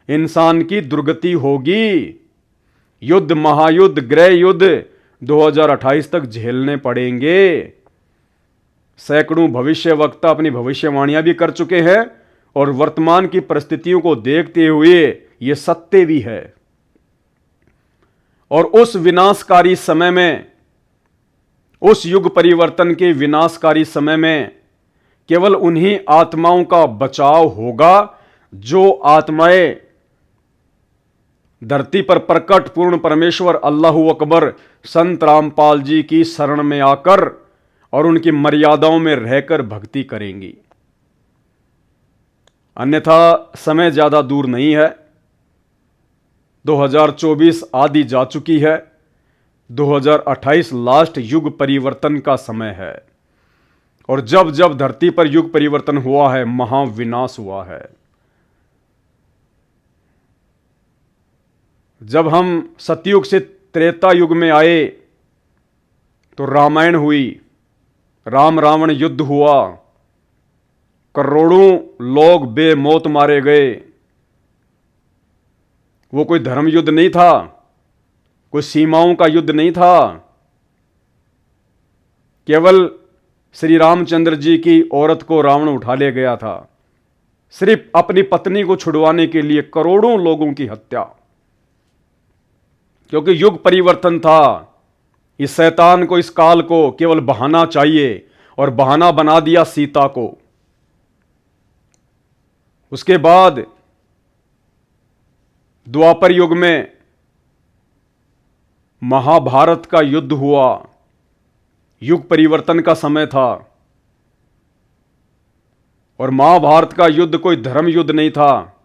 इंसान की दुर्गति होगी। युद्ध, महायुद्ध, गृह युद्ध 2028 तक झेलने पड़ेंगे। सैकड़ों भविष्यवक्ता अपनी भविष्यवाणियां भी कर चुके हैं और वर्तमान की परिस्थितियों को देखते हुए यह सत्य भी है। और उस विनाशकारी समय में, उस युग परिवर्तन के विनाशकारी समय में केवल उन्हीं आत्माओं का बचाव होगा जो आत्माएं धरती पर प्रकट पूर्ण परमेश्वर अल्लाहू अकबर संत रामपाल जी की शरण में आकर और उनकी मर्यादाओं में रहकर भक्ति करेंगी। अन्यथा समय ज्यादा दूर नहीं है। 2024 आदि जा चुकी है। 2028 लास्ट युग परिवर्तन का समय है। और जब जब धरती पर युग परिवर्तन हुआ है, महाविनाश हुआ है। जब हम सतयुग से त्रेता युग में आए तो रामायण हुई, राम रावण युद्ध हुआ, करोड़ों लोग बेमौत मारे गए। वो कोई धर्म युद्ध नहीं था, कोई सीमाओं का युद्ध नहीं था। केवल श्री रामचंद्र जी की औरत को रावण उठा ले गया था, सिर्फ अपनी पत्नी को छुड़वाने के लिए करोड़ों लोगों की हत्या। क्योंकि युग परिवर्तन था। इस शैतान को, इस काल को केवल बहाना चाहिए और बहाना बना दिया सीता को। उसके बाद द्वापर युग में महाभारत का युद्ध हुआ। युग परिवर्तन का समय था और महाभारत का युद्ध कोई धर्म युद्ध नहीं था,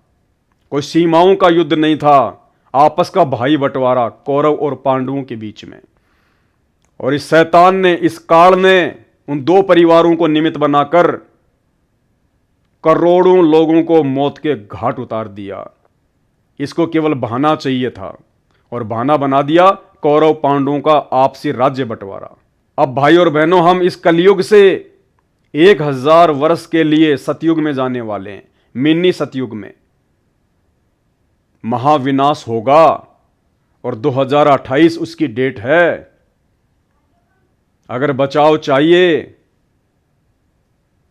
कोई सीमाओं का युद्ध नहीं था, आपस का भाई बंटवारा कौरव और पांडवों के बीच में। और इस शैतान ने, इस काल ने उन दो परिवारों को निमित्त बनाकर करोड़ों लोगों को मौत के घाट उतार दिया। इसको केवल बहाना चाहिए था और बहाना बना दिया कौरव पांडवों का आपसी राज्य बंटवारा। अब भाई और बहनों, हम इस कलयुग से 1000 वर्ष के लिए सतयुग में जाने वाले हैं। मिनी सतयुग में महाविनाश होगा और 2028 उसकी डेट है। अगर बचाव चाहिए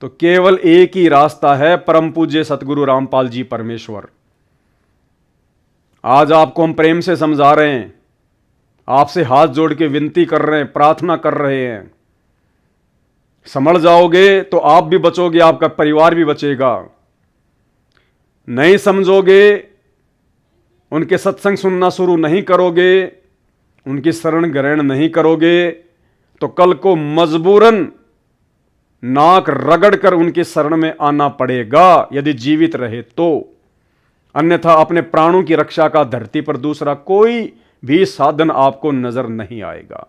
तो केवल एक ही रास्ता है, परम पूज्य सतगुरु रामपाल जी परमेश्वर। आज आपको हम प्रेम से समझा रहे हैं, आपसे हाथ जोड़ के विनती कर रहे हैं, प्रार्थना कर रहे हैं। समझ जाओगे तो आप भी बचोगे, आपका परिवार भी बचेगा। नहीं समझोगे, उनके सत्संग सुनना शुरू नहीं करोगे, उनकी शरण ग्रहण नहीं करोगे, तो कल को मजबूरन नाक रगड़कर उनकी शरण में आना पड़ेगा यदि जीवित रहे तो। अन्यथा अपने प्राणों की रक्षा का धरती पर दूसरा कोई भी साधन आपको नजर नहीं आएगा।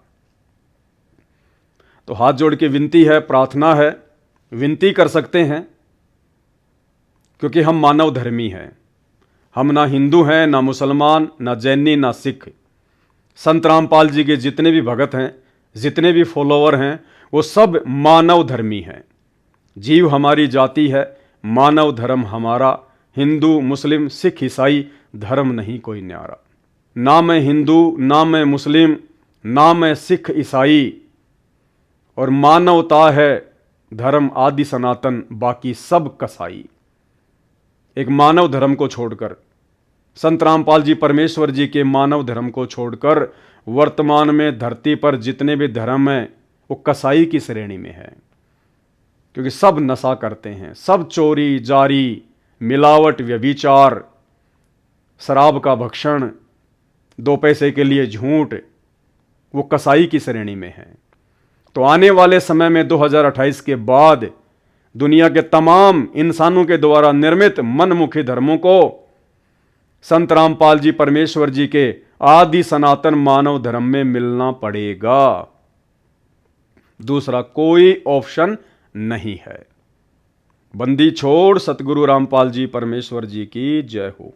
तो हाथ जोड़ के विनती है, प्रार्थना है, विनती कर सकते हैं, क्योंकि हम मानव धर्मी हैं। हम ना हिंदू हैं, ना मुसलमान, ना जैनी, ना सिख। संत रामपाल जी के जितने भी भगत हैं, जितने भी फॉलोवर हैं, वो सब मानव धर्मी हैं। जीव हमारी जाति है, मानव धर्म हमारा। हिंदू, मुस्लिम, सिख, ईसाई धर्म नहीं कोई न्यारा। ना मैं हिंदू, ना मैं मुस्लिम, ना मैं सिख, ईसाई, और मानवता है धर्म आदि सनातन, बाकी सब कसाई। एक मानव धर्म को छोड़कर, संत रामपाल जी परमेश्वर जी के मानव धर्म को छोड़कर वर्तमान में धरती पर जितने भी धर्म हैं वो कसाई की श्रेणी में है। क्योंकि सब नशा करते हैं, सब चोरी जारी, मिलावट, व्यभिचार, शराब का भक्षण, 2 पैसे के लिए झूठ, वो कसाई की श्रेणी में है। तो आने वाले समय में 2028 के बाद दुनिया के तमाम इंसानों के द्वारा निर्मित मनमुखी धर्मों को संत रामपाल जी परमेश्वर जी के आदि सनातन मानव धर्म में मिलना पड़ेगा। दूसरा कोई ऑप्शन नहीं है। बंदी छोड़ सतगुरु रामपाल जी परमेश्वर जी की जय हो।